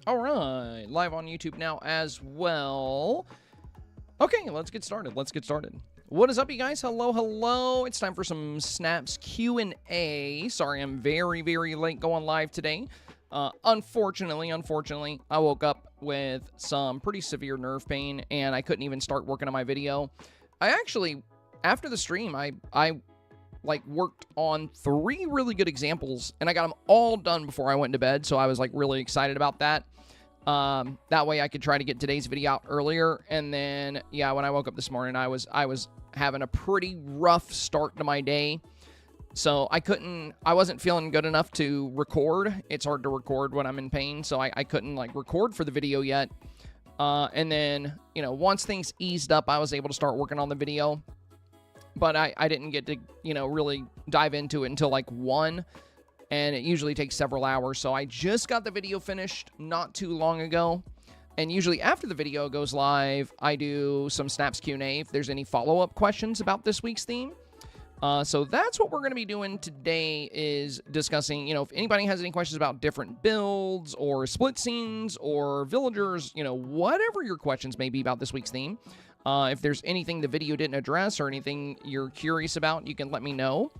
All right, live on YouTube now as well. Okay, let's get started. What is up, you guys? Hello, hello. It's time for some Snaps Q&A. Sorry, I'm very, very late going live today. Unfortunately, I woke up with some pretty severe nerve pain, and I couldn't even start working on my video. I actually, after the stream, I worked on 3 really good examples, and I got them all done before I went to bed, so I was, really excited about that. That way I could try to get today's video out earlier, and then, yeah, when I woke up this morning, I was having a pretty rough start to my day, so I wasn't feeling good enough to record. It's hard to record when I'm in pain, so I couldn't, record for the video yet, and then, once things eased up, I was able to start working on the video, but I didn't get to, really dive into it until, 1, and it usually takes several hours, so I just got the video finished not too long ago, and usually after the video goes live, I do some Snaps Q&A if there's any follow-up questions about this week's theme. So that's what we're going to be doing today, is discussing, if anybody has any questions about different builds or split scenes or villagers, whatever your questions may be about this week's theme. If there's anything the video didn't address or anything you're curious about, you can let me know,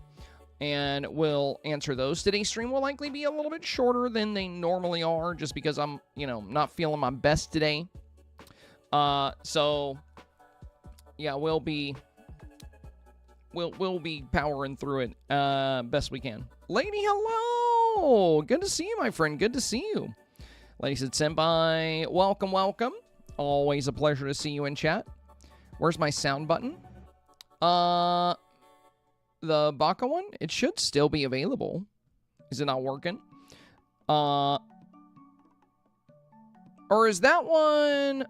and we'll answer those. Today's stream will likely be a little bit shorter than they normally are, just because I'm, not feeling my best today. So, yeah, we'll be powering through it best we can. Lady, hello! Good to see you, my friend. Good to see you. Lady said, Senpai, welcome, welcome. Always a pleasure to see you in chat. Where's my sound button? The Baka one? It should still be available. Is it not working? Or is that one...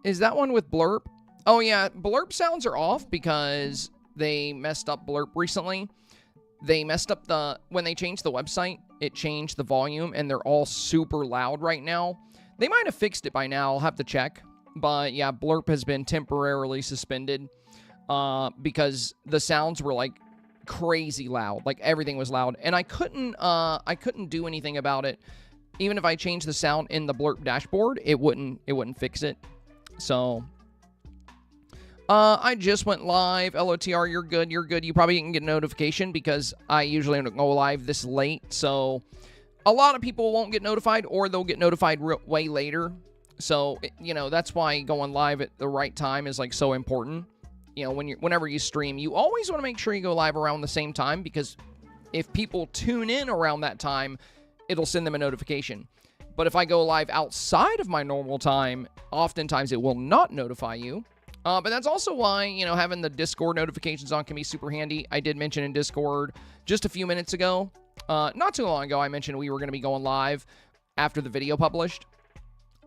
Is that one with Blurp? Oh, yeah. Blurp sounds are off because they messed up Blurp recently. They messed up the... When they changed the website, it changed the volume, and they're all super loud right now. They might have fixed it by now. I'll have to check. But, yeah, Blurp has been temporarily suspended because the sounds were, crazy loud. Everything was loud. And I couldn't do anything about it. Even if I changed the sound in the Blurp dashboard, it wouldn't fix it. So, I just went live. LOTR, you're good. You probably didn't get a notification because I usually don't go live this late. So, a lot of people won't get notified, or they'll get notified way later. So, that's why going live at the right time is, so important. Whenever you stream, you always want to make sure you go live around the same time, because if people tune in around that time, it'll send them a notification. But if I go live outside of my normal time, oftentimes it will not notify you. But that's also why, having the Discord notifications on can be super handy. I did mention in Discord just a few minutes ago, not too long ago, I mentioned we were going to be going live after the video published.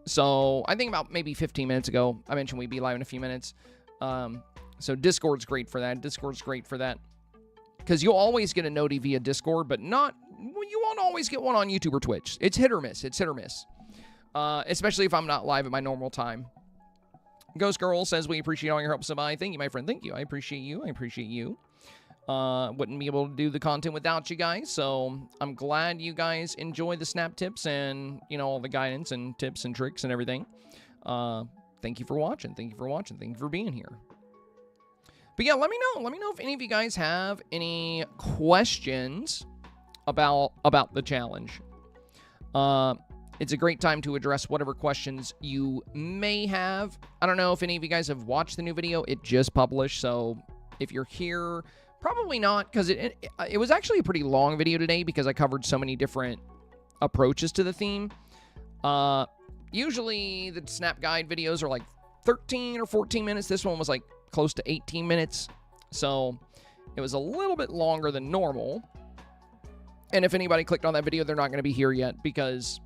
So I think about maybe 15 minutes ago, I mentioned we'd be live in a few minutes. So Discord's great for that. Because you'll always get a noti via Discord, but you won't always get one on YouTube or Twitch. It's hit or miss. Especially if I'm not live at my normal time. Ghost Girl says, we appreciate all your help, Sabai. Thank you, my friend. Thank you. I appreciate you. Wouldn't be able to do the content without you guys, so I'm glad you guys enjoy the snap tips and, all the guidance and tips and tricks and everything. Thank you for watching. Thank you for being here. But yeah, let me know if any of you guys have any questions about the challenge. It's a great time to address whatever questions you may have. I don't know if any of you guys have watched the new video. It just published, so if you're here, probably not, because it was actually a pretty long video today because I covered so many different approaches to the theme. Usually the snap guide videos are 13 or 14 minutes. This one was close to 18 minutes, so it was a little bit longer than normal. And if anybody clicked on that video, they're not going to be here yet because,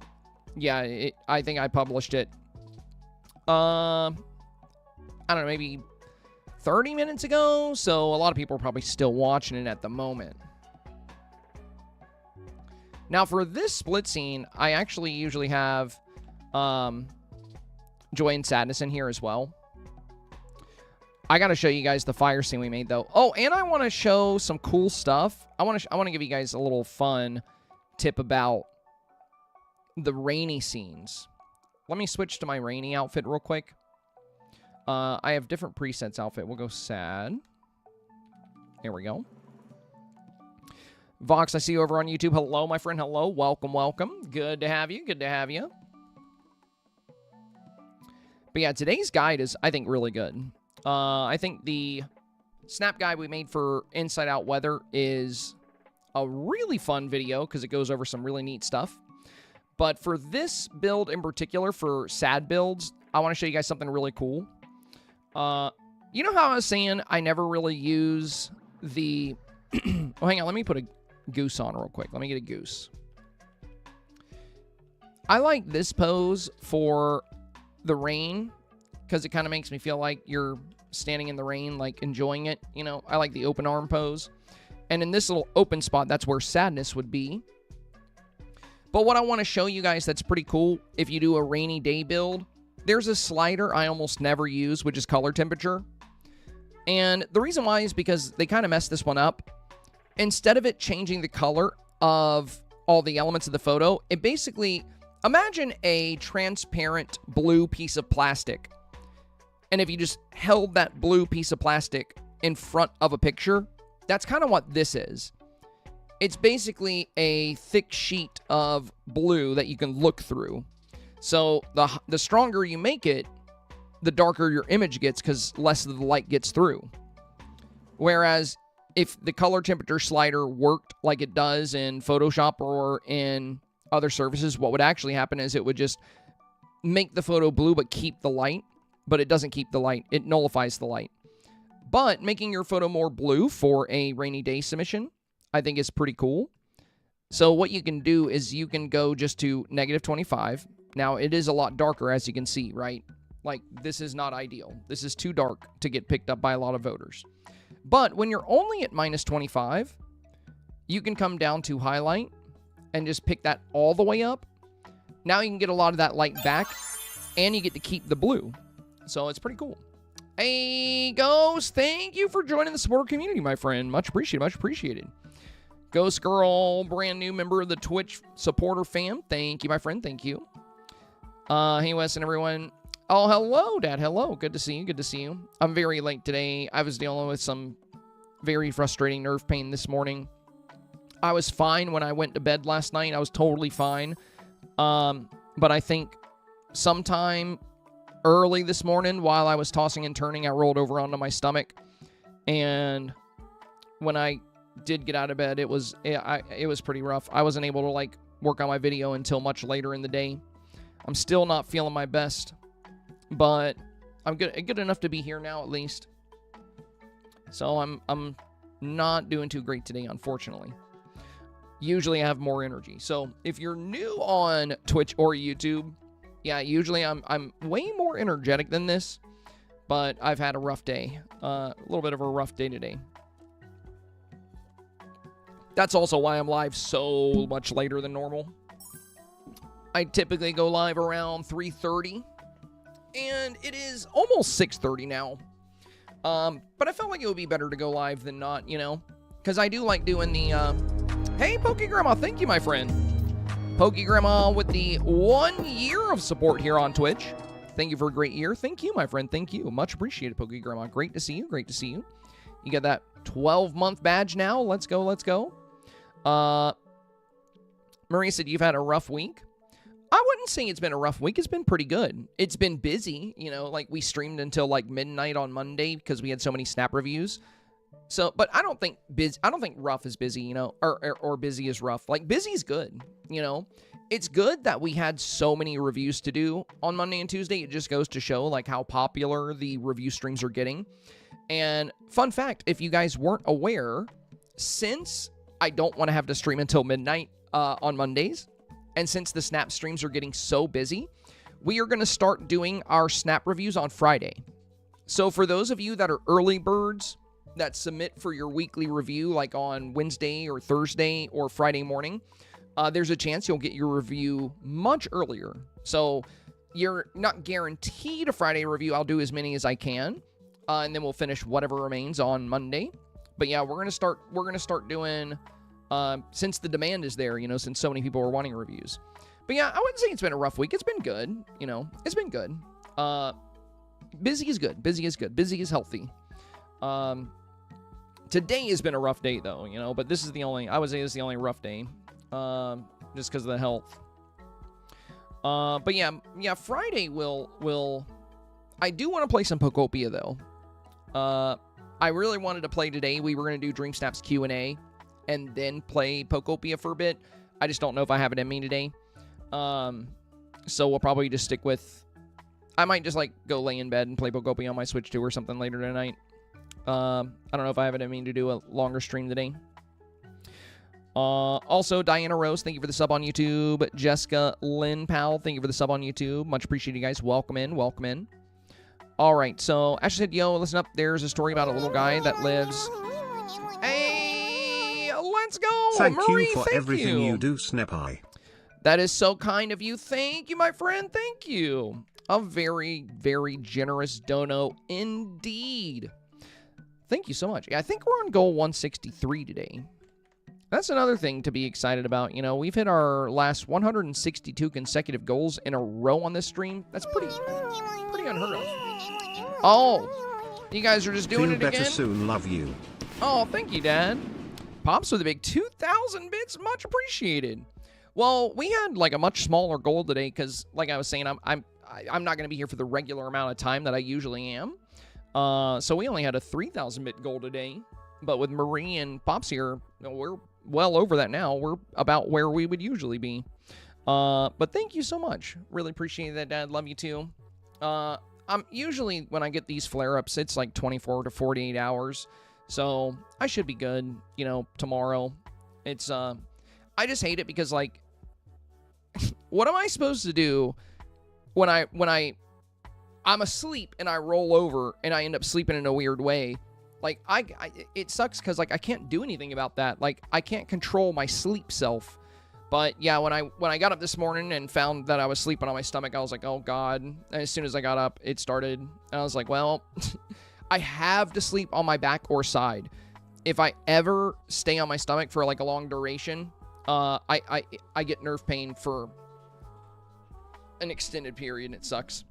yeah, I think I published it, I don't know, maybe 30 minutes ago, so a lot of people are probably still watching it at the moment. Now, for this split scene, I actually usually have Joy and Sadness in here as well. I got to show you guys the fire scene we made, though. Oh, and I want to show some cool stuff. I want to give you guys a little fun tip about the rainy scenes. let me switch to my rainy outfit real quick. I have different presets outfit. We'll go sad. There we go. Vox, I see you over on YouTube. Hello, my friend. Hello. Welcome, welcome. Good to have you. Good to have you. But yeah, today's guide is, I think, really good. I think the snap guide we made for Inside Out Weather is a really fun video because it goes over some really neat stuff. But for this build in particular, for sad builds, I want to show you guys something really cool. You know how I was saying I never really use the... oh, hang on. Let me put a goose on real quick. Let me get a goose. I like this pose for the rain because it kind of makes me feel like you're standing in the rain, like enjoying it. You know, I like the open arm pose. And in this little open spot, that's where sadness would be. But what I want to show you guys that's pretty cool, if you do a rainy day build, there's a slider I almost never use, which is color temperature. And the reason why is because they kind of messed this one up. Instead of it changing the color of all the elements of the photo, it basically, imagine a transparent blue piece of plastic. And if you just held that blue piece of plastic in front of a picture, that's kind of what this is. It's basically a thick sheet of blue that you can look through. So the stronger you make it, the darker your image gets because less of the light gets through. Whereas if the color temperature slider worked like it does in Photoshop or in other services, what would actually happen is it would just make the photo blue but keep the light. But it doesn't keep the light. It nullifies the light. But making your photo more blue for a rainy day submission, I think is pretty cool. So what you can do is you can go just to -25. Now, it is a lot darker, as you can see, right? Like, this is not ideal. This is too dark to get picked up by a lot of voters. But when you're only at -25, you can come down to highlight and just pick that all the way up. Now you can get a lot of that light back, and you get to keep the blue. So it's pretty cool. Hey, Ghost, thank you for joining the supporter community, my friend. Much appreciated, much appreciated. Ghost Girl, brand new member of the Twitch supporter fam. Thank you, my friend, thank you. Hey, Wes and everyone. Oh, hello, Dad, hello. Good to see you, good to see you. I'm very late today. I was dealing with some very frustrating nerve pain this morning. I was fine when I went to bed last night. I was totally fine. But I think sometime early this morning, while I was tossing and turning, I rolled over onto my stomach. And when I did get out of bed, it was pretty rough. I wasn't able to, like, work on my video until much later in the day. I'm still not feeling my best, but I'm good enough to be here now, at least. So I'm not doing too great today, unfortunately. Usually I have more energy. So if you're new on Twitch or YouTube, yeah, usually I'm way more energetic than this, but I've had a rough day. A little bit of a rough day today. That's also why I'm live so much later than normal. I typically go live around 3:30, and it is almost 6:30 now. But I felt like it would be better to go live than not, you know, because I do like doing the, hey, Pokey Grandma, thank you, my friend. Pokey Grandma with the 1 year of support here on Twitch. Thank you for a great year. Thank you, my friend. Thank you. Much appreciated, Pokey Grandma. Great to see you. Great to see you. You got that 12-month badge now. Let's go. Let's go. Marie said you've had a rough week. I wouldn't say it's been a rough week. It's been pretty good. It's been busy. You know, like we streamed until like midnight on Monday because we had so many snap reviews. So, but I don't think rough is busy, you know, or busy is rough. Like busy is good, you know. It's good that we had so many reviews to do on Monday and Tuesday. It just goes to show like how popular the review streams are getting. And fun fact, if you guys weren't aware, since I don't want to have to stream until midnight on Mondays, and since the snap streams are getting so busy, we are going to start doing our snap reviews on Friday. So for those of you that are early birds that submit for your weekly review, like on Wednesday or Thursday or Friday morning, there's a chance you'll get your review much earlier. So you're not guaranteed a Friday review. I'll do as many as I can, and then we'll finish whatever remains on Monday. But yeah, we're gonna start doing, since the demand is there, you know, since so many people are wanting reviews. But yeah, I wouldn't say it's been a rough week. It's been good. You know, it's been good. Busy is good. Busy is good. Busy is healthy. Today has been a rough day, though, you know, but this is the only, I would say this is the only rough day, just because of the health. But yeah, Friday I do want to play some Pokopia, though. I really wanted to play today. We were going to do Dreamsnaps Q&A and then play Pokopia for a bit. I just don't know if I have it in me today. So we'll probably just stick with, I might just, like, go lay in bed and play Pokopia on my Switch 2 or something later tonight. I don't know if I have it in me to do a longer stream today. Also, Diana Rose, thank you for the sub on YouTube. Jessica Lynn Powell, thank you for the sub on YouTube. Much appreciated, you guys. Welcome in, welcome in. All right, so Ashley said, yo, listen up. There's a story about a little guy that lives... Hey, let's go. Thank Marie, you for everything you do, Snappy. That is so kind of you. Thank you, my friend. Thank you. A very, very generous dono indeed. Thank you so much. Yeah, I think we're on goal 163 today. That's another thing to be excited about. You know, we've hit our last 162 consecutive goals in a row on this stream. That's pretty unheard of. Oh, you guys are just doing it again? Feel better soon, love you. Oh, thank you, Dad. Pops with a big 2,000 bits. Much appreciated. Well, we had like a much smaller goal today because, like I was saying, I'm not going to be here for the regular amount of time that I usually am. So we only had a 3,000 bit goal today, but with Marie and Pops here, we're well over that now. We're about where we would usually be. But thank you so much. Really appreciate that, Dad. Love you too. I'm usually, when I get these flare-ups, it's like 24 to 48 hours. So I should be good, you know, tomorrow. It's, I just hate it because, like, what am I supposed to do when I'm asleep and I roll over and I end up sleeping in a weird way? Like, it sucks because, like, I can't do anything about that. Like, I can't control my sleep self. But yeah, when I got up this morning and found that I was sleeping on my stomach, I was like, oh God. And as soon as I got up, it started. And I was like, well, I have to sleep on my back or side. If I ever stay on my stomach for like a long duration, I get nerve pain for an extended period. It sucks.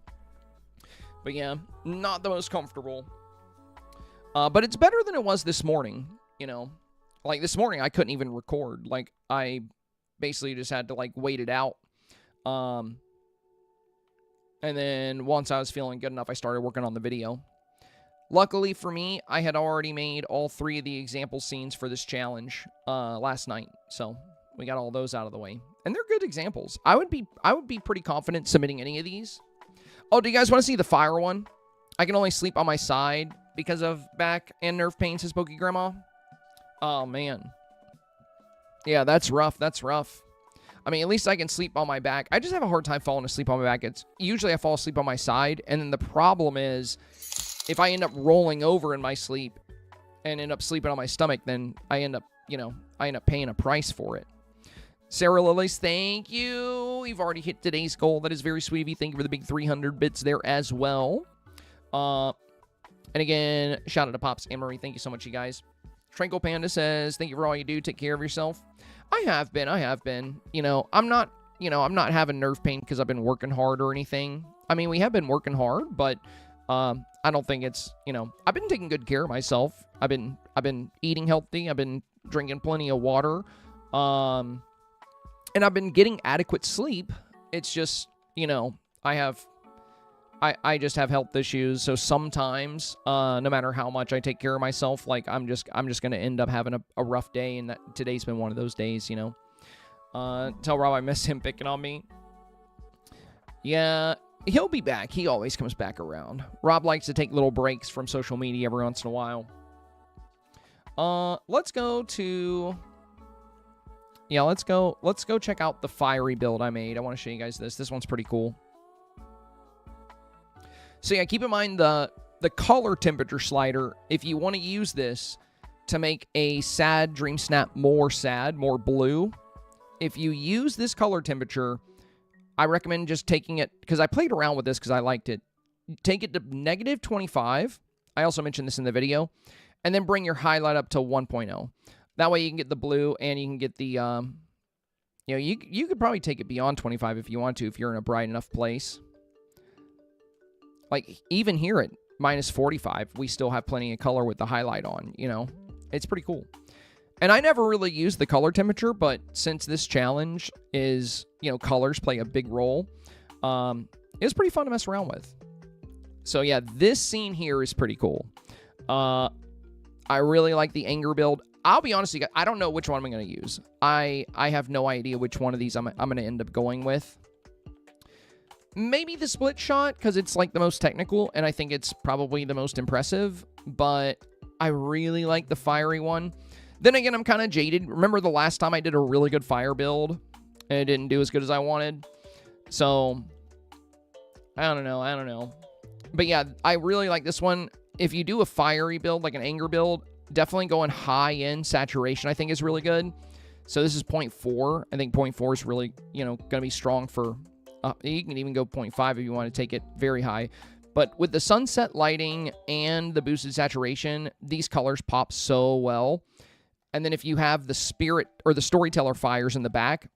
But yeah, not the most comfortable. But it's better than it was this morning, you know. Like this morning, I couldn't even record. Like, I basically just had to, like, wait it out. And then once I was feeling good enough, I started working on the video. Luckily for me, I had already made all 3 of the example scenes for this challenge last night. So we got all those out of the way. And they're good examples. I would be pretty confident submitting any of these. Oh, do you guys want to see the fire one? I can only sleep on my side because of back and nerve pain, says Pokey Grandma. Oh, man. Yeah, that's rough. That's rough. I mean, at least I can sleep on my back. I just have a hard time falling asleep on my back. Usually I fall asleep on my side, and then the problem is if I end up rolling over in my sleep and end up sleeping on my stomach, then I end up, paying a price for it. Sarah Lilies, thank you. You've already hit today's goal. That is very sweet of you. Thank you for the big 300 bits there as well. And again, shout out to Pops and Marie. Thank you so much, you guys. Tranquil Panda says, thank you for all you do. Take care of yourself. I have been. You know, I'm not having nerve pain because I've been working hard or anything. I mean, we have been working hard, but I don't think it's, I've been taking good care of myself. I've been eating healthy. I've been drinking plenty of water. And I've been getting adequate sleep. It's just, I just have health issues. So sometimes, no matter how much I take care of myself, like I'm just going to end up having a rough day. And today's been one of those days, Tell Rob I miss him picking on me. Yeah, he'll be back. He always comes back around. Rob likes to take little breaks from social media every once in a while. Let's go check out the fiery build I made. I want to show you guys this. This one's pretty cool. So yeah, keep in mind the color temperature slider. If you want to use this to make a sad Dreamsnap more sad, more blue, if you use this color temperature, I recommend just taking it, because I played around with this because I liked it. Take it to -25. I also mentioned this in the video. And then bring your highlight up to 1.0. That way you can get the blue and you can get the You know, you could probably take it beyond 25 if you want to, if you're in a bright enough place. Like, even here at minus 45, we still have plenty of color with the highlight on, you know? It's pretty cool. And I never really used the color temperature, but since this challenge is, you know, colors play a big role, it was pretty fun to mess around with. So yeah, this scene here is pretty cool. I really like the anger build. I'll be honest with you guys, I don't know which one I'm going to use. I have no idea which one of these I'm going to end up going with. Maybe the split shot, because it's like the most technical, and I think it's probably the most impressive, but I really like the fiery one. Then again, I'm kind of jaded. Remember the last time I did a really good fire build, and it didn't do as good as I wanted? So, I don't know. But yeah, I really like this one. If you do a fiery build, like an anger build, definitely going high in saturation, I think, is really good. So this is 0.4. I think 0.4 is really, you know, going to be strong for... you can even go 0.5 if you want to take it very high. But with the sunset lighting and the boosted saturation, these colors pop so well. And then if you have the spirit or the storyteller fires in the back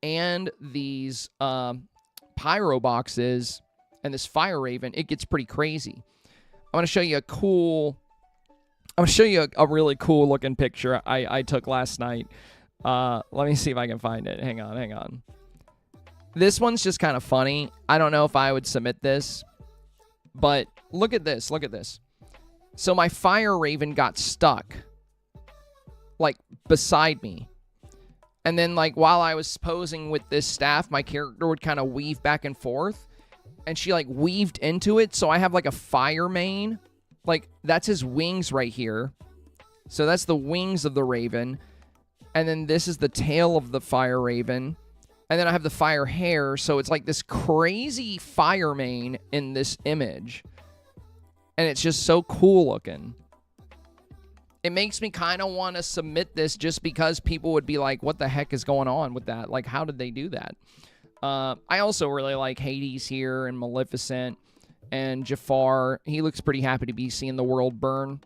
and these pyro boxes and this fire raven, it gets pretty crazy. I'm going to show you a really cool looking picture I took last night. Let me see if I can find it. Hang on. This one's just kind of funny. I don't know if I would submit this, but look at this. So my fire raven got stuck, like, beside me. And then, like, while I was posing with this staff, my character would kind of weave back and forth. And she, like, weaved into it. So I have, like, a fire mane. Like, that's his wings right here. So that's the wings of the raven. And then this is the tail of the fire raven. And then I have the fire hair. So it's like this crazy fire mane in this image. And it's just so cool looking. It makes me kind of want to submit this just because people would be like, what the heck is going on with that? Like, how did they do that? I also really like Hades here and Maleficent and Jafar. He looks pretty happy to be seeing the world burn.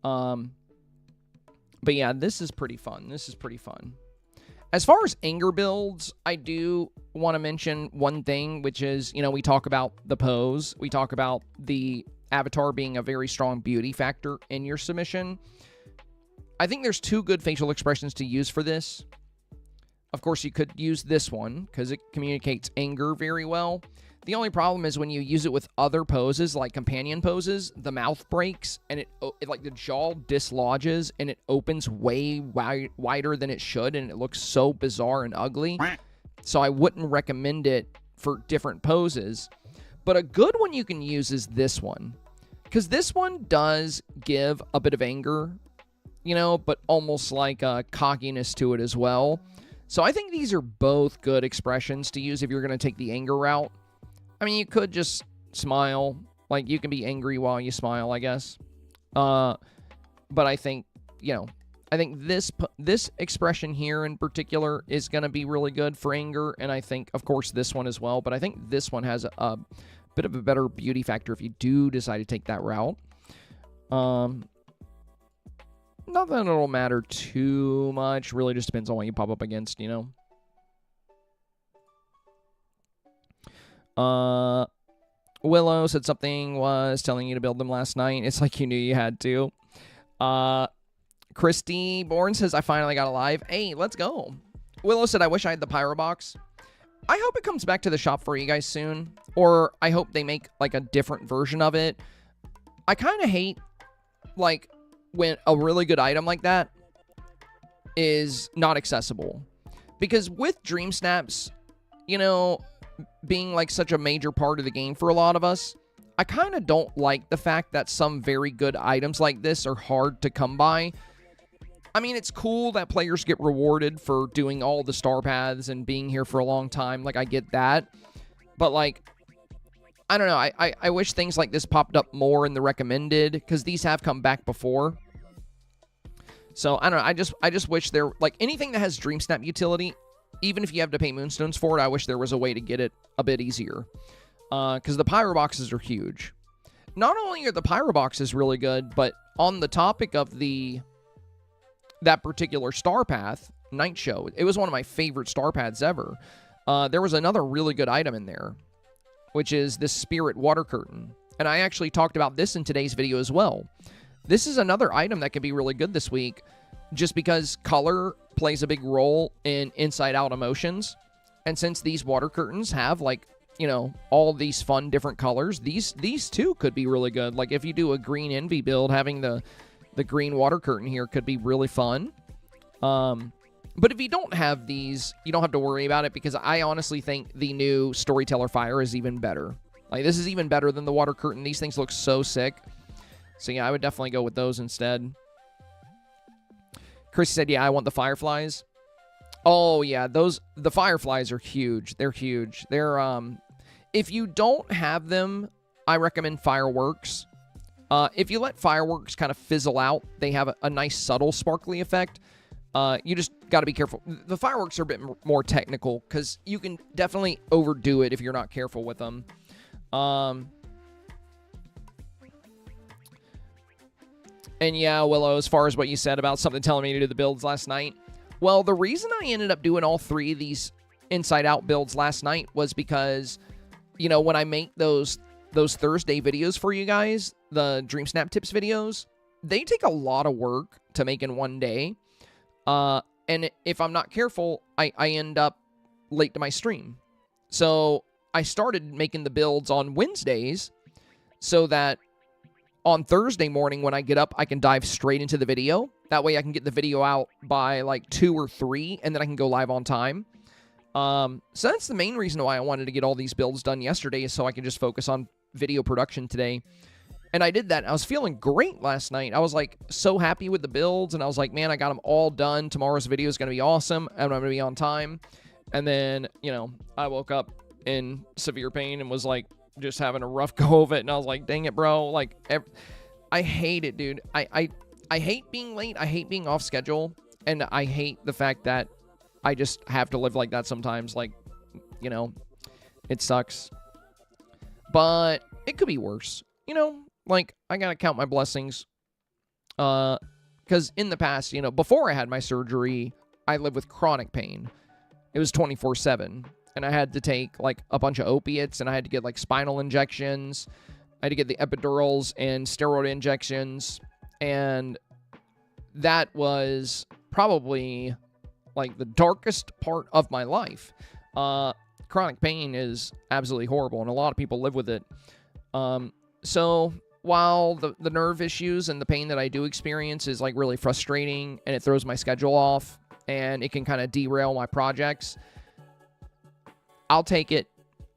But yeah, this is pretty fun. As far as anger builds, I do want to mention one thing, which is, you know, we talk about the pose. We talk about the avatar being a very strong beauty factor in your submission. I think there's two good facial expressions to use for this. Of course, you could use this one because it communicates anger very well. The only problem is when you use it with other poses, like companion poses, the mouth breaks and it like the jaw dislodges and it opens way wider than it should, and it looks so bizarre and ugly. So I wouldn't recommend it for different poses. But a good one you can use is this one, because this one does give a bit of anger, you know, but almost like a cockiness to it as well. So I think these are both good expressions to use if you're going to take the anger route. I mean, you could just smile. Like, you can be angry while you smile, I guess. But I think, you know, I think this expression here in particular is going to be really good for anger. And I think, of course, this one as well. But I think this one has a bit of a better beauty factor if you do decide to take that route. Not that it'll matter too much. Really just depends on what you pop up against, you know. Willow said something was telling you to build them last night. It's like you knew you had to. Christy Bourne says, I finally got alive. Hey, let's go. Willow said, I wish I had the Pyro Box. I hope it comes back to the shop for you guys soon. Or I hope they make, like, a different version of it. I kind of hate, like, when a really good item like that is not accessible. Because with Dreamsnaps, you know, being like such a major part of the game for a lot of us, I kind of don't like the fact that some very good items like this are hard to come by. I mean, it's cool that players get rewarded for doing all the star paths and being here for a long time. Like, I get that. But, like, I don't know. I wish things like this popped up more in the recommended, because these have come back before. So, I don't know. I just wish there, like, anything that has Dreamsnap utility, even if you have to pay Moonstones for it, I wish there was a way to get it a bit easier. Because the Pyro Boxes are huge. Not only are the Pyro Boxes really good, but on the topic of that particular star path, Night Show. It was one of my favorite StarPaths ever. There was another really good item in there, which is this Spirit Water Curtain. And I actually talked about this in today's video as well. This is another item that could be really good this week, just because color plays a big role in inside-out emotions. And since these water curtains have, like, you know, all these fun different colors, these two could be really good. Like, if you do a green envy build, having the green water curtain here could be really fun. But if you don't have these, you don't have to worry about it, because I honestly think the new Storyteller Fire is even better. Like, this is even better than the water curtain. These things look so sick. So, yeah, I would definitely go with those instead. Chris said, yeah, I want the Fireflies. Oh, yeah, the Fireflies are huge. They're huge. They're, if you don't have them, I recommend Fireworks. If you let Fireworks kind of fizzle out, they have a nice subtle sparkly effect. You just got to be careful. The Fireworks are a bit more technical, because you can definitely overdo it if you're not careful with them. And yeah, Willow, as far as what you said about something telling me to do the builds last night, well, the reason I ended up doing all three of these inside-out builds last night was because, you know, when I make those Thursday videos for you guys, the Dreamsnap tips videos, they take a lot of work to make in one day. And if I'm not careful, I end up late to my stream. So I started making the builds on Wednesdays so that on Thursday morning when I get up, I can dive straight into the video. That way I can get the video out by like 2 or 3, and then I can go live on time. So that's the main reason why I wanted to get all these builds done yesterday, is so I can just focus on video production today. And I did that. I was feeling great last night. I was like so happy with the builds, and I was like, man, I got them all done. Tomorrow's video is going to be awesome, and I'm going to be on time. And then, you know, I woke up in severe pain and was like just having a rough go of it. And I was like, dang it, bro. Like, I hate it, dude. I hate being late. I hate being off schedule. And I hate the fact that I just have to live like that sometimes. Like, you know, it sucks. But it could be worse. You know, like, I got to count my blessings. Because in the past, you know, before I had my surgery, I lived with chronic pain. It was 24/7. And I had to take, like, a bunch of opiates, and I had to get, like, spinal injections. I had to get the epidurals and steroid injections. And that was probably, like, the darkest part of my life. Chronic pain is absolutely horrible, and a lot of people live with it. So while the nerve issues and the pain that I do experience is, like, really frustrating, and it throws my schedule off, and it can kind of derail my projects, I'll take it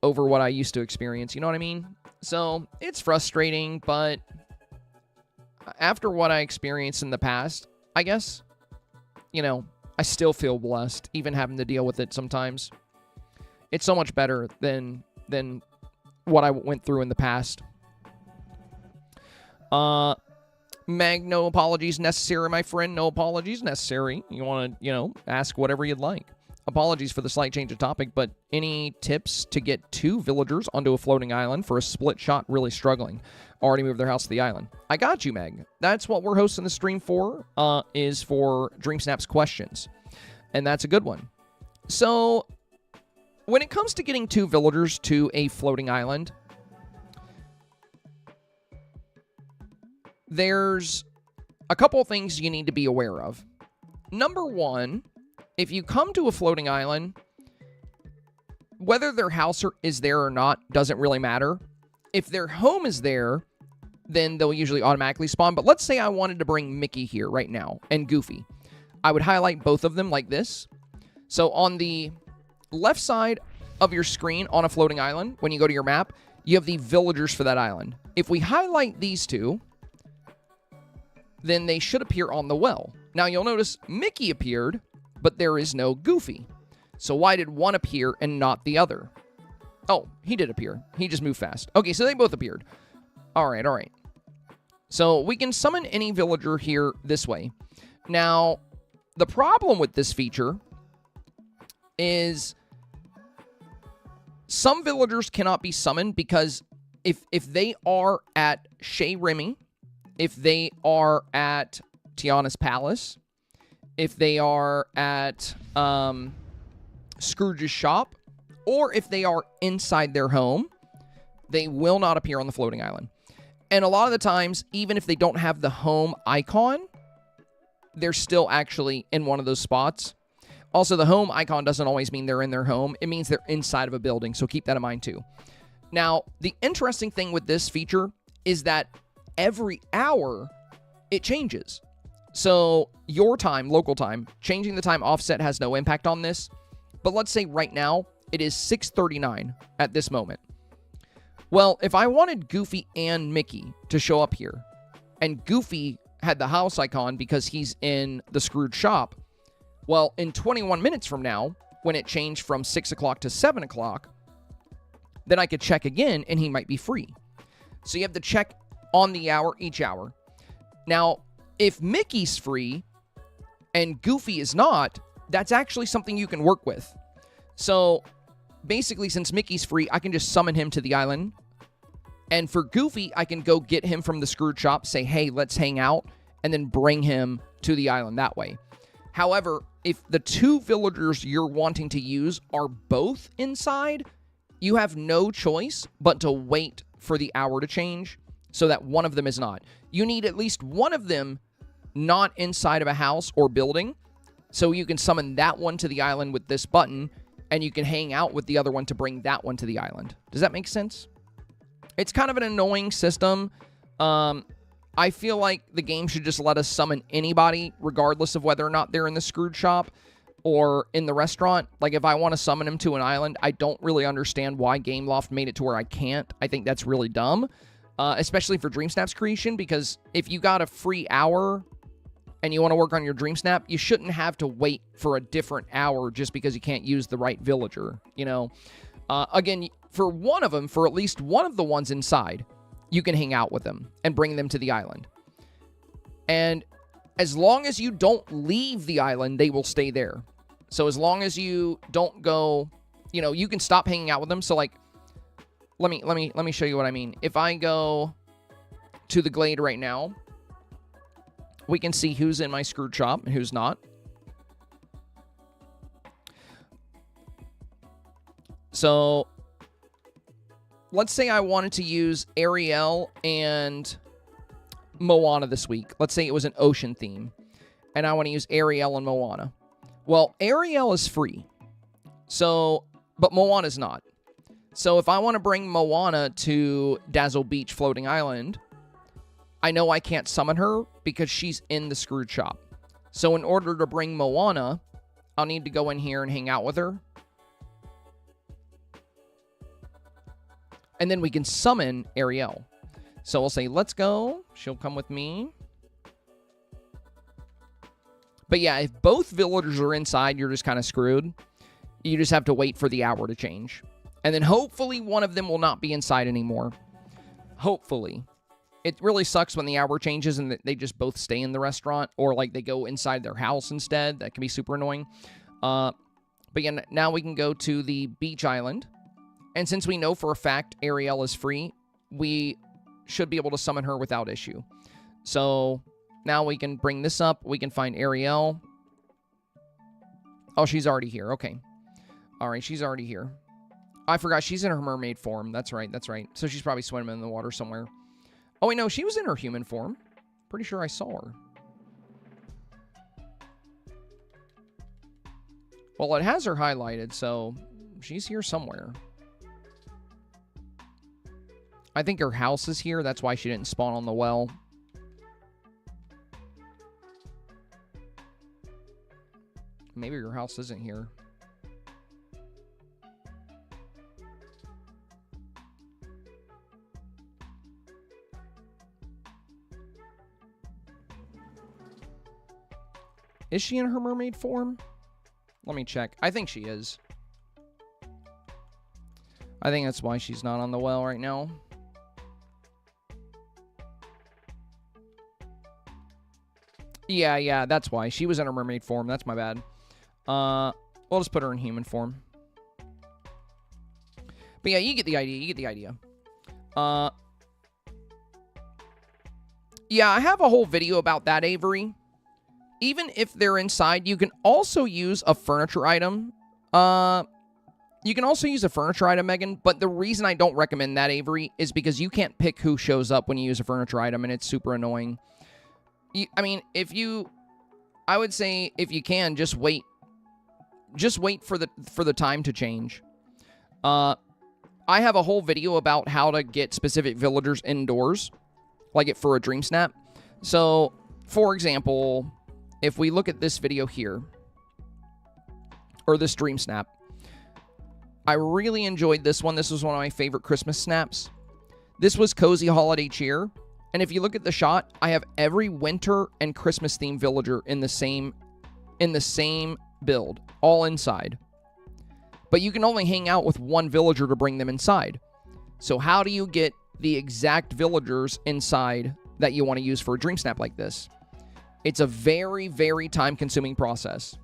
over what I used to experience. You know what I mean? So it's frustrating, but after what I experienced in the past, I guess, you know, I still feel blessed, even having to deal with it sometimes. It's so much better than what I went through in the past. Meg, no apologies necessary, my friend. No apologies necessary. You want to, you know, ask whatever you'd like. Apologies for the slight change of topic, but any tips to get 2 villagers onto a floating island for a split shot really struggling? Already moved their house to the island. I got you, Meg. That's what we're hosting the stream for, is for Dreamsnaps questions. And that's a good one. So, when it comes to getting 2 villagers to a floating island, there's a couple of things you need to be aware of. Number 1, if you come to a floating island, whether their house is there or not doesn't really matter. If their home is there, then they'll usually automatically spawn. But let's say I wanted to bring Mickey here right now and Goofy. I would highlight both of them like this. So on the left side of your screen on a floating island, when you go to your map, you have the villagers for that island. If we highlight these 2, then they should appear on the well. Now you'll notice Mickey appeared, but there is no Goofy. So why did one appear and not the other? Oh, he did appear. He just moved fast. Okay, so they both appeared. All right. So we can summon any villager here this way. Now, the problem with this feature is some villagers cannot be summoned because if they are at Shea Remy, if they are at Tiana's Palace, if they are at Scrooge's shop, or if they are inside their home, they will not appear on the floating island. And a lot of the times, even if they don't have the home icon, they're still actually in one of those spots. Also, the home icon doesn't always mean they're in their home. It means they're inside of a building, so keep that in mind too. Now, the interesting thing with this feature is that every hour, it changes. So your time, local time, changing the time offset has no impact on this. But let's say right now, it is 6:39 at this moment. Well, if I wanted Goofy and Mickey to show up here, and Goofy had the house icon because he's in the Scrooge shop, well, in 21 minutes from now, when it changed from 6 o'clock to 7 o'clock, then I could check again, and he might be free. So you have to check on the hour each hour. Now, if Mickey's free and Goofy is not, that's actually something you can work with. So basically, since Mickey's free, I can just summon him to the island. And for Goofy, I can go get him from the Scrooge shop, say, hey, let's hang out, and then bring him to the island that way. However, if the two villagers you're wanting to use are both inside, you have no choice but to wait for the hour to change so that one of them is not. You need at least one of them not inside of a house or building, so you can summon that one to the island with this button, and you can hang out with the other one to bring that one to the island. Does that make sense? It's kind of an annoying system. I feel like the game should just let us summon anybody, regardless of whether or not they're in the Scrooge shop or in the restaurant. Like, if I want to summon him to an island, I don't really understand why Gameloft made it to where I can't. I think that's really dumb, especially for Dreamsnap's creation, because if you got a free hour and you want to work on your Dreamsnap, you shouldn't have to wait for a different hour just because you can't use the right villager, you know? Again, for one of them, for at least one of the ones inside, you can hang out with them and bring them to the island. And as long as you don't leave the island, they will stay there. So as long as you don't go, you know, you can stop hanging out with them. So like, let me show you what I mean. If I go to the glade right now, we can see who's in my Scrooge shop and who's not. So let's say I wanted to use Ariel and Moana this week. Let's say it was an ocean theme, and I want to use Ariel and Moana. Well, Ariel is free, so, but Moana's not. So if I want to bring Moana to Dazzle Beach Floating Island, I know I can't summon her because she's in the Scrooge shop. So in order to bring Moana, I'll need to go in here and hang out with her. And then we can summon Ariel. So we'll say, let's go. She'll come with me. But yeah, if both villagers are inside, you're just kind of screwed. You just have to wait for the hour to change. And then hopefully one of them will not be inside anymore. Hopefully. It really sucks when the hour changes and they just both stay in the restaurant, or like they go inside their house instead. That can be super annoying. But yeah, now we can go to the beach island. And since we know for a fact Ariel is free, we should be able to summon her without issue. So now we can bring this up. We can find Ariel. Oh, she's already here. Okay. All right, she's already here. I forgot she's in her mermaid form. That's right, that's right. So she's probably swimming in the water somewhere. Oh, wait, no, she was in her human form. Pretty sure I saw her. Well, it has her highlighted, so she's here somewhere. I think her house is here. That's why she didn't spawn on the well. Maybe her house isn't here. Is she in her mermaid form? Let me check. I think she is. I think that's why she's not on the well right now. Yeah, that's why. She was in her mermaid form. That's my bad. We'll just put her in human form. But yeah, you get the idea. Yeah, I have a whole video about that, Avery. even if they're inside, you can also use a furniture item. You can also use a furniture item, Megan, but the reason I don't recommend that, Avery, is because you can't pick who shows up when you use a furniture item, and it's super annoying. I would say if you can, just wait. Just wait for the time to change. I have a whole video about how to get specific villagers indoors, like it for a Dreamsnap. So, for example, if we look at this video here, or this Dreamsnap, I really enjoyed this one. This was one of my favorite Christmas snaps. This was Cozy Holiday Cheer. And if you look at the shot, I have every winter and Christmas themed villager in the same build, all inside. But you can only hang out with one villager to bring them inside. So how do you get the exact villagers inside that you want to use for a Dreamsnap like this? It's a very, very time-consuming process.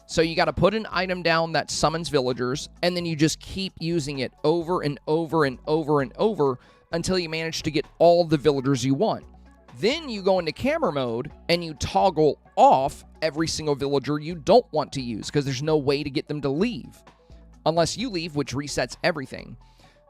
So you got to put an item down that summons villagers, and then you just keep using it over and over and over and over until you manage to get all the villagers you want. Then you go into camera mode, and you toggle off every single villager you don't want to use, because there's no way to get them to leave. Unless you leave, which resets everything.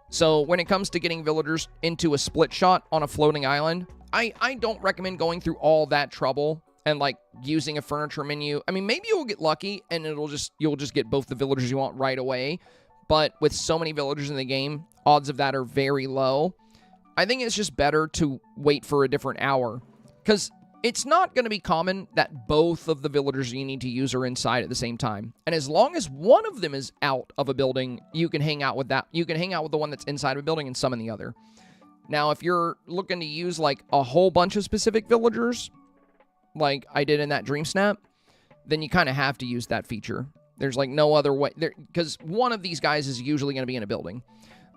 So when it comes to getting villagers into a split shot on a floating island, I don't recommend going through all that trouble and like using a furniture menu. I mean, maybe you'll get lucky and you'll just get both the villagers you want right away. But with so many villagers in the game, odds of that are very low. I think it's just better to wait for a different hour, because it's not going to be common that both of the villagers you need to use are inside at the same time. And as long as one of them is out of a building, you can hang out with that. You can hang out with the one that's inside of a building and summon the other. Now, if you're looking to use like a whole bunch of specific villagers, like I did in that Dreamsnap, then you kind of have to use that feature. There's like no other way, because one of these guys is usually going to be in a building,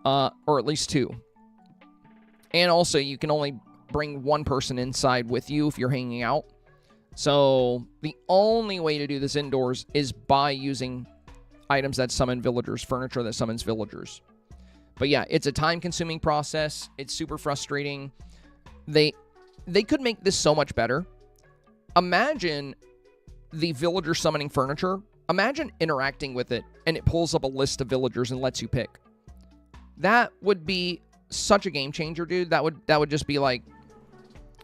or at least two. And also, you can only bring one person inside with you if you're hanging out. So the only way to do this indoors is by using items that summon villagers, furniture that summons villagers. But yeah, it's a time-consuming process. It's super frustrating. They could make this so much better. Imagine the villager summoning furniture. Imagine interacting with it, and it pulls up a list of villagers and lets you pick. That would be such a game changer, dude. That would just be like,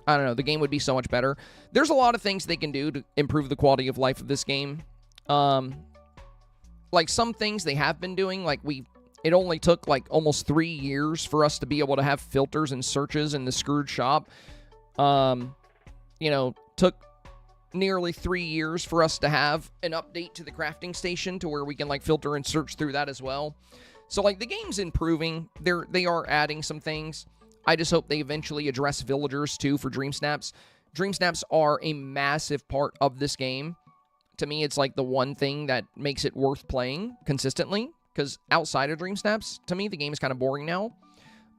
I don't know, the game would be so much better. There's a lot of things they can do to improve the quality of life of this game. Like some things they have been doing, like it only took like almost 3 years for us to be able to have filters and searches in the Scrooge shop. Took nearly 3 years for us to have an update to the crafting station to where we can like filter and search through that as well. So like the game's improving. They are adding some things. I just hope they eventually address villagers too for Dreamsnaps. Dreamsnaps are a massive part of this game. To me, it's like the one thing that makes it worth playing consistently, because outside of Dreamsnaps, to me, the game is kind of boring now,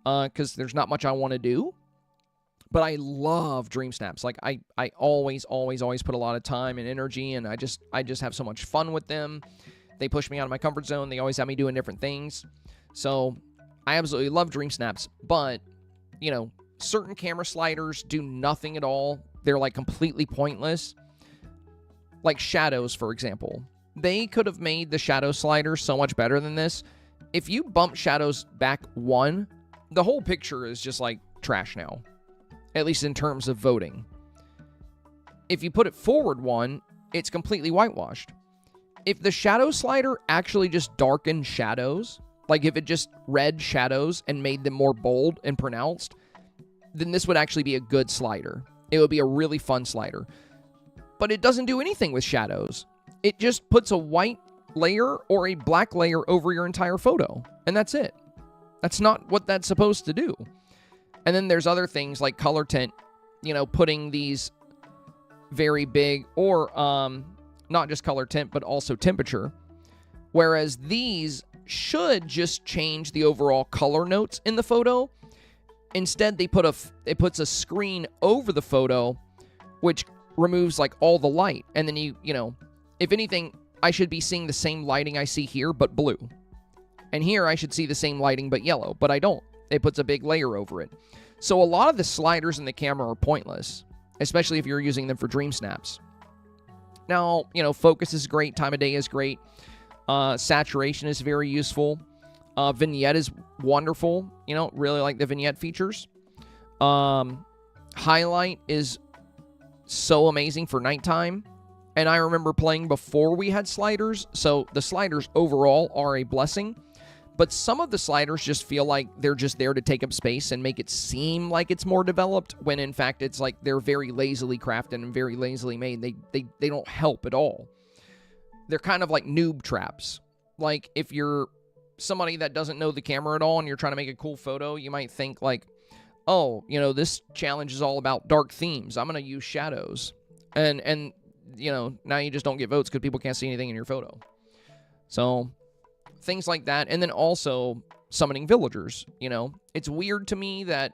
because there's not much I want to do. But I love Dreamsnaps. Like, I always put a lot of time and energy, and I just have so much fun with them. They push me out of my comfort zone. They always have me doing different things. So, I absolutely love Dreamsnaps. But, certain camera sliders do nothing at all. They're, like, completely pointless. Like shadows, for example. They could have made the shadow slider so much better than this. If you bump shadows back 1, the whole picture is just, like, trash now. At least in terms of voting. If you put it forward 1, it's completely whitewashed. If the shadow slider actually just darkened shadows, like if it just read shadows and made them more bold and pronounced, then this would actually be a good slider. It would be a really fun slider. But it doesn't do anything with shadows. It just puts a white layer or a black layer over your entire photo. And that's it. That's not what that's supposed to do. And then there's other things like color tint, putting these very big, or not just color tint, but also temperature. Whereas these should just change the overall color notes in the photo. Instead, it puts a screen over the photo, which removes like all the light. And then if anything, I should be seeing the same lighting I see here, but blue. And here I should see the same lighting, but yellow, but I don't. It puts a big layer over it. So a lot of the sliders in the camera are pointless, especially if you're using them for Dreamsnaps. Now, focus is great. Time of day is great. Saturation is very useful. Vignette is wonderful. Really like the vignette features. Highlight is so amazing for nighttime. And I remember playing before we had sliders, so the sliders overall are a blessing. But some of the sliders just feel like they're just there to take up space and make it seem like it's more developed, when in fact it's like they're very lazily crafted and very lazily made. They don't help at all. They're kind of like noob traps. Like if you're somebody that doesn't know the camera at all and you're trying to make a cool photo, you might think like, oh, this challenge is all about dark themes. I'm going to use shadows. And now you just don't get votes because people can't see anything in your photo. So things like that. And then also summoning villagers. It's weird to me that,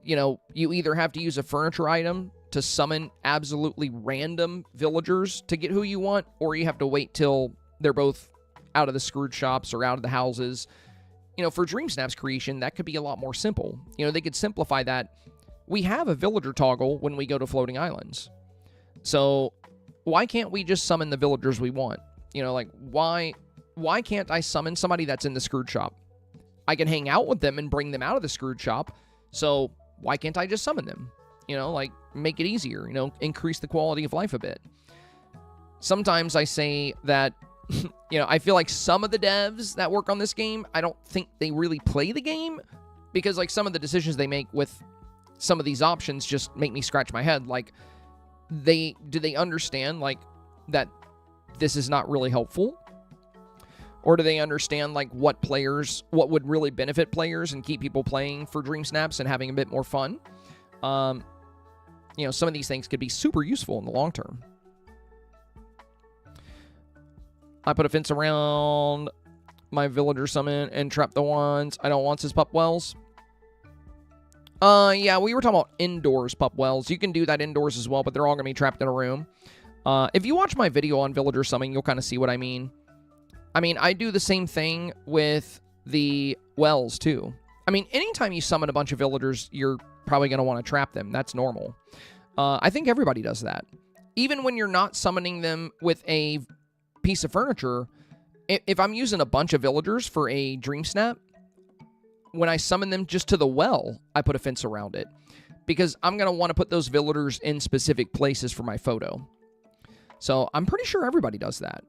you either have to use a furniture item to summon absolutely random villagers to get who you want, or you have to wait till they're both out of the screwed shops or out of the houses. For Dreamsnaps creation, that could be a lot more simple. They could simplify that. We have a villager toggle when we go to floating islands. So why can't we just summon the villagers we want? Why can't I summon somebody that's in the screwed shop? I can hang out with them and bring them out of the screwed shop. So why can't I just summon them? Make it easier, increase the quality of life a bit. Sometimes I say that, I feel like some of the devs that work on this game, I don't think they really play the game, because like some of the decisions they make with some of these options just make me scratch my head. Like, do they understand like that this is not really helpful? Or do they understand like what would really benefit players and keep people playing for Dreamsnaps and having a bit more fun? Some of these things could be super useful in the long term. I put a fence around my villager summon and trap the ones I don't want as pup wells. Yeah, we were talking about indoors pup wells. You can do that indoors as well, but they're all going to be trapped in a room. If you watch my video on villager summoning, you'll kind of see what I mean. I do the same thing with the wells, too. Anytime you summon a bunch of villagers, you're probably going to want to trap them. That's normal. I think everybody does that. Even when you're not summoning them with a piece of furniture, if I'm using a bunch of villagers for a Dreamsnap, when I summon them just to the well, I put a fence around it, because I'm going to want to put those villagers in specific places for my photo. So I'm pretty sure everybody does that.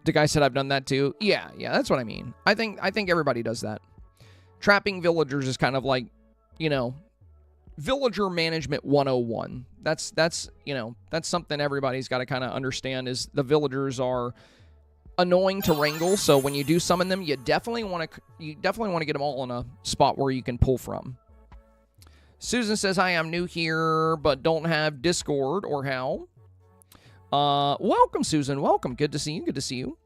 The guy said I've done that too. Yeah, that's what I mean. I think everybody does that. Trapping villagers is kind of like, Villager Management 101. That's something everybody's got to kind of understand, is the villagers are annoying to wrangle. So when you do summon them, you definitely want to get them all in a spot where you can pull from. Susan says, "Hi, I'm new here, but don't have Discord or how." Welcome, Susan. Welcome. Good to see you. Good to see you.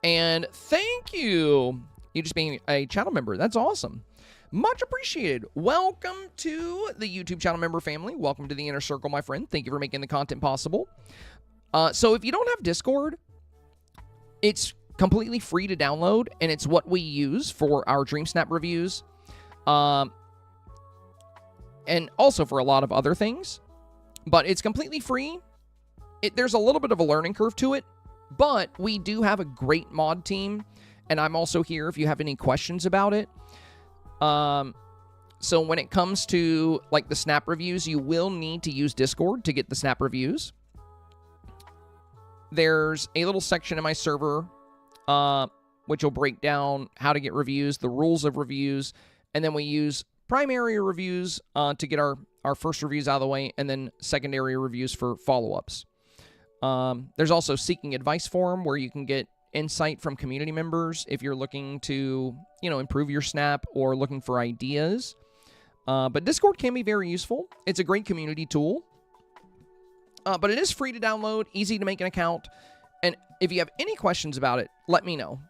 And thank you. You just being a channel member. That's awesome. Much appreciated. Welcome to the YouTube channel member family. Welcome to the inner circle, my friend. Thank you for making the content possible. So if you don't have Discord, it's completely free to download, and it's what we use for our Dreamsnap reviews, and also for a lot of other things. But it's completely free. There's a little bit of a learning curve to it, but we do have a great mod team, and I'm also here if you have any questions about it. So when it comes to like the snap reviews, you will need to use Discord to get the snap reviews. There's a little section in my server, which will break down how to get reviews, the rules of reviews, and then we use primary reviews to get our first reviews out of the way, and then secondary reviews for follow-ups. There's also Seeking Advice forum where you can get insight from community members if you're looking to, improve your snap or looking for ideas. But Discord can be very useful. It's a great community tool. But it is free to download, easy to make an account. And if you have any questions about it, let me know.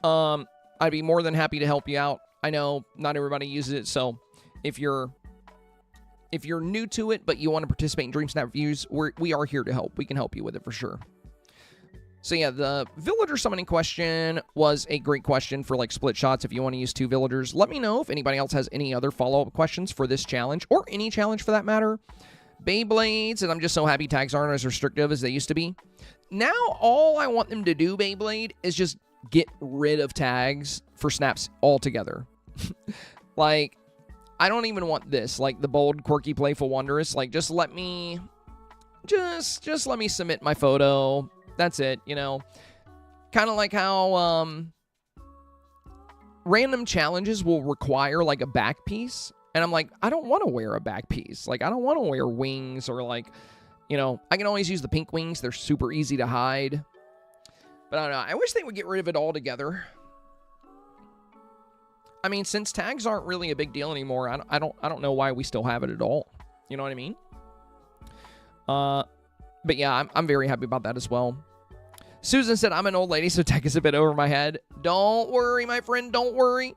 I'd be more than happy to help you out. I know not everybody uses it, so if you're new to it, but you want to participate in Dreamsnap Reviews, we are here to help. We can help you with it for sure. So yeah, the villager summoning question was a great question for like split shots if you want to use 2 villagers. Let me know if anybody else has any other follow-up questions for this challenge, or any challenge for that matter. Beyblades, and I'm just so happy tags aren't as restrictive as they used to be. Now, all I want them to do, Beyblade, is just get rid of tags for snaps altogether. Like, I don't even want this, like the bold, quirky, playful, wondrous. Like, just let me, just let me submit my photo. That's it, you know. Kind of like how random challenges will require like a back piece. And I'm like, I don't want to wear a back piece. Like, I don't want to wear wings, or like, you know, I can always use the pink wings. They're super easy to hide. But I don't know. I wish they would get rid of it altogether. I mean, since tags aren't really a big deal anymore, I don't know why we still have it at all. You know what I mean? But yeah, I'm very happy about that as well. Susan said, I'm an old lady, so tech is a bit over my head. Don't worry, my friend. Don't worry.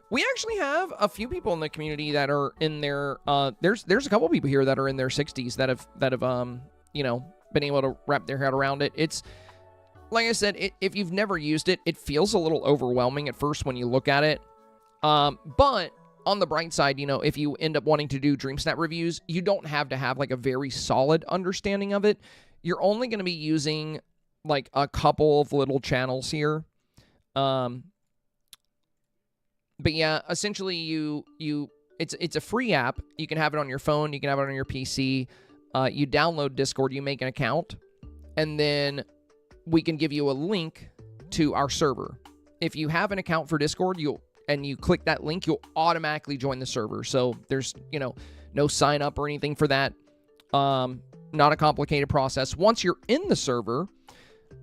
We actually have a few people in the community that are in their, there's a couple people here that are in their 60s that have, you know, been able to wrap their head around it. It's, like I said, if you've never used it, it feels a little overwhelming at first when you look at it. But on the bright side, you know, if you end up wanting to do Dreamsnap reviews, you don't have to have like a very solid understanding of it. You're only going to be using like a couple of little channels here. But yeah, essentially it's a free app. You can have it on your phone. You can have it on your PC. You download Discord. You make an account. And then we can give you a link to our server. If you have an account for Discord, and you click that link, you'll automatically join the server. So there's, you know, no sign up or anything for that. Not a complicated process. Once you're in the server,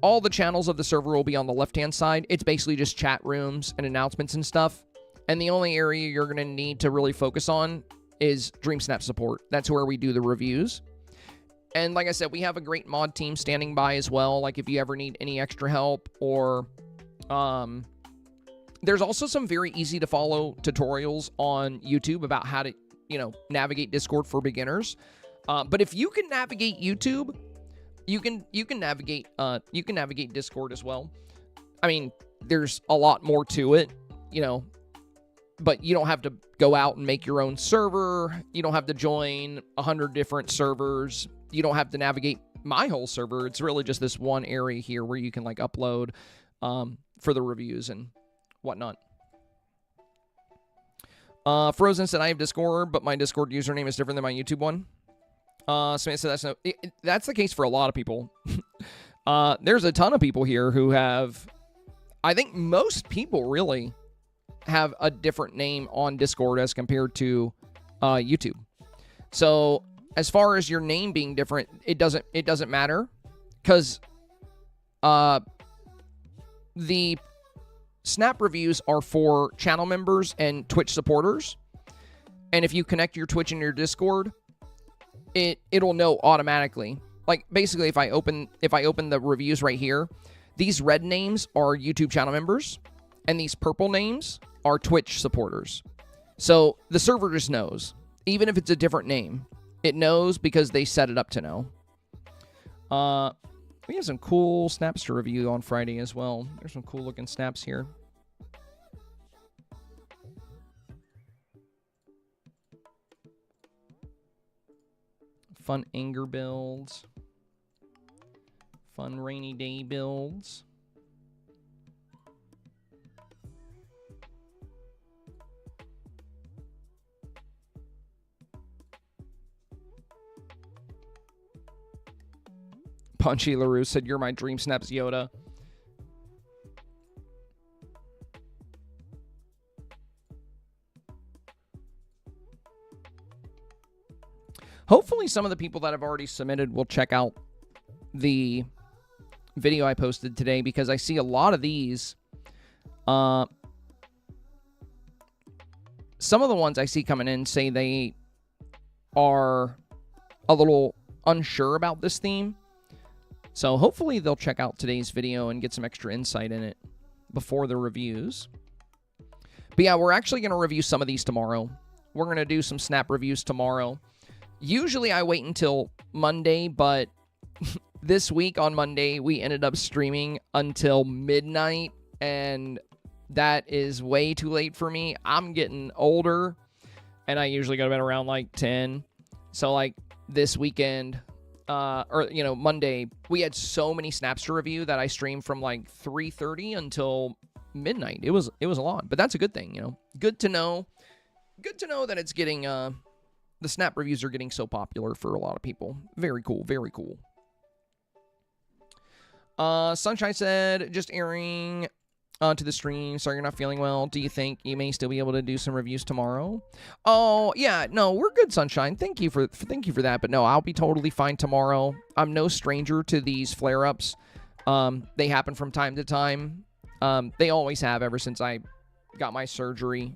all the channels of the server will be on the left-hand side. It's basically just chat rooms and announcements and stuff. And the only area you're going to need to really focus on is Dreamsnap support. That's where we do the reviews. And like I said, we have a great mod team standing by as well. Like if you ever need any extra help, or there's also some very easy to follow tutorials on YouTube about how to, you know, navigate Discord for beginners. But if you can navigate YouTube, you can navigate Discord as well. I mean, there's a lot more to it, you know, but you don't have to go out and make your own server. You don't have to join 100 different servers. You don't have to navigate my whole server. It's really just this one area here where you can like upload for the reviews and whatnot. Frozen said, I have Discord, but my Discord username is different than my YouTube one. Samantha said that's the case for a lot of people. There's a ton of people here who have, I think most people really have a different name on Discord as compared to YouTube. So as far as your name being different, it doesn't matter, because the Snap reviews are for channel members and Twitch supporters. And if you connect your Twitch and your Discord, it'll know automatically. Like basically if I open the reviews right here, these red names are YouTube channel members and these purple names are Twitch supporters. So the server just knows. Even if it's a different name, it knows because they set it up to know. We have some cool snaps to review on Friday as well. There's some cool looking snaps here. Fun anger builds. Fun rainy day builds. Punchy LaRue said, you're my Dreamsnaps Yoda. Hopefully some of the people that have already submitted will check out the video I posted today, because I see a lot of these. Some of the ones I see coming in say they are a little unsure about this theme. So hopefully they'll check out today's video and get some extra insight in it before the reviews. But yeah, we're actually going to review some of these tomorrow. We're going to do some snap reviews tomorrow. Usually I wait until Monday, but this week on Monday, we ended up streaming until midnight, and that is way too late for me. I'm getting older, and I usually go to bed around like 10. So like this weekend, or you know, Monday, we had so many snaps to review that I streamed from like 3:30 until midnight. It was a lot, but that's a good thing, you know. Good to know that it's getting the snap reviews are getting so popular for a lot of people. Very cool, very cool. Sunshine said, just airing to the stream. Sorry you're not feeling well. Do you think you may still be able to do some reviews tomorrow? Oh yeah, no, we're good, Sunshine. Thank you for that. But no, I'll be totally fine tomorrow. I'm no stranger to these flare-ups. They happen from time to time. They always have ever since I got my surgery.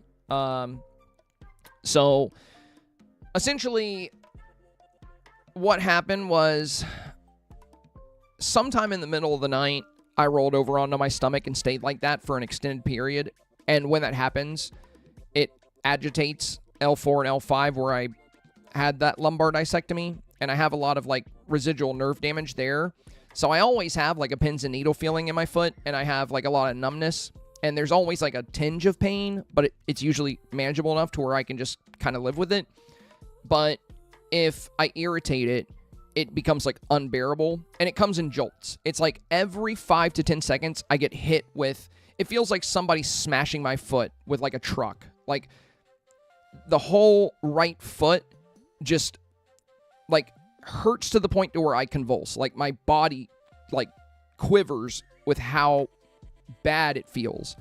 So essentially, what happened was sometime in the middle of the night, I rolled over onto my stomach and stayed like that for an extended period. And when that happens, it agitates L4 and L5 where I had that lumbar disectomy. And I have a lot of like residual nerve damage there. So I always have like a pins and needle feeling in my foot. And I have like a lot of numbness. And there's always like a tinge of pain. But it's usually manageable enough to where I can just kind of live with it. But if I irritate it, it becomes like unbearable, and it comes in jolts. It's like every 5 to 10 seconds I get hit with, it feels like somebody smashing my foot with like a truck. Like the whole right foot just like hurts to the point to where I convulse. Like my body like quivers with how bad it feels.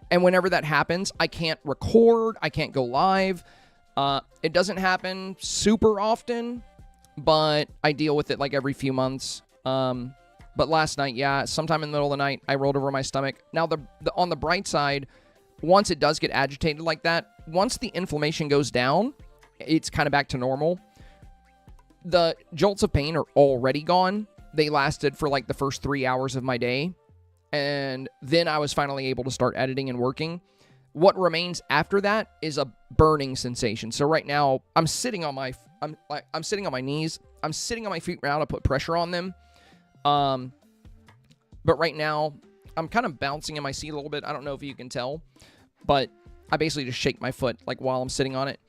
And whenever that happens, I can't record, I can't go live. It doesn't happen super often, but I deal with it like every few months. But last night, yeah, sometime in the middle of the night, I rolled over my stomach. Now, on the bright side, once it does get agitated like that, once the inflammation goes down, it's kind of back to normal. The jolts of pain are already gone. They lasted for like the first 3 hours of my day. And then I was finally able to start editing and working. What remains after that is a burning sensation. So right now, I'm sitting on my knees. I'm sitting on my feet right now to put pressure on them. But right now, I'm kind of bouncing in my seat a little bit. I don't know if you can tell, but I basically just shake my foot like while I'm sitting on it,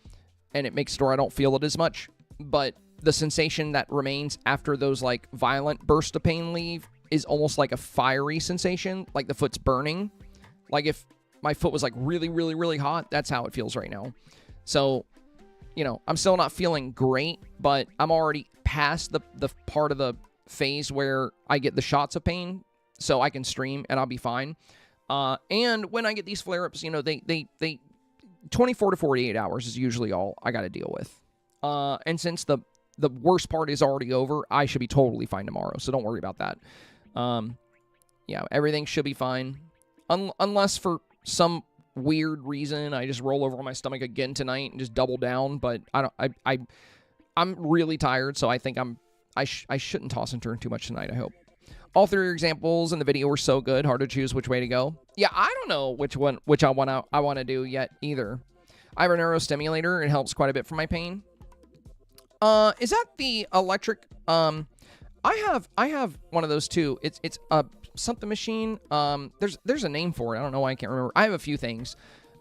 and it makes sure I don't feel it as much. But the sensation that remains after those like violent bursts of pain leave is almost like a fiery sensation, like the foot's burning. Like if my foot was like really, really, really hot, that's how it feels right now. So, you know, I'm still not feeling great, but I'm already past the part of the phase where I get the shots of pain, so I can stream and I'll be fine. And when I get these flare-ups, you know, they 24 to 48 hours is usually all I got to deal with. And since the worst part is already over, I should be totally fine tomorrow, so don't worry about that. Yeah, everything should be fine. Unless for some weird reason I just roll over on my stomach again tonight and just double down, but I'm really tired, so I think I shouldn't toss and turn too much tonight, I hope. All three examples in the video were so good, hard to choose which way to go. Yeah, I don't know which I want to do yet either. I have a neurostimulator. It helps quite a bit for my pain. Is that the electric? I have one of those too. It's a something machine. There's a name for it. I don't know why I can't remember. I have a few things.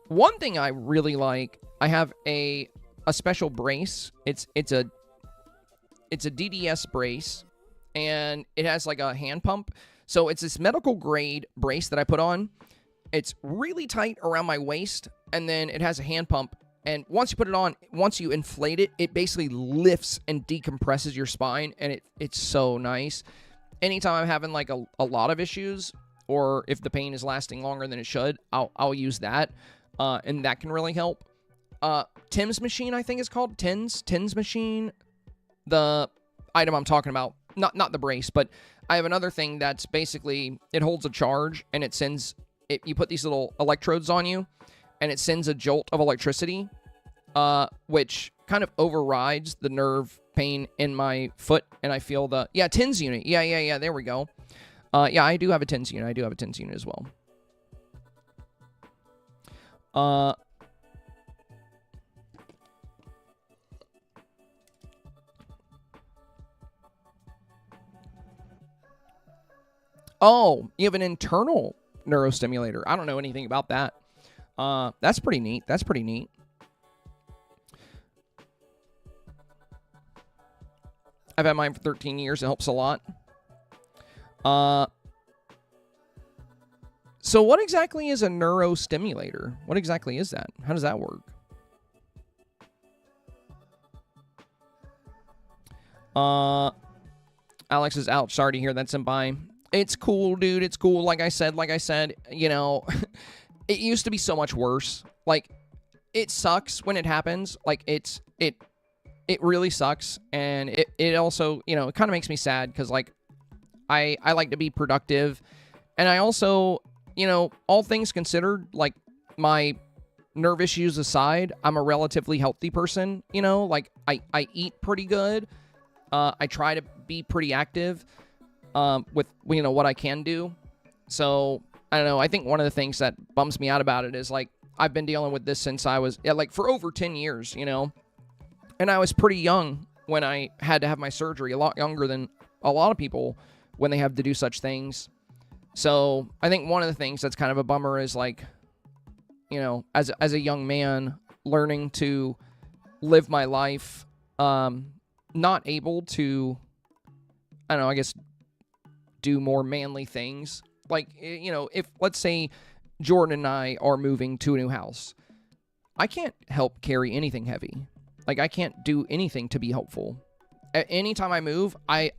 One thing I really like, I have a special brace. It's a DDS brace, and it has like a hand pump. So it's this medical grade brace that I put on. It's really tight around my waist, and then it has a hand pump. And once you put it on, once you inflate it, it basically lifts and decompresses your spine, and it's so nice. Anytime I'm having like a lot of issues, or if the pain is lasting longer than it should, I'll use that, and that can really help. Tim's machine, I think it's called Tim's machine. The item I'm talking about, not the brace, but I have another thing that's basically, it holds a charge, and it sends it. You put these little electrodes on you, and it sends a jolt of electricity, which kind of overrides the nerve pain in my foot, and I feel the... Yeah, TINS unit. Yeah, there we go. Yeah, I do have a TINS unit. I do have a TINS unit as well. Oh, you have an internal neurostimulator. I don't know anything about that. That's pretty neat. That's pretty neat. I've had mine for 13 years. It helps a lot. So what exactly is a neurostimulator? What exactly is that? How does that work? Alex is out. Sorry to hear that's in by. It's cool, dude. It's cool. Like I said, you know, it used to be so much worse. Like, it sucks when it happens. Like, it really sucks. And it also, you know, it kind of makes me sad because, like, I like to be productive. And I also, you know, all things considered, like, my nerve issues aside, I'm a relatively healthy person, you know? Like, I eat pretty good. I try to be pretty active with, you know, what I can do. So, I don't know. I think one of the things that bums me out about it is, like, I've been dealing with this since I was, like, for over 10 years, you know? And I was pretty young when I had to have my surgery, a lot younger than a lot of people when they have to do such things. So, I think one of the things that's kind of a bummer is, like, you know, as a young man, learning to live my life, not able to, I don't know, I guess, do more manly things. Like, you know, if, let's say, Jordan and I are moving to a new house, I can't help carry anything heavy. Like, I can't do anything to be helpful. Anytime I move, I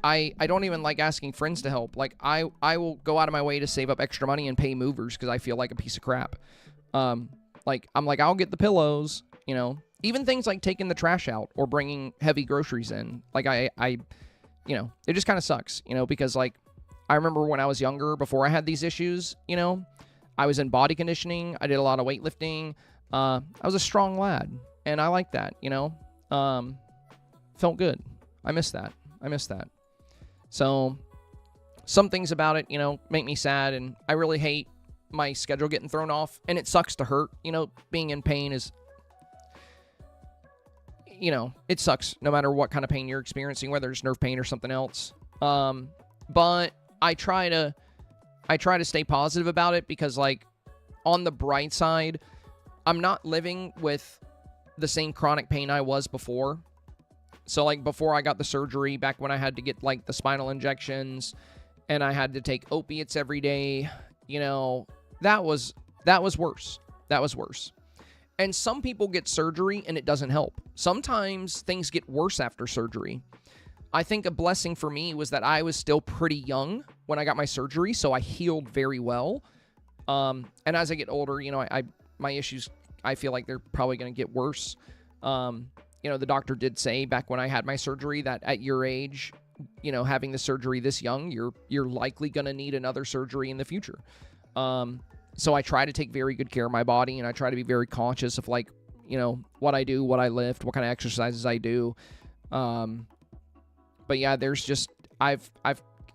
don't even like asking friends to help. Like, I will go out of my way to save up extra money and pay movers because I feel like a piece of crap. Like, I'm like, I'll get the pillows, you know. Even things like taking the trash out or bringing heavy groceries in. Like, I you know, it just kind of sucks, you know, because, like, I remember when I was younger, before I had these issues, you know, I was in body conditioning. I did a lot of weightlifting. I was a strong lad, and I like that, you know. Felt good. I miss that. I miss that. So, some things about it, you know, make me sad, and I really hate my schedule getting thrown off, and it sucks to hurt. You know, being in pain is, you know, it sucks no matter what kind of pain you're experiencing, whether it's nerve pain or something else. But I try to stay positive about it because, like, on the bright side, I'm not living with the same chronic pain I was before. So, like, before I got the surgery, back when I had to get, like, the spinal injections and I had to take opiates every day, you know, that was worse. That was worse. And some people get surgery and it doesn't help. Sometimes things get worse after surgery. I think a blessing for me was that I was still pretty young when I got my surgery, so I healed very well. And as I get older, you know, my issues, I feel like they're probably going to get worse. You know, the doctor did say back when I had my surgery that at your age, you know, having the surgery this young, you're likely going to need another surgery in the future. So I try to take very good care of my body, and I try to be very conscious of, like, you know, what I do, what I lift, what kind of exercises I do. But yeah, there's just, I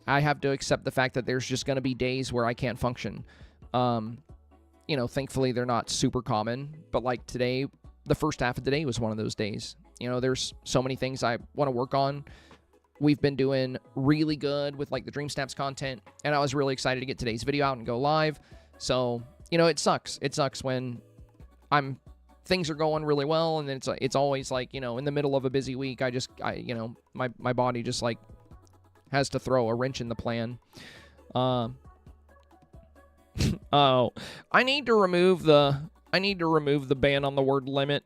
have to accept the fact that there's just going to be days where I can't function. You know, thankfully they're not super common, but like today, the first half of the day was one of those days. You know, there's so many things I want to work on. We've been doing really good with, like, the Dreamsnaps content, and I was really excited to get today's video out and go live. So, you know, it sucks. It sucks when things are going really well, and then it's always, like, you know, in the middle of a busy week, you know, my body just, like, has to throw a wrench in the plan. Oh, I need to remove the ban on the word limit.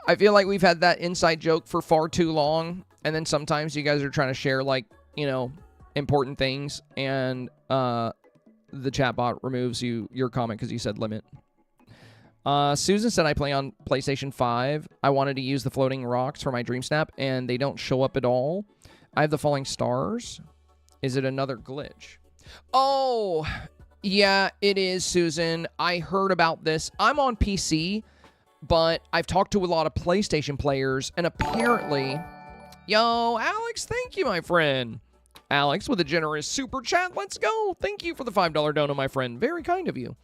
I feel like we've had that inside joke for far too long, and then sometimes you guys are trying to share, like, you know, important things, and the chatbot removes your comment because you said limit. Susan said, I play on PlayStation 5. I wanted to use the floating rocks for my Dreamsnap, and they don't show up at all. I have the falling stars. Is it another glitch? Oh, yeah, it is, Susan. I heard about this. I'm on PC, but I've talked to a lot of PlayStation players, and apparently... Yo, Alex, thank you, my friend. Alex with a generous super chat. Let's go. Thank you for the $5 dono, my friend. Very kind of you.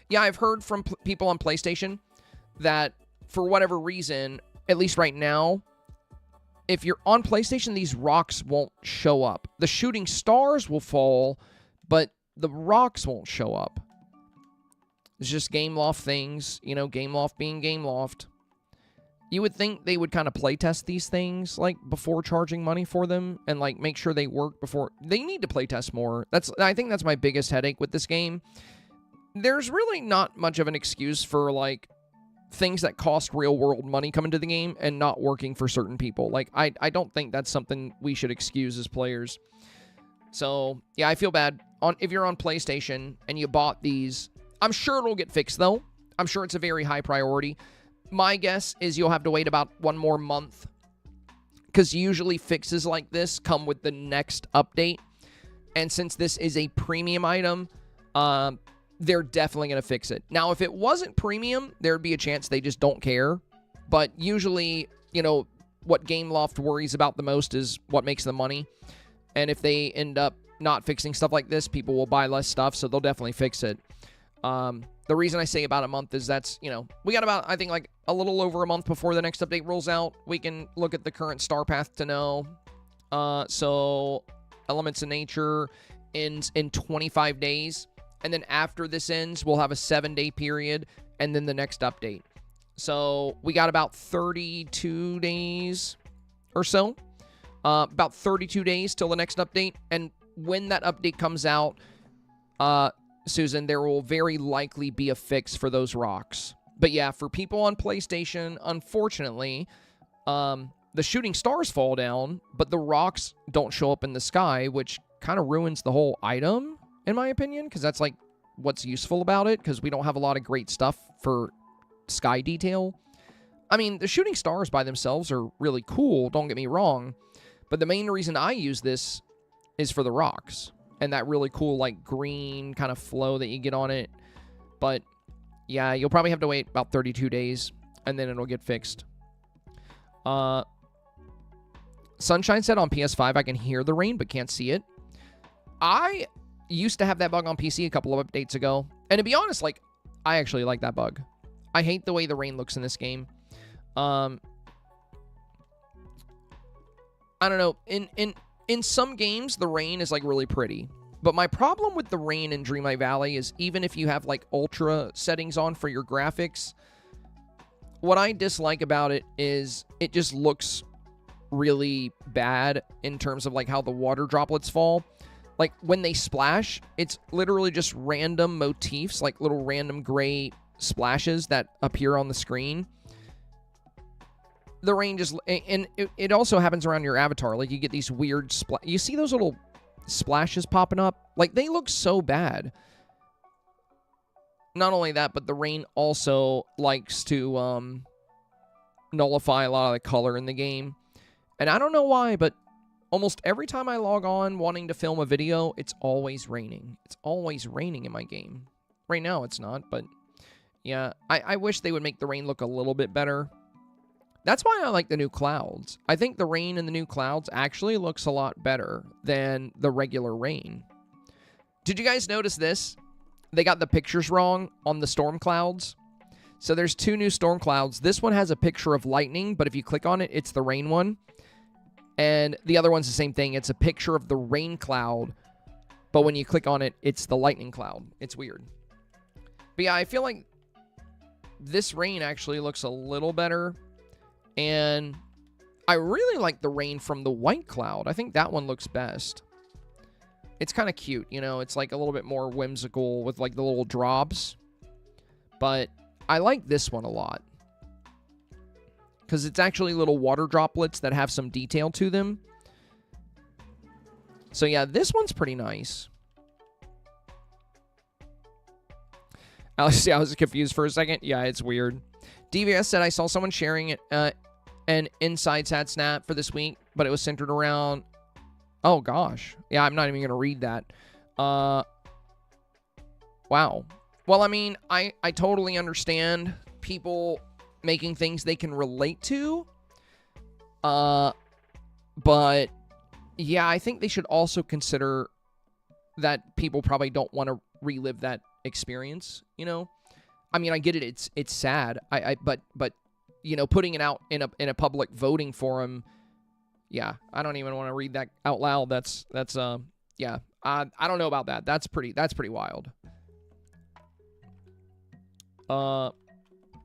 Yeah, I've heard from people on PlayStation that for whatever reason, at least right now, if you're on PlayStation, these rocks won't show up. The shooting stars will fall, but the rocks won't show up. It's just Gameloft things, you know, Gameloft being Gameloft. You would think they would kind of playtest these things, like, before charging money for them, and, like, make sure they work before... They need to playtest more. I think that's my biggest headache with this game. There's really not much of an excuse for, like, things that cost real-world money coming to the game and not working for certain people. Like, I don't think that's something we should excuse as players. So, yeah, I feel bad. If you're on PlayStation and you bought these, I'm sure it'll get fixed, though. I'm sure it's a very high priority. My guess is you'll have to wait about 1 more month, because usually fixes like this come with the next update. And since this is a premium item, they're definitely going to fix it. Now, if it wasn't premium, there'd be a chance they just don't care. But usually, you know, what Gameloft worries about the most is what makes them money. And if they end up not fixing stuff like this, people will buy less stuff, so they'll definitely fix it. The reason I say about a month is that's, you know, we got about, I think, like a little over a month before the next update rolls out. We can look at the current StarPath to know. So Elements of Nature ends in 25 days. And then after this ends, we'll have a 7-day period and then the next update. So we got about 32 days or so. About 32 days till the next update. And when that update comes out, Susan, there will very likely be a fix for those rocks. But yeah, for people on PlayStation, unfortunately, the shooting stars fall down, but the rocks don't show up in the sky, which kind of ruins the whole item, in my opinion, because that's like what's useful about it, because we don't have a lot of great stuff for sky detail. I mean, the shooting stars by themselves are really cool, don't get me wrong, but the main reason I use this is for the rocks. And that really cool, like, green kind of flow that you get on it. But, yeah, you'll probably have to wait about 32 days, and then it'll get fixed. Sunshine said on PS5, I can hear the rain, but can't see it. I used to have that bug on PC a couple of updates ago. And to be honest, like, I actually like that bug. I hate the way the rain looks in this game. I don't know. In some games, the rain is, like, really pretty. But my problem with the rain in Dreamlight Valley is even if you have, like, ultra settings on for your graphics, what I dislike about it is it just looks really bad in terms of, like, how the water droplets fall. Like, when they splash, it's literally just random motifs, like little random gray splashes that appear on the screen. The rain just... And it also happens around your avatar. Like, you get these weird... You see those little splashes popping up? Like, they look so bad. Not only that, but the rain also likes to nullify a lot of the color in the game. And I don't know why, but almost every time I log on wanting to film a video, it's always raining. It's always raining in my game. Right now, it's not, but... Yeah, I wish they would make the rain look a little bit better. That's why I like the new clouds. I think the rain in the new clouds actually looks a lot better than the regular rain. Did you guys notice this? They got the pictures wrong on the storm clouds. So there's 2 new storm clouds. This one has a picture of lightning, but if you click on it, it's the rain one. And the other one's the same thing. It's a picture of the rain cloud, but when you click on it, it's the lightning cloud. It's weird. But yeah, I feel like this rain actually looks a little better. And I really like the rain from the white cloud. I think that one looks best. It's kind of cute, you know. It's like a little bit more whimsical with like the little drops. But I like this one a lot. Because it's actually little water droplets that have some detail to them. So yeah, this one's pretty nice. I was confused for a second. Yeah, it's weird. DVS said, I saw someone sharing it, an inside sad snap for this week, but it was centered around... Oh, gosh. Yeah, I'm not even going to read that. Wow. Well, I mean, I totally understand people making things they can relate to. But, yeah, I think they should also consider that people probably don't want to relive that experience, you know? I mean, I get it. It's sad. But you know, putting it out in a public voting forum Yeah, I don't even want to read that out loud. Yeah. I don't know about that. That's pretty wild. I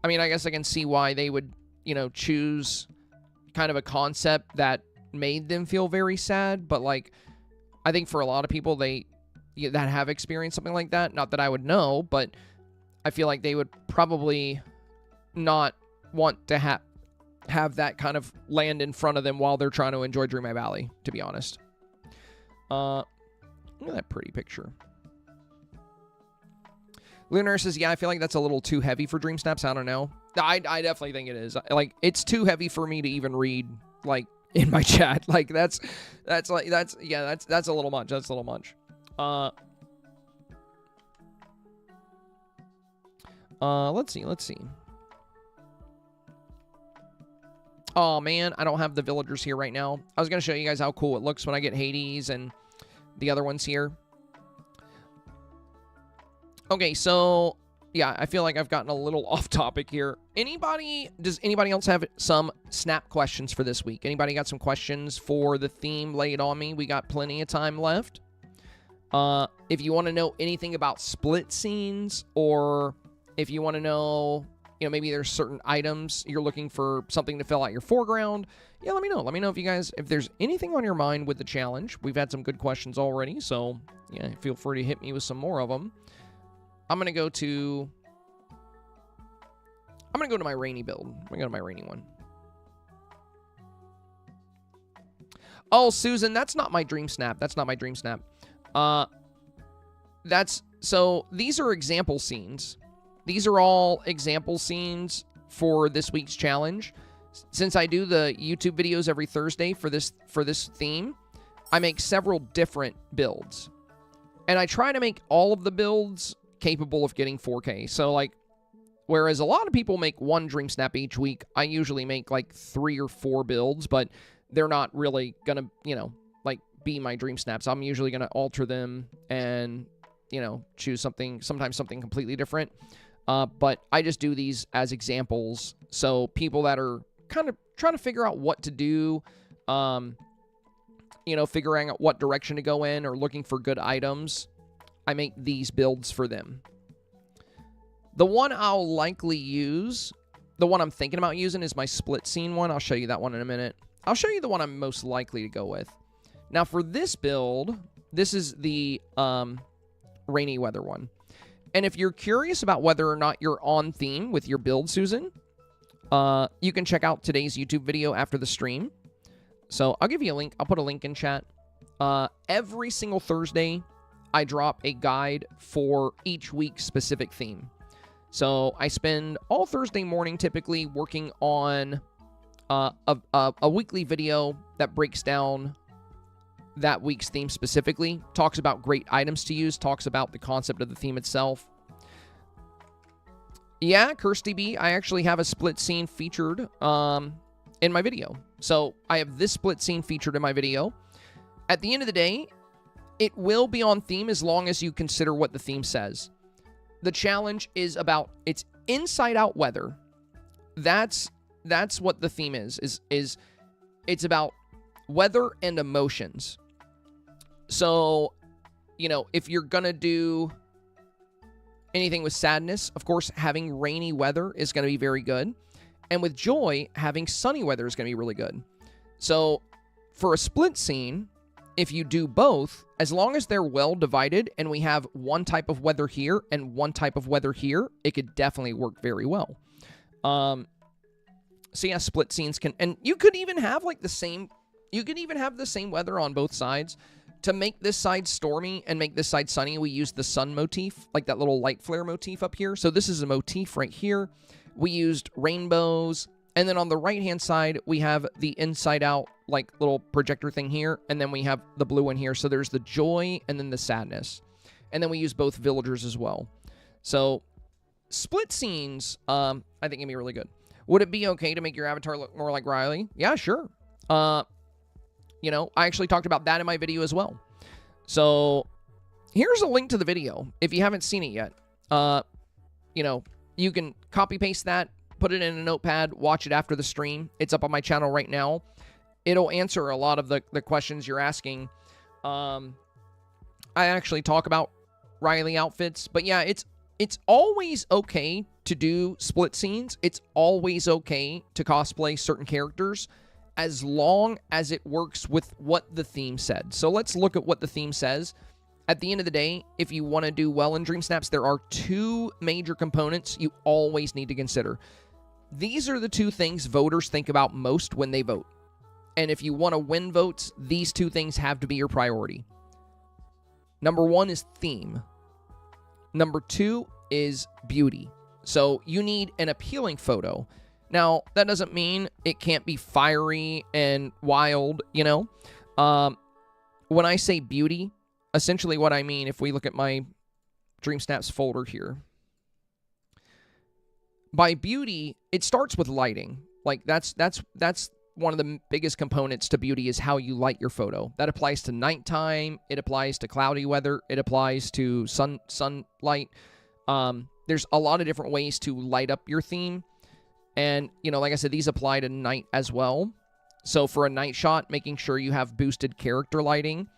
mean, I guess I can see why they would, choose kind of a concept that made them feel very sad, but like, I think for a lot of people that have experienced something like that, not that I would know, but I feel like they would probably not want to have that kind of land in front of them while they're trying to enjoy Dreamlight Valley, to be honest. Look at that pretty picture. Lunar says, yeah, I feel like that's a little too heavy for Dreamsnaps. I don't know. I definitely think it is. Like, it's too heavy for me to even read, like, in my chat. Like, that's a little much. That's a little much. Let's see. Oh, man, I don't have the villagers here right now. I was going to show you guys how cool it looks when I get Hades and the other ones here. Okay, so, yeah, I feel like I've gotten a little off topic here. Does anybody else have some snap questions for this week? Anybody got some questions for the theme? Lay it on me. We got plenty of time left. If you want to know anything about split scenes, or if you want to know, maybe there's certain items you're looking for something to fill out your foreground, yeah, let me know. Let me know if there's anything on your mind with the challenge. We've had some good questions already, so, yeah, feel free to hit me with some more of them. I'm going to go to my rainy build. I'm going to go to my rainy one. Oh, Susan, that's not my Dreamsnap. That's not my Dreamsnap. So these are example scenes. These are all example scenes for this week's challenge. Since I do the YouTube videos every Thursday for this theme, I make several different builds. And I try to make all of the builds capable of getting 4K. So, like, whereas a lot of people make one Dreamsnap each week, I usually make, like, 3 or 4 builds, but they're not really gonna, be my Dreamsnaps. I'm usually gonna alter them and, choose sometimes something completely different. But I just do these as examples, so people that are kind of trying to figure out what to do, figuring out what direction to go in, or looking for good items, I make these builds for them. The one I'll likely use, the one I'm thinking about using, is my split scene one. I'll show you that one in a minute. I'll show you the one I'm most likely to go with. Now, for this build, this is the rainy weather one. And if you're curious about whether or not you're on theme with your build, Susan, you can check out today's YouTube video after the stream. So I'll give you a link. I'll put a link in chat. Every single Thursday, I drop a guide for each week's specific theme. So I spend all Thursday morning typically working on a weekly video that breaks down that week's theme specifically, talks about great items to use, talks about the concept of the theme itself. Yeah, Kirsty B, I actually have a split scene featured in my video. So I have this split scene featured in my video. At the end of the day, it will be on theme as long as you consider what the theme says. The challenge is about, it's inside out weather. That's what the theme is it's about weather and emotions. So, if you're gonna do anything with sadness, of course, having rainy weather is gonna be very good. And with joy, having sunny weather is gonna be really good. So, for a split scene, if you do both, as long as they're well divided and we have one type of weather here and one type of weather here, it could definitely work very well. So yeah, split scenes can, and you could even have like the same weather on both sides. To make this side stormy and make this side sunny, we use the sun motif, like that little light flare motif up here. So this is a motif right here. We used rainbows. And then on the right-hand side, we have the inside-out, like, little projector thing here. And then we have the blue one here. So there's the joy and then the sadness. And then we use both villagers as well. So split scenes, I think can be really good. Would it be okay to make your avatar look more like Riley? Yeah, sure. I actually talked about that in my video as well. So here's a link to the video. If you haven't seen it yet, you can copy-paste that, put it in a notepad, watch it after the stream. It's up on my channel right now. it'll answer a lot of the questions you're asking. I actually talk about Riley outfits, but yeah, it's always okay to do split scenes. It's always okay to cosplay certain characters as long as it works with what the theme said. So let's look at what the theme says. At the end of the day, if you want to do well in Dreamsnaps, there are two major components you always need to consider. These are the two things voters think about most when they vote. And if you want to win votes, these two things have to be your priority. Number one is theme. Number two is beauty. So you need an appealing photo. Now, that doesn't mean it can't be fiery and wild, you know? When I say beauty, essentially what I mean, if we look at my Dreamsnaps folder here, by beauty, it starts with lighting. Like, that's one of the biggest components to beauty is how you light your photo. That applies to nighttime. It applies to cloudy weather. It applies to sunlight. There's a lot of different ways to light up your theme. And, you know, like I said, these apply to night as well. So for a night shot, making sure you have boosted character lighting,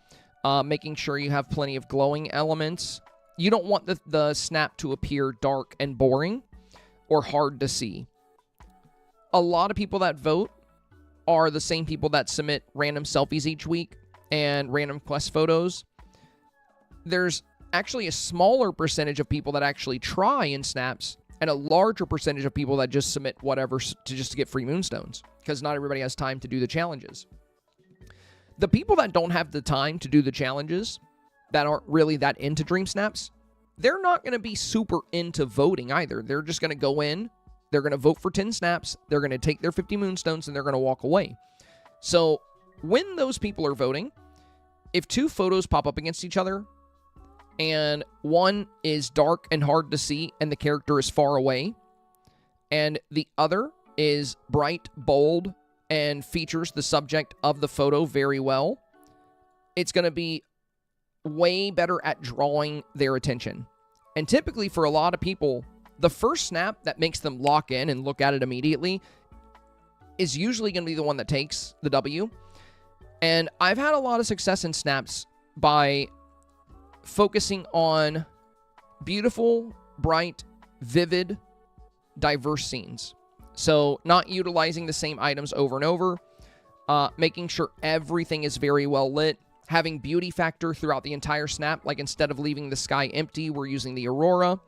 making sure you have plenty of glowing elements. You don't want the snap to appear dark and boring or hard to see. A lot of people that vote are the same people that submit random selfies each week and random quest photos. There's actually a smaller percentage of people that actually try in snaps and a larger percentage of people that just submit whatever to get free moonstones, because not everybody has time to do the challenges. The people that don't have the time to do the challenges, that aren't really that into Dreamsnaps, they're not going to be super into voting either. They're just going to go in, they're going to vote for 10 snaps, they're going to take their 50 moonstones, and they're going to walk away. So when those people are voting, if two photos pop up against each other, and one is dark and hard to see and the character is far away, and the other is bright, bold, and features the subject of the photo very well, it's going to be way better at drawing their attention. And typically for a lot of people, the first snap that makes them lock in and look at it immediately is usually going to be the one that takes the W. And I've had a lot of success in snaps by focusing on beautiful, bright, vivid, diverse scenes. So not utilizing the same items over and over, making sure everything is very well lit, having beauty factor throughout the entire snap. Like instead of leaving the sky empty, we're using the aurora.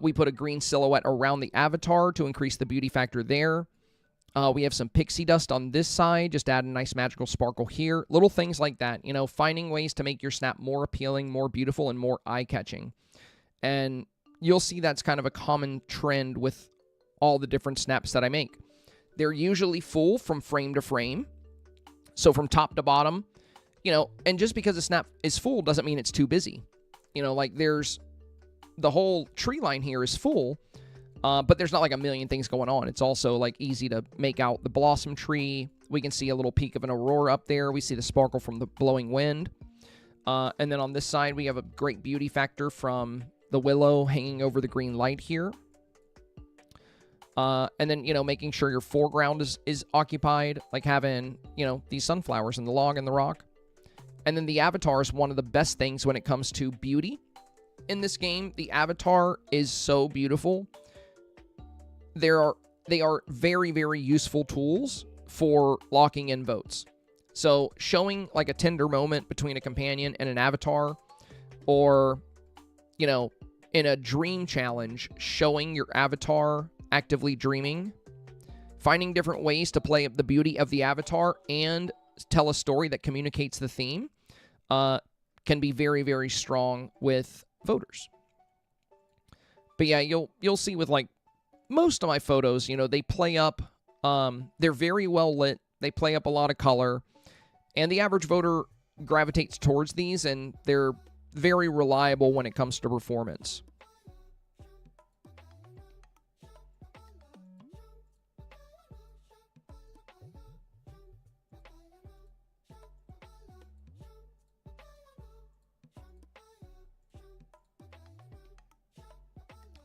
We put a green silhouette around the avatar to increase the beauty factor there. We have some pixie dust on this side, just add a nice magical sparkle here. Little things like that, you know, finding ways to make your snap more appealing, more beautiful, and more eye-catching. And you'll see that's kind of a common trend with all the different snaps that I make. They're usually full from frame to frame. So from top to bottom, you know, and just because a snap is full doesn't mean it's too busy. You know, like there's the whole tree line here is full, but there's not like a million things going on. It's also like easy to make out the blossom tree. We can see a little peak of an aurora up there. We see the sparkle from the blowing wind. And then on this side, we have a great beauty factor from the willow hanging over the green light here. And then, you know, making sure your foreground is occupied, like having, you know, these sunflowers and the log and the rock. And then the avatar is one of the best things when it comes to beauty. In this game, the avatar is so beautiful. They are very, very useful tools for locking in votes. So showing like a tender moment between a companion and an avatar, or, you know, in a dream challenge, showing your avatar actively dreaming, finding different ways to play up the beauty of the avatar and tell a story that communicates the theme, can be very, very strong with voters. But yeah, you'll see with like most of my photos, you know, they play up, they're very well lit, they play up a lot of color, and the average voter gravitates towards these, and they're very reliable when it comes to performance.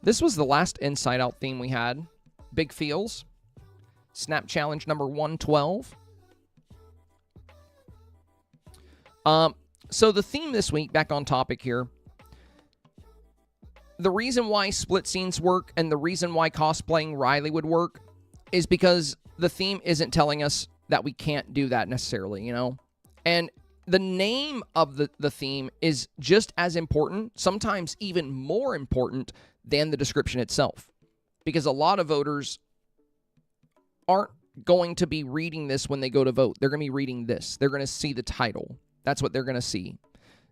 This was the last Inside Out theme we had. Big Feels. Snap Challenge number 112. So the theme this week, back on topic here, the reason why split scenes work and the reason why cosplaying Riley would work is because the theme isn't telling us that we can't do that necessarily, you know? And the name of the theme is just as important, sometimes even more important than the description itself. Because a lot of voters aren't going to be reading this when they go to vote. They're going to be reading this. They're going to see the title. That's what they're going to see.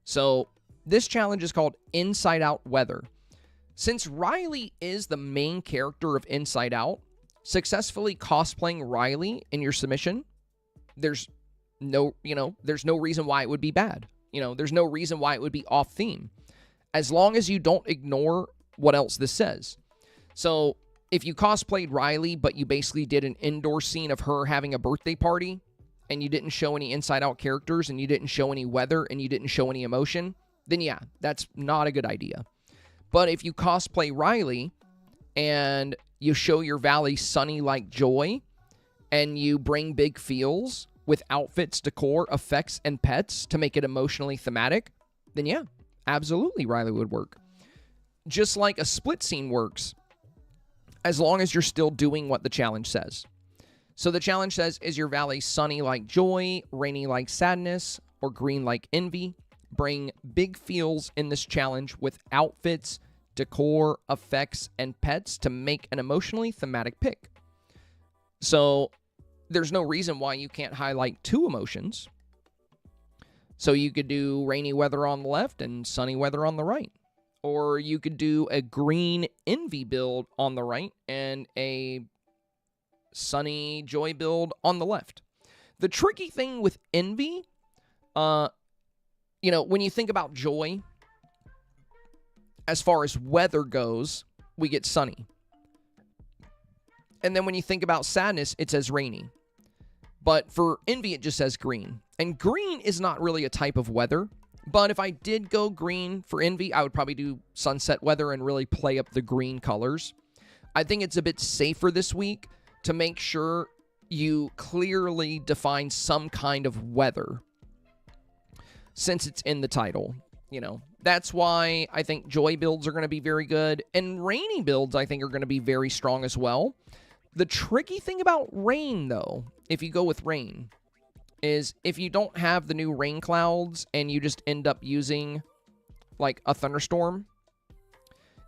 So this challenge is called Inside Out Weather. Since Riley is the main character of Inside Out, successfully cosplaying Riley in your submission, there's no reason why it would be bad. There's no reason why it would be off theme, as long as you don't ignore what else this says. So if you cosplayed Riley, but you basically did an indoor scene of her having a birthday party, and you didn't show any Inside Out characters, and you didn't show any weather, and you didn't show any emotion, then yeah, that's not a good idea. But if you cosplay Riley, and you show your valley sunny like joy, and you bring big feels with outfits, decor, effects, and pets to make it emotionally thematic, then yeah, absolutely Riley would work. Just like a split scene works, as long as you're still doing what the challenge says. So the challenge says, is your valley sunny like joy, rainy like sadness, or green like envy? Bring big feels in this challenge with outfits, decor, effects, and pets to make an emotionally thematic pick. So there's no reason why you can't highlight two emotions. So you could do rainy weather on the left and sunny weather on the right. Or you could do a green envy build on the right and a sunny joy build on the left. The tricky thing with envy, when you think about joy, as far as weather goes, we get sunny. And then when you think about sadness, it says rainy. But for envy, it just says green. And green is not really a type of weather. But if I did go green for envy, I would probably do sunset weather and really play up the green colors. I think it's a bit safer this week to make sure you clearly define some kind of weather, since it's in the title. That's why I think joy builds are going to be very good. And rainy builds, I think, are going to be very strong as well. The tricky thing about rain, though, if you go with rain, is if you don't have the new rain clouds and you just end up using, like, a thunderstorm,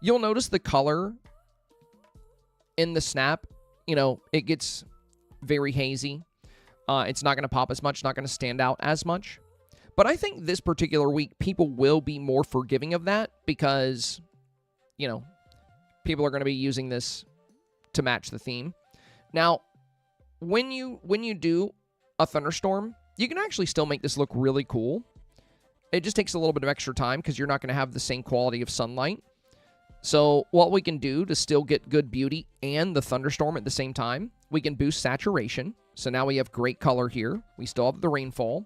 you'll notice the color in the snap, it gets very hazy. It's not going to pop as much, not going to stand out as much. But I think this particular week, people will be more forgiving of that because, people are going to be using this to match the theme. Now, when you do a thunderstorm, you can actually still make this look really cool. It just takes a little bit of extra time because you're not going to have the same quality of sunlight. So what we can do to still get good beauty and the thunderstorm at the same time, we can boost saturation. So now we have great color here. We still have the rainfall.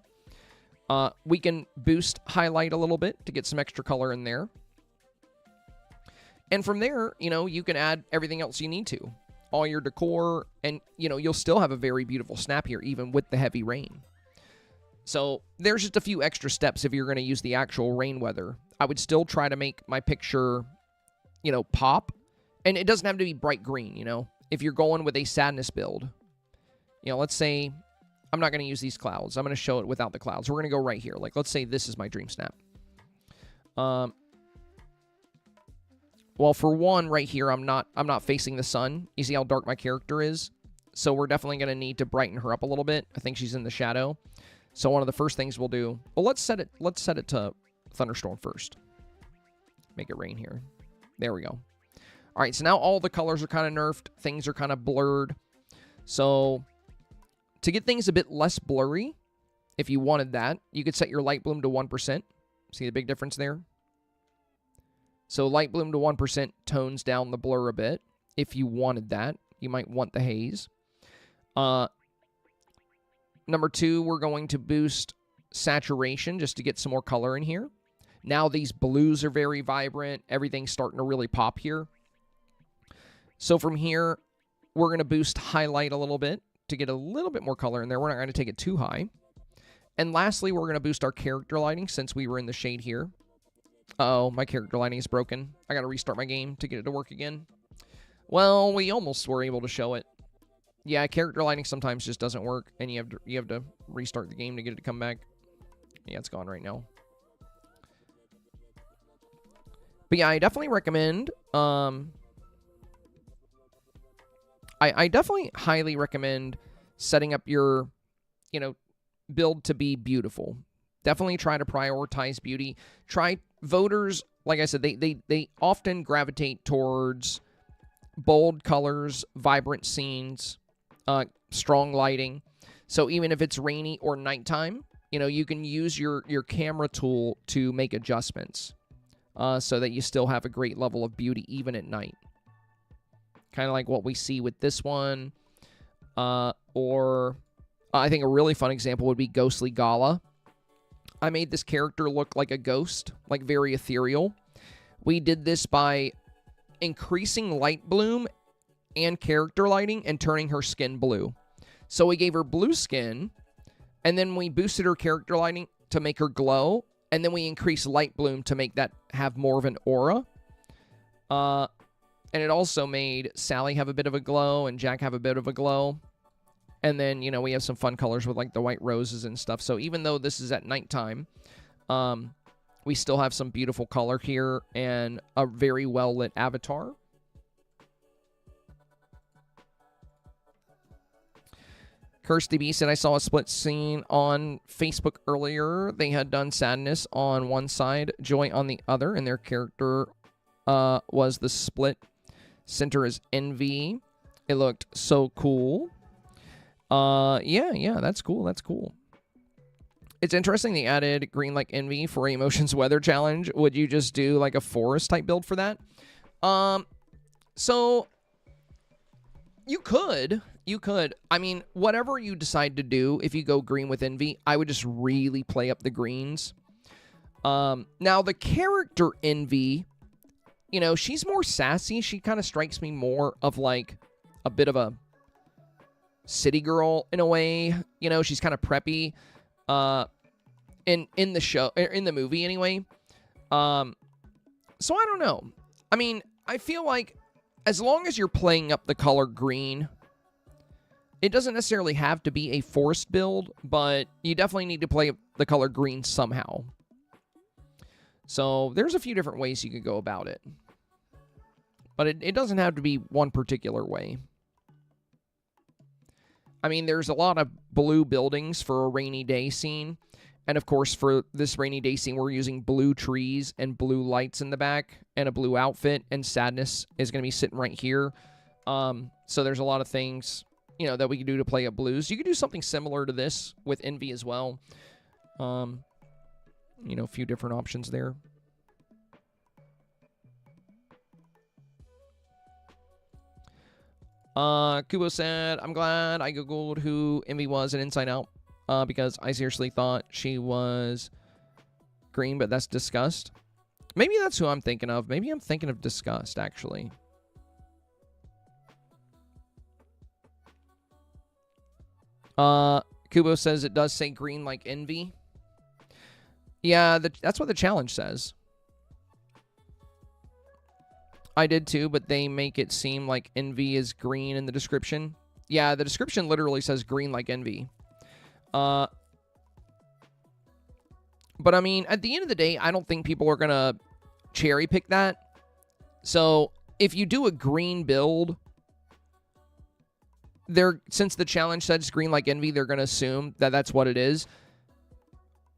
We can boost highlight a little bit to get some extra color in there. And from there, you can add everything else you need to. All your decor, and, you'll still have a very beautiful snap here, even with the heavy rain. So there's just a few extra steps if you're going to use the actual rain weather. I would still try to make my picture, pop. And it doesn't have to be bright green, If you're going with a sadness build, let's say I'm not going to use these clouds. I'm going to show it without the clouds. We're going to go right here. Like, let's say this is my dream snap. Well, for one, right here, I'm not facing the sun. You see how dark my character is? So we're definitely going to need to brighten her up a little bit. I think she's in the shadow. So one of the first things we'll do... Well, let's set it to thunderstorm first. Make it rain here. There we go. All right, so now all the colors are kind of nerfed. Things are kind of blurred. So to get things a bit less blurry, if you wanted that, you could set your light bloom to 1%. See the big difference there? So light bloom to 1% tones down the blur a bit. If you wanted that, you might want the haze. Number 2, we're going to boost saturation just to get some more color in here. Now these blues are very vibrant. Everything's starting to really pop here. So from here, we're going to boost highlight a little bit to get a little bit more color in there. We're not going to take it too high. And lastly, we're going to boost our character lighting since we were in the shade here. Uh-oh, my character lighting is broken. I got to restart my game to get it to work again. Well, we almost were able to show it. Yeah, character lighting sometimes just doesn't work, and you have to restart the game to get it to come back. Yeah, it's gone right now. But yeah, I definitely recommend. I definitely highly recommend setting up your, build to be beautiful. Definitely try to prioritize beauty. Voters, like I said, they often gravitate towards bold colors, vibrant scenes, strong lighting. So even if it's rainy or nighttime, you can use your camera tool to make adjustments so that you still have a great level of beauty even at night. Kind of like what we see with this one. Or I think a really fun example would be Ghostly Gala. I made this character look like a ghost, like very ethereal. We did this by increasing light bloom and character lighting and turning her skin blue. So we gave her blue skin, and then we boosted her character lighting to make her glow, and then we increased light bloom to make that have more of an aura. And it also made Sally have a bit of a glow and Jack have a bit of a glow. And then, we have some fun colors with, like, the white roses and stuff. So even though this is at nighttime, we still have some beautiful color here and a very well-lit avatar. Kirsty B said, I saw a split scene on Facebook earlier. They had done sadness on one side, joy on the other, and their character was the split. Center is envy. It looked so cool. Yeah, that's cool. That's cool. It's interesting they added green like envy for Emotions Weather Challenge. Would you just do like a forest type build for that? So you could. I mean, whatever you decide to do, if you go green with envy, I would just really play up the greens. Now the character envy, she's more sassy. She kind of strikes me more of like a bit of a city girl in a way. She's kind of preppy in the show, in the movie anyway. So I don't know. I mean, I feel like as long as you're playing up the color green, it doesn't necessarily have to be a forced build, but you definitely need to play the color green somehow. So there's a few different ways you could go about it. But it doesn't have to be one particular way. I mean, there's a lot of blue buildings for a rainy day scene. And of course, for this rainy day scene, we're using blue trees and blue lights in the back and a blue outfit. And Sadness is going to be sitting right here. So there's a lot of things, that we can do to play up blues. You could do something similar to this with Envy as well. A few different options there. Kubo said, I'm glad I googled who Envy was in Inside Out, because I seriously thought she was green, but that's Disgust. Maybe that's who I'm thinking of. Maybe I'm thinking of Disgust, actually. Kubo says it does say green like Envy. Yeah, that's what the challenge says. I did too, but they make it seem like Envy is green in the description. Yeah, the description literally says green like Envy. But I mean, at the end of the day, I don't think people are going to cherry pick that. So if you do a green build, since the challenge says green like Envy, they're going to assume that that's what it is.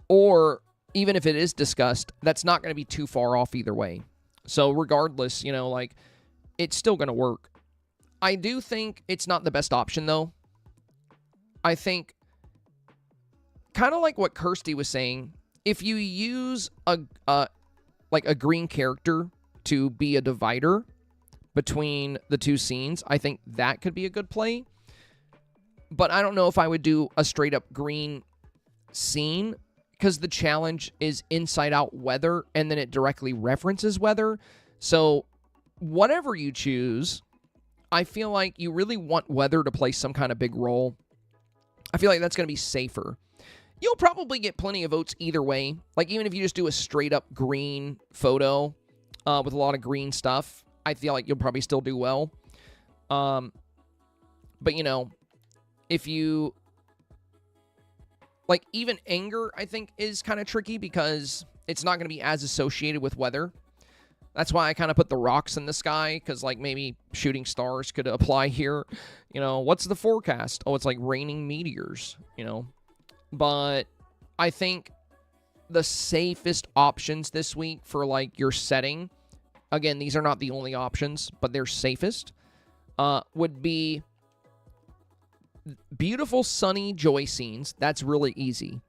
Or even if it is Disgust, that's not going to be too far off either way. So regardless, it's still going to work. I do think it's not the best option, though. I think, kind of like what Kirsty was saying, if you use a green character to be a divider between the two scenes, I think that could be a good play. But I don't know if I would do a straight-up green scene, because the challenge is Inside Out weather, and then it directly references weather. So whatever you choose, I feel like you really want weather to play some kind of big role. I feel like that's going to be safer. You'll probably get plenty of votes either way. Like, even if you just do a straight-up green photo with a lot of green stuff, I feel like you'll probably still do well. But, you know, if you... Like, even anger, I think, is kind of tricky because it's not going to be as associated with weather. That's why I kind of put the rocks in the sky, because, like, maybe shooting stars could apply here. You know, what's the forecast? Oh, it's like raining meteors, you know. But I think the safest options this week for, like, your setting, again, these are not the only options, but they're safest, would be beautiful sunny joy scenes. That's really easy.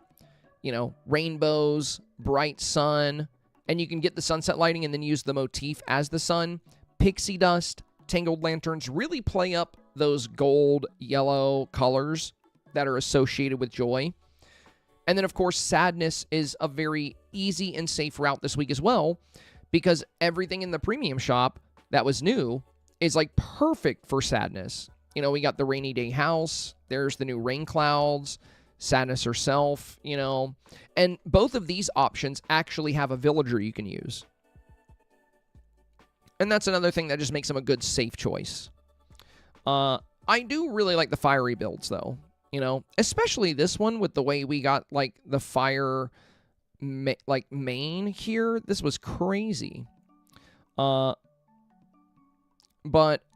You know, rainbows, bright sun, and you can get the sunset lighting and then use the motif as the sun. Pixie dust, tangled lanterns really play up those gold, yellow colors that are associated with joy. And then, of course, sadness is a very easy and safe route this week as well, because everything in the premium shop that was new is, like, perfect for sadness. You know, we got the rainy day house, there's the new rain clouds, sadness herself, you know. And both of these options actually have a villager you can use. And that's another thing that just makes them a good safe choice. I do really like the fiery builds, though. You know, especially this one with the way we got, like, the fire, main here. This was crazy. But,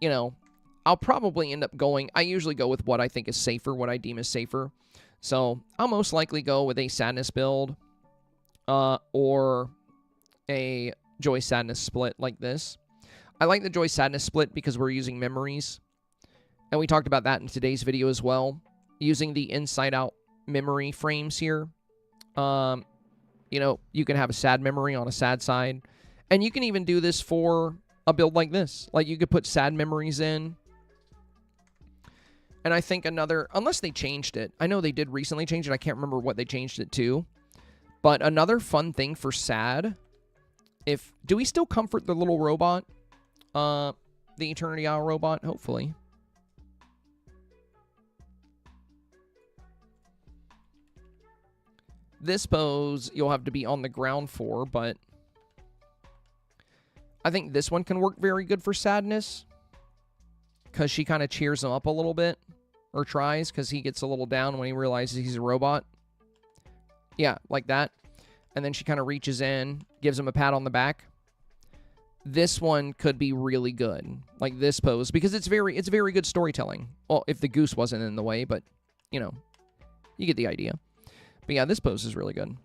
you know, I'll probably end up going... I usually go with what I think is safer, what I deem is safer. So, I'll most likely go with a sadness build, or a joy sadness split like this. I like the joy sadness split because we're using memories. And we talked about that in today's video as well. Using the inside-out memory frames here. You know, you can have a sad memory on a sad side. And you can even do this for a build like this. Like, you could put sad memories in. And I think another... Unless they changed it. I know they did recently change it. I can't remember what they changed it to. But another fun thing for sad... Do we still comfort the little robot? The Eternity Isle robot? Hopefully. This pose, you'll have to be on the ground for, but I think this one can work very good for sadness because she kind of cheers him up a little bit, or tries, because he gets a little down when he realizes he's a robot. Yeah, like that. And then she kind of reaches in, gives him a pat on the back. This one could be really good, like this pose, because it's very good storytelling. Well, if the goose wasn't in the way, but, you know, you get the idea. But yeah, this pose is really good.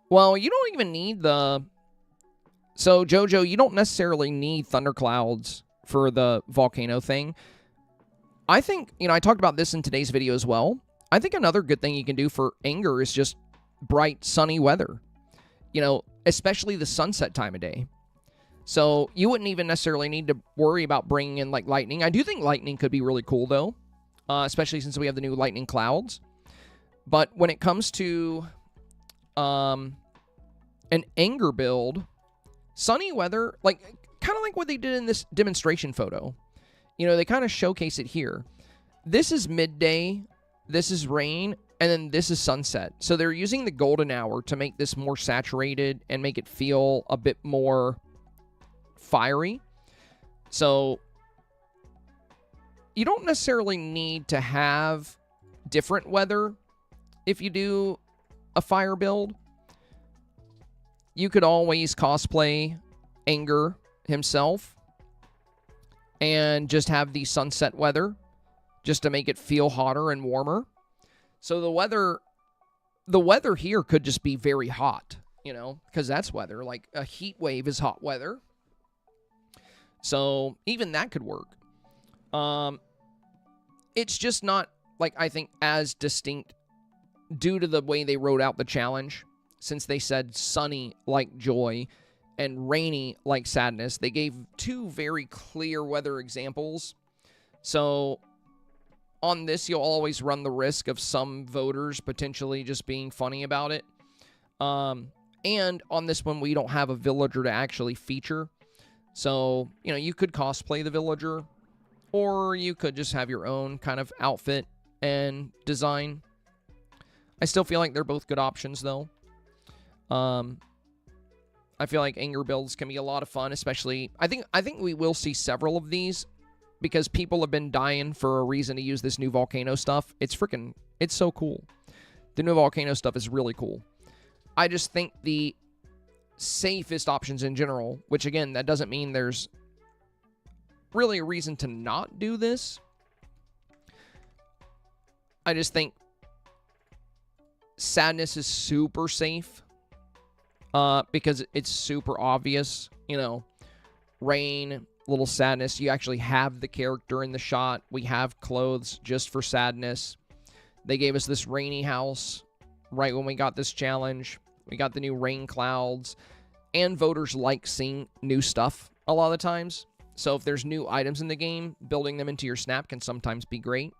Well, you don't even need the... So, Jojo, you don't necessarily need thunderclouds for the volcano thing. I think, you know, I talked about this in today's video as well. I think another good thing you can do for anger is just bright, sunny weather. You know, especially the sunset time of day. So, you wouldn't even necessarily need to worry about bringing in, like, lightning. I do think lightning could be really cool, though. Especially since we have the new lightning clouds. But when it comes to... an anger build, sunny weather, like, kind of like what they did in this demonstration photo. You know, they kind of showcase it here. This is midday, this is rain, and then this is sunset. So they're using the golden hour to make this more saturated and make it feel a bit more fiery. So you don't necessarily need to have different weather if you do a fire build. You could always cosplay Anger himself and just have the sunset weather just to make it feel hotter and warmer. So the weather here could just be very hot, you know, because that's weather. Like, a heat wave is hot weather. So even that could work. It's just not, like, I think, as distinct due to the way they wrote out the challenge. Since they said sunny like joy and rainy like sadness, they gave two very clear weather examples. So on this, you'll always run the risk of some voters potentially just being funny about it. And on this one, we don't have a villager to actually feature. So, you know, you could cosplay the villager, or you could just have your own kind of outfit and design. I still feel like they're both good options, though. I feel like anger builds can be a lot of fun, especially... I think we will see several of these, because people have been dying for a reason to use this new volcano stuff. It's so cool. The new volcano stuff is really cool. I just think the safest options in general, which again, that doesn't mean there's really a reason to not do this. I just think sadness is super safe, because it's super obvious, you know, rain, little sadness. You actually have the character in the shot. We have clothes just for sadness. They gave us this rainy house right when we got this challenge. We got the new rain clouds, and voters like seeing new stuff a lot of the times. So if there's new items in the game, building them into your snap can sometimes be great.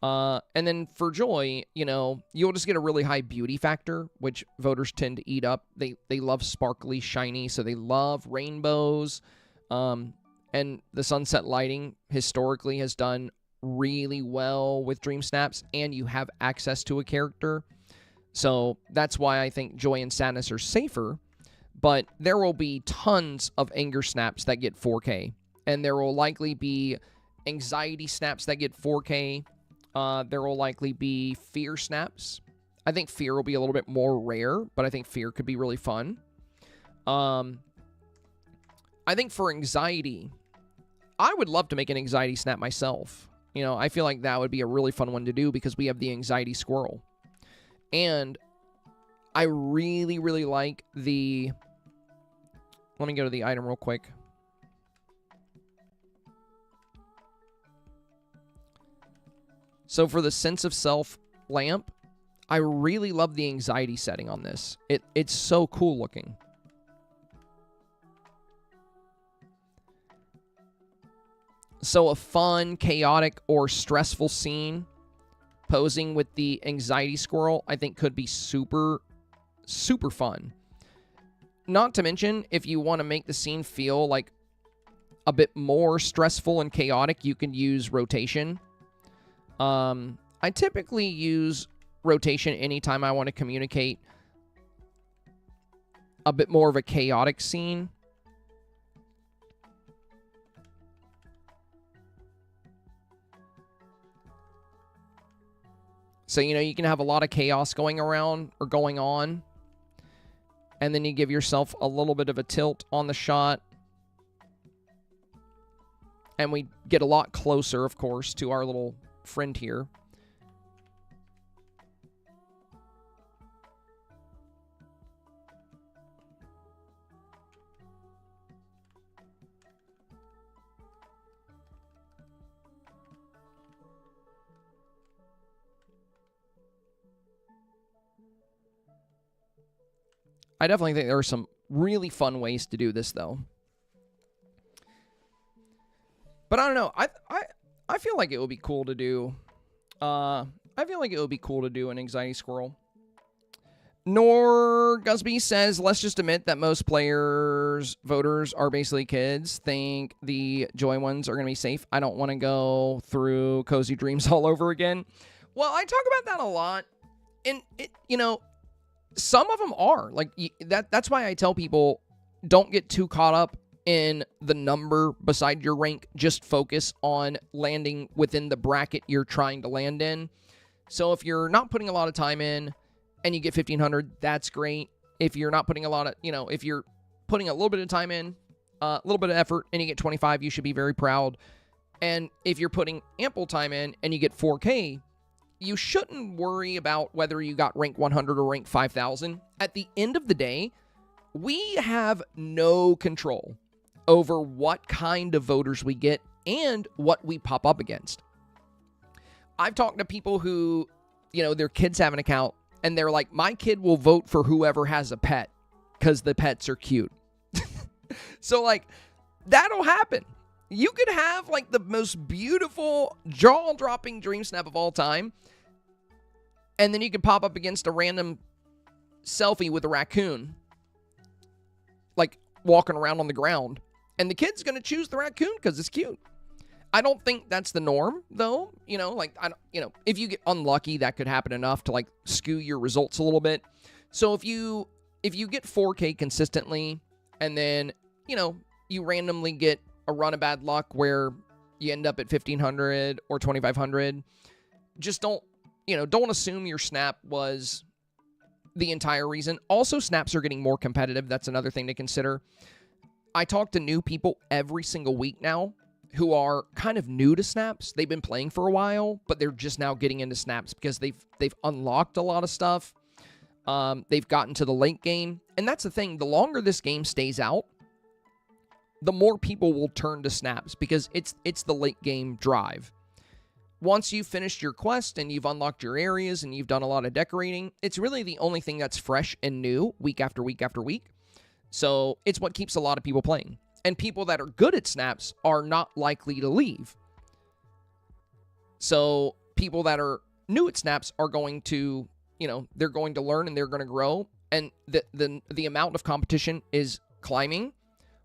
And then for joy, you know, you'll just get a really high beauty factor, which voters tend to eat up. They love sparkly, shiny, so they love rainbows. And the sunset lighting historically has done really well with Dream Snaps, and you have access to a character. So that's why I think joy and sadness are safer. But there will be tons of anger snaps that get 4K, and there will likely be anxiety snaps that get 4K. There will likely be fear snaps. I think fear will be a little bit more rare, but I think fear could be really fun. I think for anxiety, I would love to make an anxiety snap myself. You know, I feel like that would be a really fun one to do because we have the anxiety squirrel. And I really, really like the... Let me go to the item real quick. So for the sense of self lamp, I really love the anxiety setting on this. It's so cool looking. So a fun, chaotic, or stressful scene posing with the anxiety squirrel, I think could be super, super fun. Not to mention, if you want to make the scene feel like a bit more stressful and chaotic, you can use rotation. I typically use rotation anytime I want to communicate a bit more of a chaotic scene. So, you know, you can have a lot of chaos going around or going on. And then you give yourself a little bit of a tilt on the shot. And we get a lot closer, of course, to our little friend here. I definitely think there are some really fun ways to do this, though. But I don't know. I feel like it would be cool to do. I feel like it would be cool to do an anxiety squirrel. Nor Gusby says, let's just admit that most voters are basically kids. Think the joy ones are going to be safe. I don't want to go through Cozy Dreams all over again. Well, I talk about that a lot. And, you know, some of them are. Like, that's why I tell people, don't get too caught up in the number beside your rank. Just focus on landing within the bracket you're trying to land in. So if you're not putting a lot of time in and you get 1,500, that's great. If you're not putting a lot of, you know, if you're putting a little bit of time in, a little bit of effort, and you get 25, you should be very proud. And if you're putting ample time in and you get 4K, you shouldn't worry about whether you got rank 100 or rank 5,000. At the end of the day, we have no control over what kind of voters we get and what we pop up against. I've talked to people who, you know, their kids have an account, and they're like, my kid will vote for whoever has a pet because the pets are cute. So, like, that'll happen. You could have like the most beautiful jaw-dropping dream snap of all time, and then you could pop up against a random selfie with a raccoon, like walking around on the ground, and the kid's going to choose the raccoon because it's cute. I don't think that's the norm, though. You know, like, if you get unlucky, that could happen enough to, like, skew your results a little bit. So if you get 4K consistently, and then, you randomly get a run of bad luck where you end up at 1,500 or 2,500, just don't assume your snap was the entire reason. Also, snaps are getting more competitive. That's another thing to consider. I talk to new people every single week now who are kind of new to snaps. They've been playing for a while, but they're just now getting into snaps because they've unlocked a lot of stuff. They've gotten to the late game. And that's the thing. The longer this game stays out, the more people will turn to snaps because it's the late game drive. Once you've finished your quest and you've unlocked your areas and you've done a lot of decorating, it's really the only thing that's fresh and new week after week after week. So it's what keeps a lot of people playing. And people that are good at snaps are not likely to leave. So people that are new at snaps are going to, they're going to learn and they're going to grow. And the amount of competition is climbing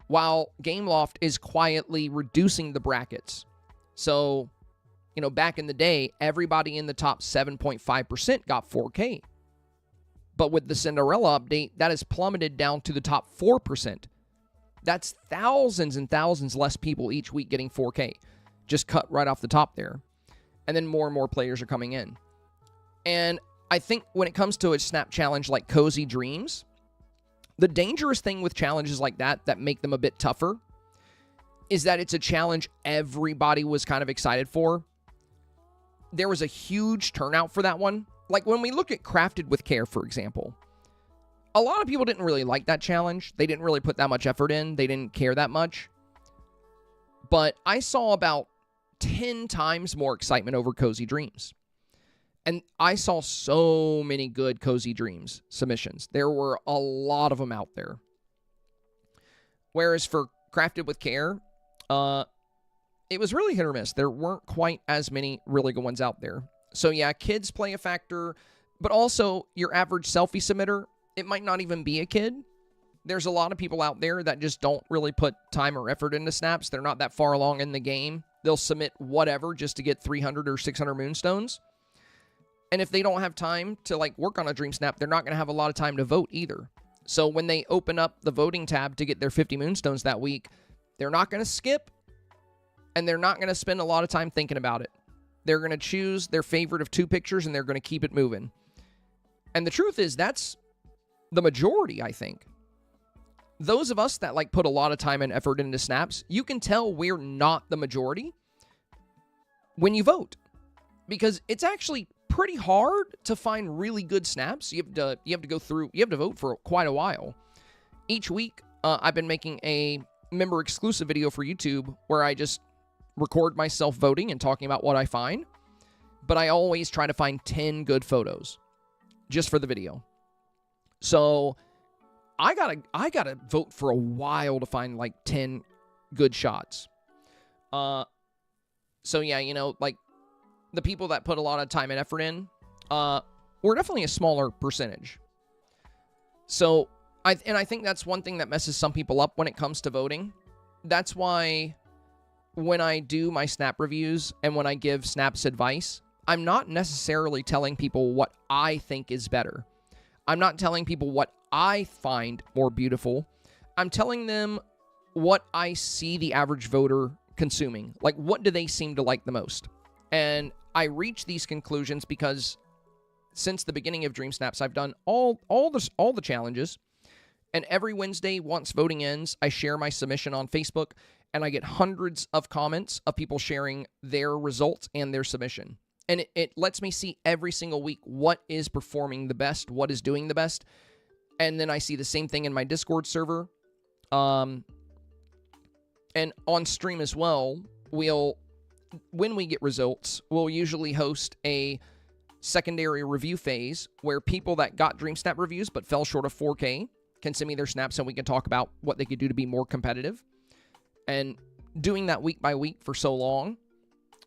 while Gameloft is quietly reducing the brackets. So, back in the day, everybody in the top 7.5% got 4K. But with the Cinderella update, that has plummeted down to the top 4%. That's thousands and thousands less people each week getting 4K. Just cut right off the top there. And then more and more players are coming in. And I think when it comes to a snap challenge like Cozy Dreams, the dangerous thing with challenges like that make them a bit tougher is that it's a challenge everybody was kind of excited for. There was a huge turnout for that one. Like when we look at Crafted with Care, for example, a lot of people didn't really like that challenge. They didn't really put that much effort in. They didn't care that much. But I saw about 10 times more excitement over Cozy Dreams. And I saw so many good Cozy Dreams submissions. There were a lot of them out there. Whereas for Crafted with Care, it was really hit or miss. There weren't quite as many really good ones out there. So yeah, kids play a factor, but also your average selfie submitter, it might not even be a kid. There's a lot of people out there that just don't really put time or effort into snaps. They're not that far along in the game. They'll submit whatever just to get 300 or 600 moonstones. And if they don't have time to work on a dream snap, they're not going to have a lot of time to vote either. So when they open up the voting tab to get their 50 moonstones that week, they're not going to skip, and they're not going to spend a lot of time thinking about it. They're going to choose their favorite of 2 pictures, and they're going to keep it moving. And the truth is, that's the majority, I think. Those of us that put a lot of time and effort into snaps, you can tell we're not the majority when you vote. Because it's actually pretty hard to find really good snaps. You have to vote for quite a while. Each week, I've been making a member exclusive video for YouTube where I just record myself voting and talking about what I find. But I always try to find 10 good photos just for the video. So I gotta vote for a while to find 10 good shots. So yeah, the people that put a lot of time and effort in, we're definitely a smaller percentage. So I think that's one thing that messes some people up when it comes to voting. That's why when I do my snap reviews and when I give snaps advice, I'm not necessarily telling people what I think is better. I'm not telling people what I find more beautiful. I'm telling them what I see the average voter consuming. What do they seem to like the most? And I reach these conclusions because since the beginning of Dreamsnaps, I've done all the challenges. And every Wednesday, once voting ends, I share my submission on Facebook, and I get hundreds of comments of people sharing their results and their submission. And it lets me see every single week what is performing the best, what is doing the best. And then I see the same thing in my Discord server. And on stream as well, when we get results, we'll usually host a secondary review phase where people that got Dreamsnap reviews but fell short of 4K can send me their snaps and we can talk about what they could do to be more competitive. And doing that week by week for so long,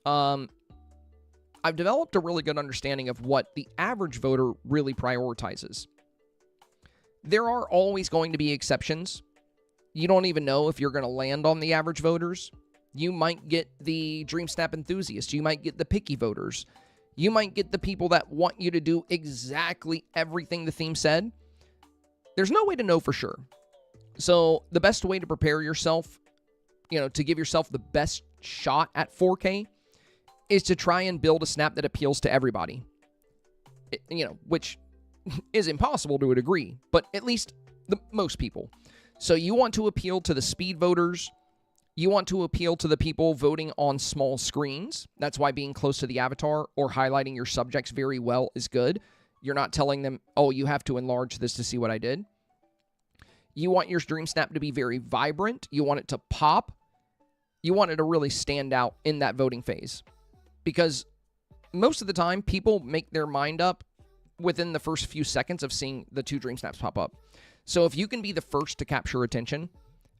I've developed a really good understanding of what the average voter really prioritizes. There are always going to be exceptions. You don't even know if you're going to land on the average voters. You might get the Dreamsnap enthusiasts. You might get the picky voters. You might get the people that want you to do exactly everything the theme said. There's no way to know for sure. So the best way to prepare yourself, to give yourself the best shot at 4K is to try and build a snap that appeals to everybody. Which is impossible to a degree, but at least most people. So you want to appeal to the speed voters. You want to appeal to the people voting on small screens. That's why being close to the avatar or highlighting your subjects very well is good. You're not telling them, oh, you have to enlarge this to see what I did. You want your Dream Snap to be very vibrant. You want it to pop. You want it to really stand out in that voting phase. Because most of the time, people make their mind up within the first few seconds of seeing the 2 Dream Snaps pop up. So if you can be the first to capture attention,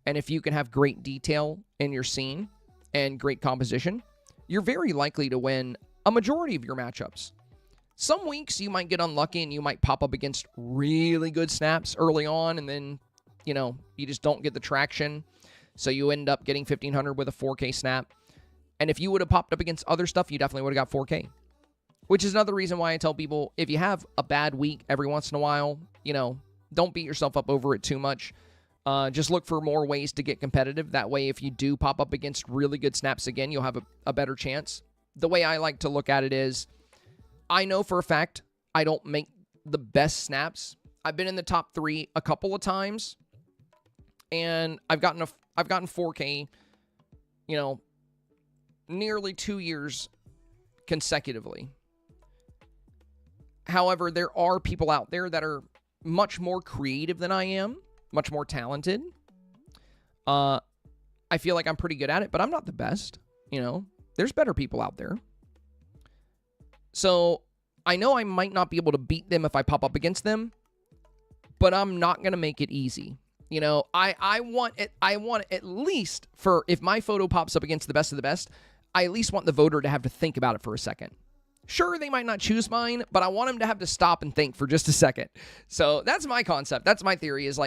and if you can have great detail in your scene and great composition, you're very likely to win a majority of your matchups. Some weeks you might get unlucky and you might pop up against really good snaps early on, and then, you just don't get the traction. So you end up getting 1500 with a 4K snap. And if you would have popped up against other stuff, you definitely would have got 4K. Which is another reason why I tell people, if you have a bad week every once in a while, don't beat yourself up over it too much. Just look for more ways to get competitive. That way, if you do pop up against really good snaps again, you'll have a better chance. The way I like to look at it is, I know for a fact I don't make the best snaps. I've been in the top 3 a couple of times, and I've gotten 4K, nearly 2 years consecutively. However, there are people out there that are much more creative than I am, much more talented. I feel like I'm pretty good at it, but I'm not the best. There's better people out there. So I know I might not be able to beat them if I pop up against them, but I'm not going to make it easy. I want at least for, if my photo pops up against the best of the best, I at least want the voter to have to think about it for a second. Sure, they might not choose mine, but I want them to have to stop and think for just a second. So that's my concept. That's my theory, is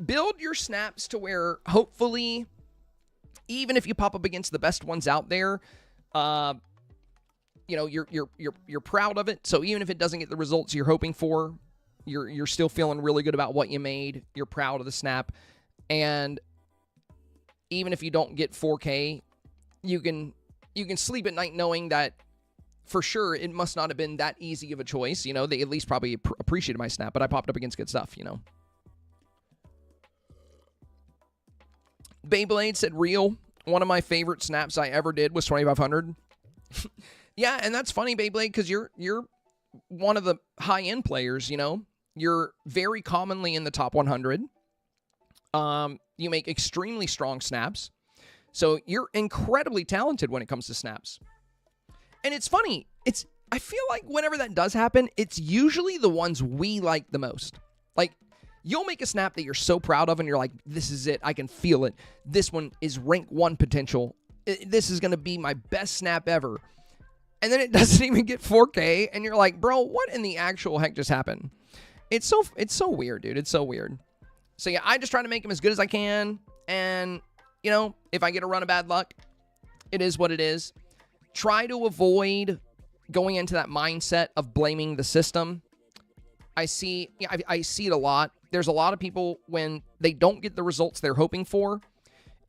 build your snaps to where hopefully, even if you pop up against the best ones out there, you're proud of it. So even if it doesn't get the results you're hoping for, you're still feeling really good about what you made. You're proud of the snap. And even if you don't get 4K, you can sleep at night knowing that for sure it must not have been that easy of a choice. They at least probably appreciated my snap, but I popped up against good stuff, Beyblade said, real. One of my favorite snaps I ever did was 2500. Yeah, and that's funny, Beyblade, because you're one of the high-end players, You're very commonly in the top 100. You make extremely strong snaps. So you're incredibly talented when it comes to snaps. And it's funny. I feel like whenever that does happen, it's usually the ones we like the most. Like, you'll make a snap that you're so proud of, and you're like, this is it. I can feel it. This one is rank 1 potential. This is going to be my best snap ever. And then it doesn't even get 4K, and you're like, bro, what in the actual heck just happened? It's so weird, dude. It's so weird. So yeah, I just try to make them as good as I can. And, if I get a run of bad luck, it is what it is. Try to avoid going into that mindset of blaming the system. I see it a lot. There's a lot of people, when they don't get the results they're hoping for,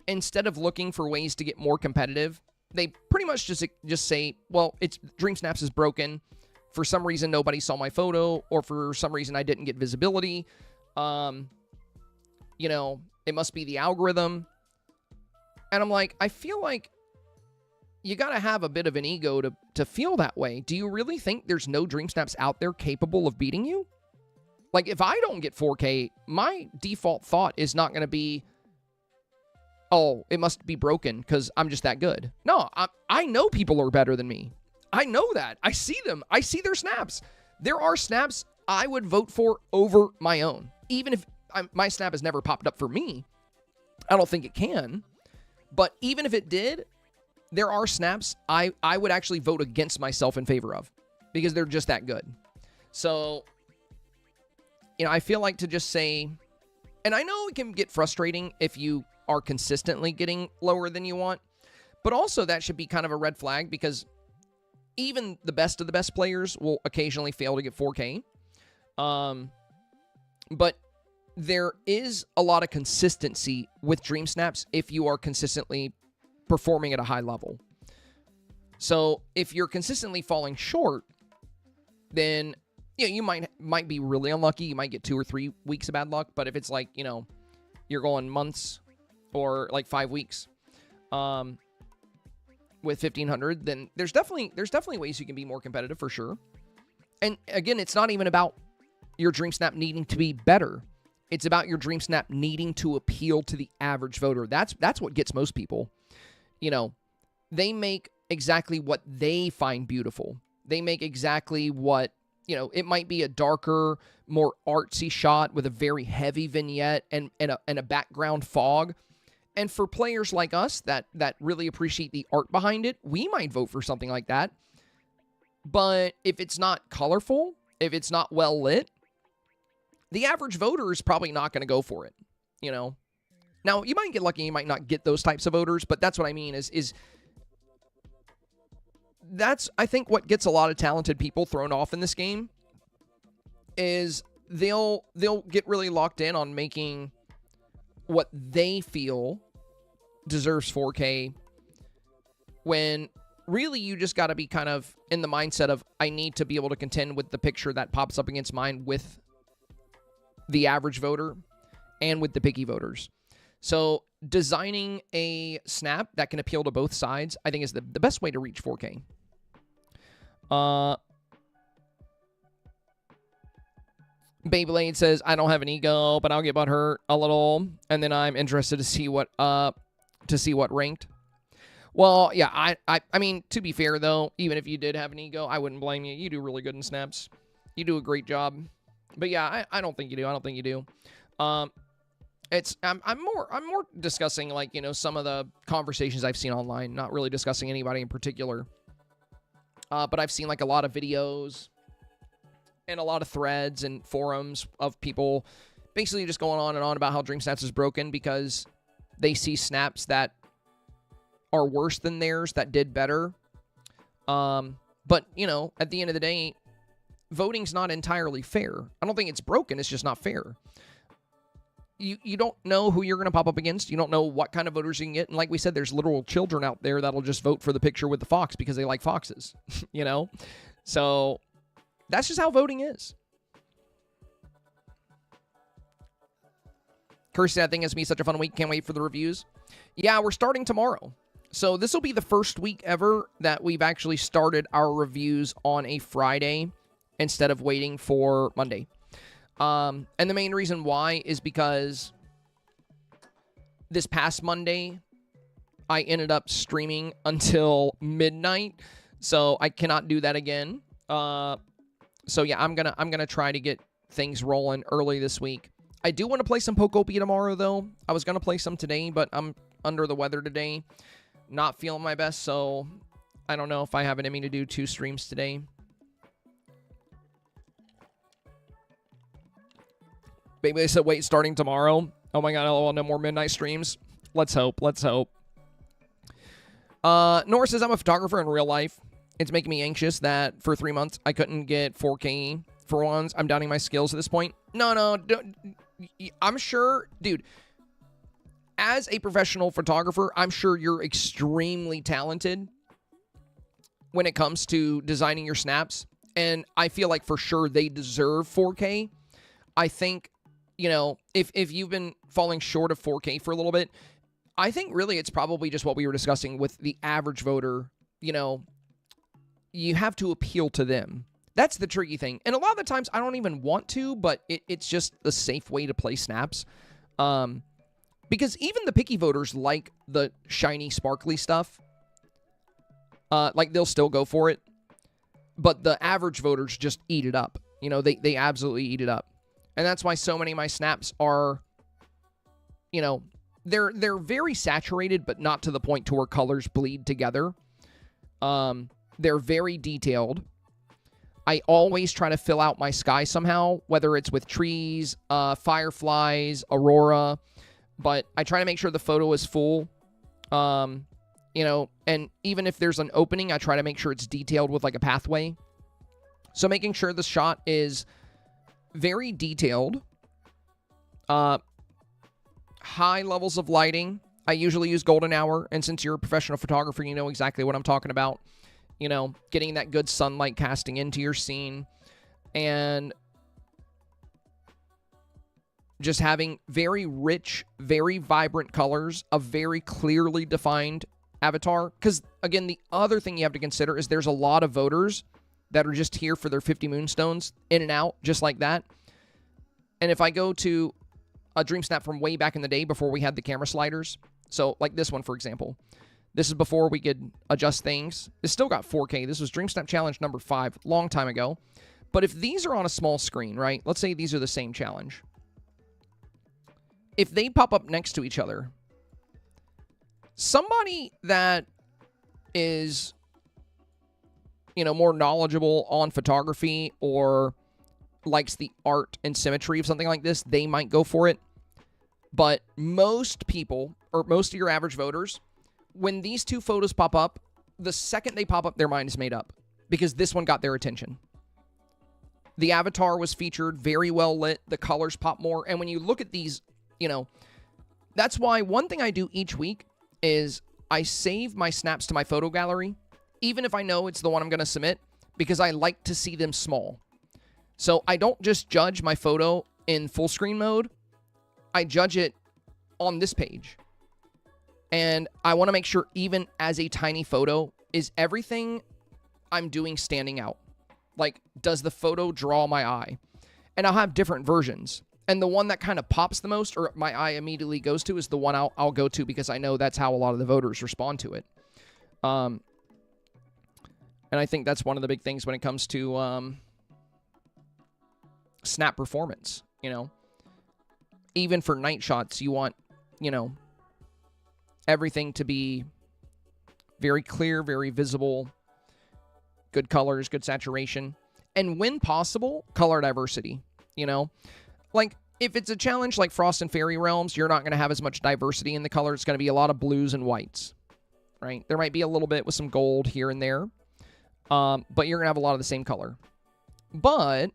instead of looking for ways to get more competitive, they pretty much just say, well, Dreamsnaps is broken. For some reason, nobody saw my photo, or for some reason, I didn't get visibility. It must be the algorithm. And I'm like, I feel like you got to have a bit of an ego to feel that way. Do you really think there's no Dreamsnaps out there capable of beating you? Like, if I don't get 4K, my default thought is not going to be, oh, it must be broken because I'm just that good. No, I know people are better than me. I know that. I see them. I see their snaps. There are snaps I would vote for over my own. Even if my snap has never popped up for me. I don't think it can. But even if it did, there are snaps I would actually vote against myself in favor of because they're just that good. So, I feel like to just say, and I know it can get frustrating if you are consistently getting lower than you want, but also that should be kind of a red flag because even the best of the best players will occasionally fail to get 4K. But there is a lot of consistency with Dreamsnaps if you are consistently performing at a high level. So if you're consistently falling short, then you might be really unlucky. You might get 2 or 3 weeks of bad luck. But if it's like, you're going months or like 5 weeks with 1,500, then there's definitely ways you can be more competitive for sure. And again, it's not even about your Dreamsnap needing to be better. It's about your Dreamsnap needing to appeal to the average voter. That's what gets most people. They make exactly what they find beautiful. They make exactly what, it might be a darker, more artsy shot with a very heavy vignette and a background fog. And for players like us that really appreciate the art behind it, we might vote for something like that. But if it's not colorful, if it's not well lit, the average voter is probably not going to go for it, Now, you might get lucky, you might not get those types of voters, but that's what I mean is that's, I think, what gets a lot of talented people thrown off in this game is they'll get really locked in on making what they feel deserves 4K when really you just got to be kind of in the mindset of, I need to be able to contend with the picture that pops up against mine with the average voter and with the picky voters. So designing a snap that can appeal to both sides, I think, is the best way to reach 4K. Beyblade says, I don't have an ego, but I'll get butthurt a little, and then I'm interested to see what ranked. Well, yeah, I mean, to be fair, though, even if you did have an ego, I wouldn't blame you. You do really good in snaps. You do a great job. But yeah, I don't think you do. I don't think you do. I'm more discussing, like, some of the conversations I've seen online, not really discussing anybody in particular. But I've seen, like, a lot of videos and a lot of threads and forums of people basically just going on and on about how Dreamsnaps is broken because they see snaps that are worse than theirs that did better. But, at the end of the day, voting's not entirely fair. I don't think it's broken. It's just not fair. You don't know who you're going to pop up against. You don't know what kind of voters you can get. And like we said, there's literal children out there that'll just vote for the picture with the fox because they like foxes, So that's just how voting is. Kirsty, I think it's going to be such a fun week. Can't wait for the reviews. Yeah, we're starting tomorrow. So this will be the first week ever that we've actually started our reviews on a Friday instead of waiting for Monday. And the main reason why is because this past Monday, I ended up streaming until midnight, so I cannot do that again. So yeah, I'm gonna try to get things rolling early this week. I do want to play some Pokopia tomorrow, though. I was gonna play some today, but I'm under the weather today, not feeling my best, so I don't know if I have it in me to do 2 streams today. Baby said, wait, starting tomorrow? Oh my god, LOL, no more midnight streams. Let's hope. Let's hope. Nora says, I'm a photographer in real life. It's making me anxious that for 3 months I couldn't get 4K for once. I'm doubting my skills at this point. No, I'm sure, dude, as a professional photographer, I'm sure you're extremely talented when it comes to designing your snaps. And I feel like for sure they deserve 4K. I think, if you've been falling short of 4K for a little bit, I think really it's probably just what we were discussing with the average voter. You have to appeal to them. That's the tricky thing. And a lot of the times I don't even want to, but it's just the safe way to play snaps. Because even the picky voters like the shiny, sparkly stuff. Like, they'll still go for it. But the average voters just eat it up. They absolutely eat it up. And that's why so many of my snaps are, they're very saturated, but not to the point to where colors bleed together. They're very detailed. I always try to fill out my sky somehow, whether it's with trees, fireflies, aurora, but I try to make sure the photo is full. You know, and even if there's an opening, I try to make sure it's detailed with like a pathway. So making sure the shot is very detailed. High levels of lighting. I usually use golden hour, and since you're a professional photographer, you know exactly what I'm talking about. You know, getting that good sunlight casting into your scene, and just having very rich, very vibrant colors, a very clearly defined avatar. Because, again, the other thing you have to consider is there's a lot of voters that are just here for their 50 moonstones, in and out, just like that. And if I go to a Dreamsnap from way back in the day before we had the camera sliders, so like this one, for example, this is before we could adjust things. It's still got 4K. This was Dreamsnap Challenge number 5, long time ago. But if these are on a small screen, right? Let's say these are the same challenge. If they pop up next to each other, somebody that is, you know, more knowledgeable on photography or likes the art and symmetry of something like this, they might go for it. But most people, or most of your average voters, when these two photos pop up, the second they pop up, their mind is made up because this one got their attention. The avatar was featured, very well lit. The colors pop more. And when you look at these, you know, that's why one thing I do each week is I save my snaps to my photo gallery, even if I know it's the one I'm going to submit, because I like to see them small. So I don't just judge my photo in full screen mode. I judge it on this page. And I want to make sure, even as a tiny photo, is everything I'm doing standing out? Like, does the photo draw my eye? And I'll have different versions. And the one that kind of pops the most, or my eye immediately goes to, is the one I'll go to because I know that's how a lot of the voters respond to it. And I think that's one of the big things when it comes to snap performance, you know. Even for night shots, you want, you know, everything to be very clear, very visible, good colors, good saturation, and when possible, color diversity, you know? Like, if it's a challenge like Frost and Fairy Realms, you're not going to have as much diversity in the color. It's going to be a lot of blues and whites, right? There might be a little bit with some gold here and there, but you're going to have a lot of the same color. But,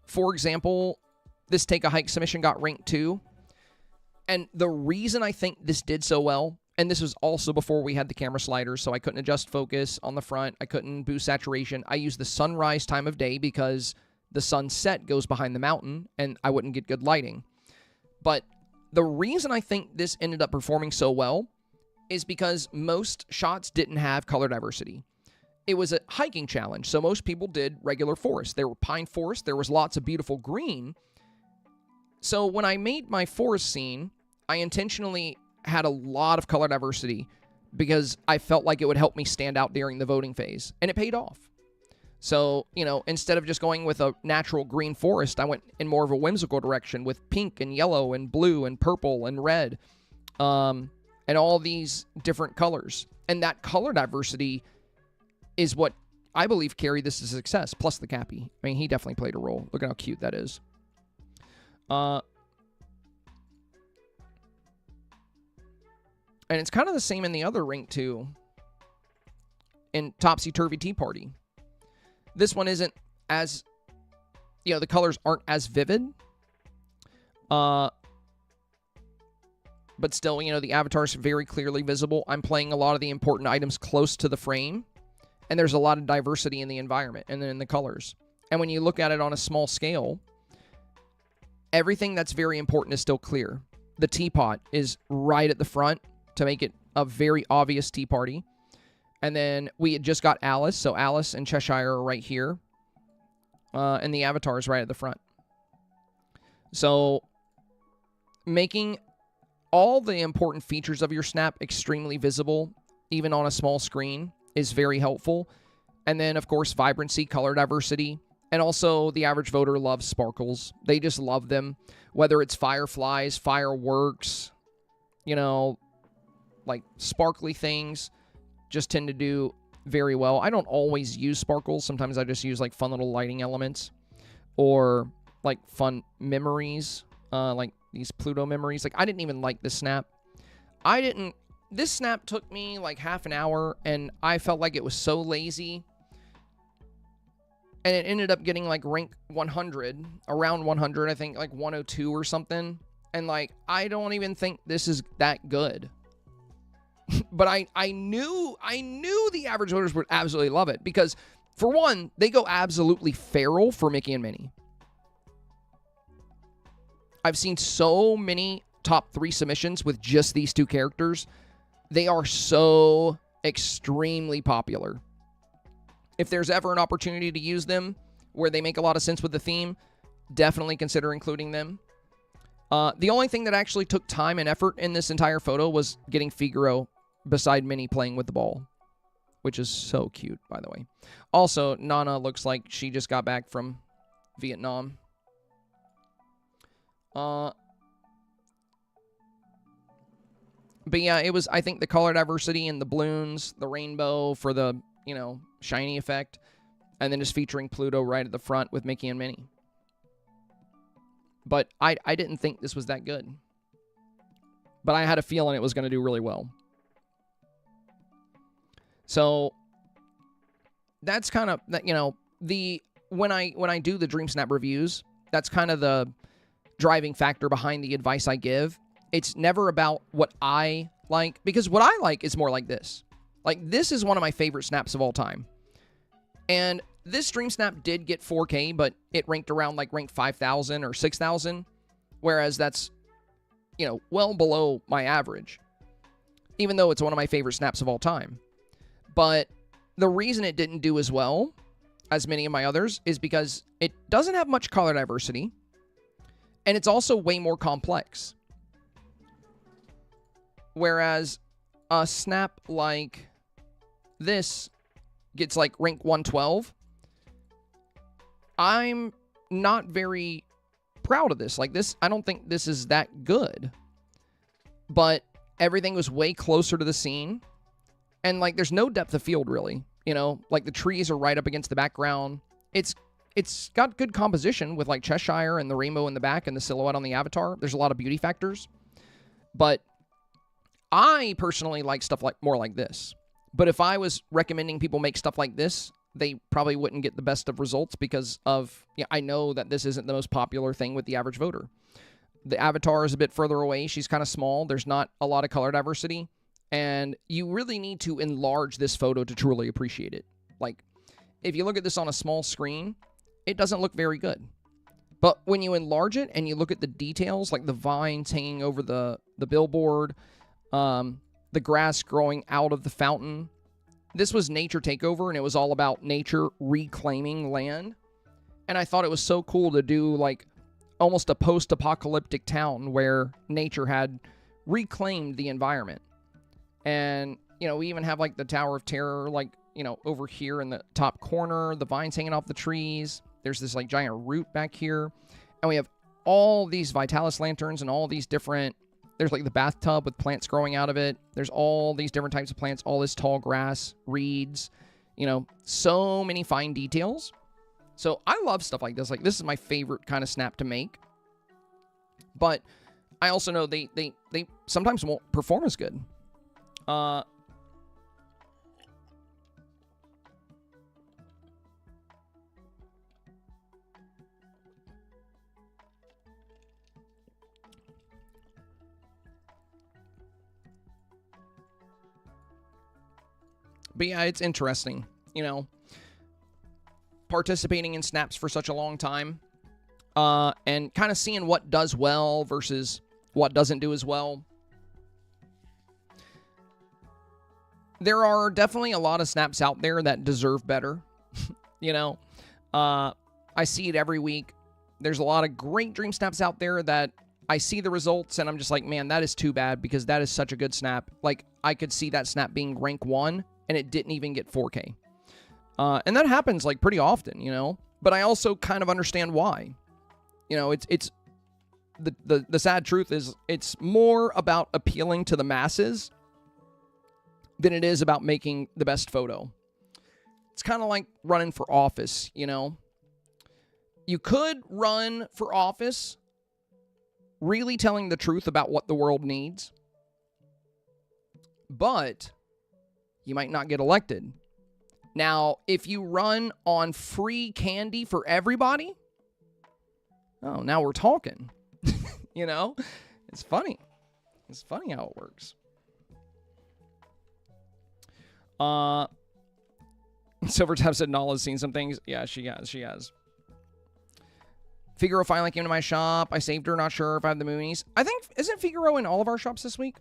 for example, this Take a Hike submission got ranked 2. And the reason I think this did so well, and this was also before we had the camera sliders, so I couldn't adjust focus on the front. I couldn't boost saturation. I used the sunrise time of day because the sunset goes behind the mountain, and I wouldn't get good lighting. But the reason I think this ended up performing so well is because most shots didn't have color diversity. It was a hiking challenge, so most people did regular forest. There were pine forests. There was lots of beautiful green. So when I made my forest scene, I intentionally had a lot of color diversity because I felt like it would help me stand out during the voting phase, and it paid off. So, you know, instead of just going with a natural green forest, I went in more of a whimsical direction with pink and yellow and blue and purple and red, and all these different colors. And that color diversity is what I believe carried this to success, plus the Cappy. I mean, he definitely played a role. Look at how cute that is. And it's kind of the same in the other rink, too, in Topsy Turvy Tea Party. This one isn't as, you know, the colors aren't as vivid. But still, you know, the avatar's very clearly visible. I'm playing a lot of the important items close to the frame. And there's a lot of diversity in the environment and then in the colors. And when you look at it on a small scale, everything that's very important is still clear. The teapot is right at the front to make it a very obvious tea party. And then we had just got Alice. So Alice and Cheshire are right here. And the avatar is right at the front. So making all the important features of your snap extremely visible, even on a small screen, is very helpful. And then, of course, vibrancy, color diversity. And also, the average voter loves sparkles. They just love them. Whether it's fireflies, fireworks, you know, like sparkly things just tend to do very well. I don't always use sparkles. Sometimes I just use like fun little lighting elements or like fun memories, like these Pluto memories. Like I didn't even like this snap. This snap took me like half an hour and I felt like it was so lazy. And it ended up getting like rank 100, around 100, I think like 102 or something. And like, I don't even think this is that good. But I knew the average voters would absolutely love it because, for one, they go absolutely feral for Mickey and Minnie. I've seen so many top 3 submissions with just these 2 characters. They are so extremely popular. If there's ever an opportunity to use them where they make a lot of sense with the theme, definitely consider including them. The only thing that actually took time and effort in this entire photo was getting Figaro beside Minnie playing with the ball, which is so cute, by the way. Also, Nana looks like she just got back from Vietnam. But yeah, it was, I think, the color diversity and the balloons, the rainbow for the, you know, shiny effect, and then just featuring Pluto right at the front with Mickey and Minnie. But I didn't think this was that good. But I had a feeling it was going to do really well. So that's kind of, you know, when I do the Dreamsnap reviews, that's kind of the driving factor behind the advice I give. It's never about what I like, because what I like is more like this. Like, this is one of my favorite snaps of all time. And this Dreamsnap did get 4K, but it ranked around like rank 5,000 or 6,000, whereas that's, you know, well below my average, even though it's one of my favorite snaps of all time. But the reason it didn't do as well as many of my others is because it doesn't have much color diversity, and it's also way more complex. Whereas a snap like this gets like rank 112, I'm not very proud of this. Like this, I don't think this is that good. But everything was way closer to the scene. And like there's no depth of field really. You know, like the trees are right up against the background. It's got good composition with like Cheshire and the rainbow in the back and the silhouette on the avatar. There's a lot of beauty factors. But I personally like stuff like more like this. But if I was recommending people make stuff like this, they probably wouldn't get the best of results because of, you know, I know that this isn't the most popular thing with the average voter. The avatar is a bit further away. She's kind of small. There's not a lot of color diversity. And you really need to enlarge this photo to truly appreciate it. Like, if you look at this on a small screen, it doesn't look very good. But when you enlarge it and you look at the details, like the vines hanging over the billboard, the grass growing out of the fountain. This was Nature Takeover, and it was all about nature reclaiming land. And I thought it was so cool to do like almost a post-apocalyptic town where nature had reclaimed the environment. And, you know, we even have like the Tower of Terror, like, you know, over here in the top corner, the vines hanging off the trees. There's this like giant root back here. And we have all these Vitalis lanterns and all these different, there's like the bathtub with plants growing out of it. There's all these different types of plants, all this tall grass, reeds, you know, so many fine details. So I love stuff like this. Like, this is my favorite kind of snap to make. But I also know they sometimes won't perform as good. But yeah, it's interesting, you know, participating in snaps for such a long time, and kind of seeing what does well versus what doesn't do as well. There are definitely a lot of snaps out there that deserve better. You know, I see it every week. There's a lot of great dream snaps out there that I see the results and I'm just like, man, that is too bad because that is such a good snap. Like, I could see that snap being rank 1 and it didn't even get 4K. And that happens like pretty often, you know, but I also kind of understand why. You know, it's the sad truth is it's more about appealing to the masses than it is about making the best photo. It's kind of like running for office, you know? You could run for office really telling the truth about what the world needs, but you might not get elected. Now, if you run on free candy for everybody, oh, now we're talking. You know? It's funny. It's funny how it works. Silvertap said Nala's seen some things. Yeah, she has. Figaro finally came to my shop. I saved her, not sure if I have the Moonies. I think, isn't Figaro in all of our shops this week?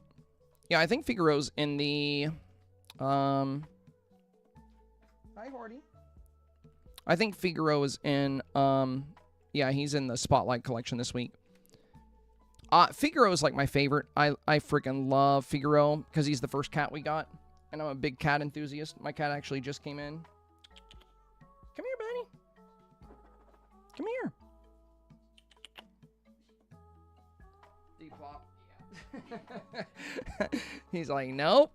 Yeah, I think Figaro's in the, hi, Hardy. I think Figaro is in, yeah, he's in the Spotlight collection this week. Figaro is like my favorite. I freaking love Figaro because he's the first cat we got. And I'm a big cat enthusiast. My cat actually just came in. Come here, buddy. Come here. He's like, nope.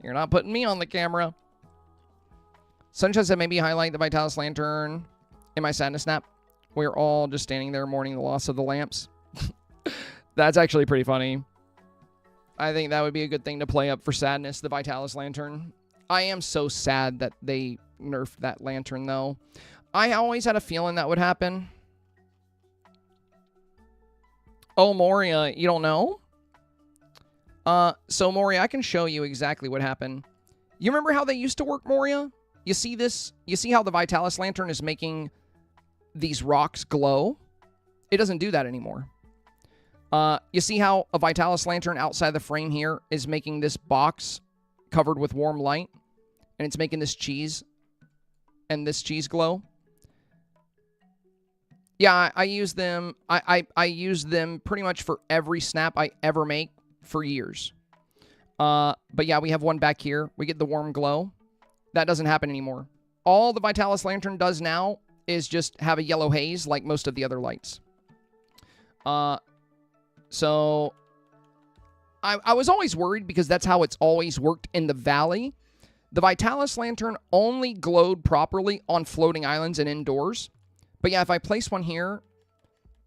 You're not putting me on the camera. Sunshine said maybe highlight the Vitalis lantern in my sadness snap. We're all just standing there mourning the loss of the lamps. That's actually pretty funny. I think that would be a good thing to play up for sadness, the Vitalis lantern. I am so sad that they nerfed that lantern, though. I always had a feeling that would happen. Oh, Moria, you don't know? So, Moria, I can show you exactly what happened. You remember how they used to work, Moria? You see this? You see how the Vitalis lantern is making these rocks glow? It doesn't do that anymore. You see how a Vitalis lantern outside the frame here is making this box covered with warm light? And it's making this cheese and this cheese glow? Yeah, I use them. I use them pretty much for every snap I ever make for years. But yeah, we have one back here. We get the warm glow. That doesn't happen anymore. All the Vitalis lantern does now is just have a yellow haze like most of the other lights. So I was always worried because that's how it's always worked in the valley. The Vitalis lantern only glowed properly on floating islands and indoors. But yeah, if I place one here,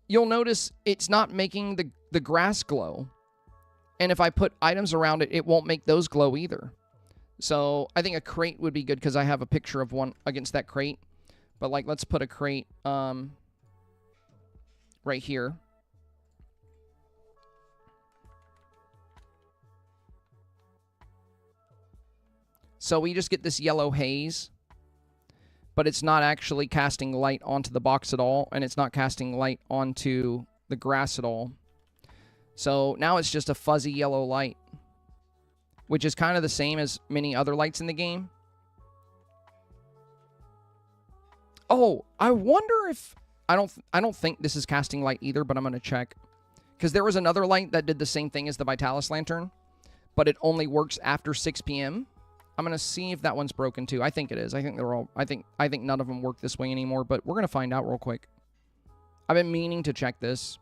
you'll notice it's not making the grass glow. And if I put items around it, it won't make those glow either. So I think a crate would be good because I have a picture of one against that crate. But like, let's put a crate right here. So we just get this yellow haze, but it's not actually casting light onto the box at all, and it's not casting light onto the grass at all. So now it's just a fuzzy yellow light, which is kind of the same as many other lights in the game. Oh, I wonder if... I don't think this is casting light either, but I'm going to check. Because there was another light that did the same thing as the Vitalis lantern, but it only works after 6 p.m. I'm going to see if that one's broken too. I think it is. I think they're all... I think none of them work this way anymore, but we're going to find out real quick. I've been meaning to check this.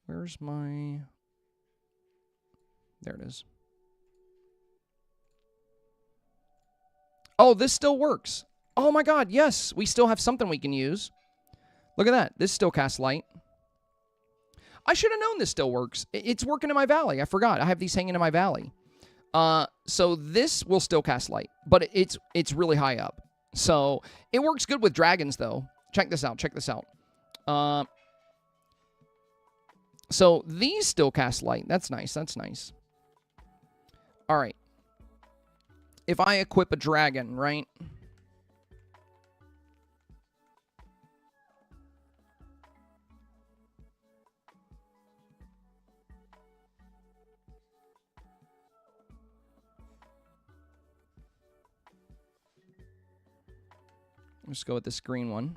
Where's my... There it is. Oh, this still works. Oh my god, yes. We still have something we can use. Look at that. This still casts light. I should have known this still works. It's working in my valley. I forgot. I have these hanging in my valley. So this will still cast light, but it's really high up. So it works good with dragons, though. Check this out. Check this out. So these still cast light. That's nice. That's nice. All right. If I equip a dragon, right? Let's go with this green one.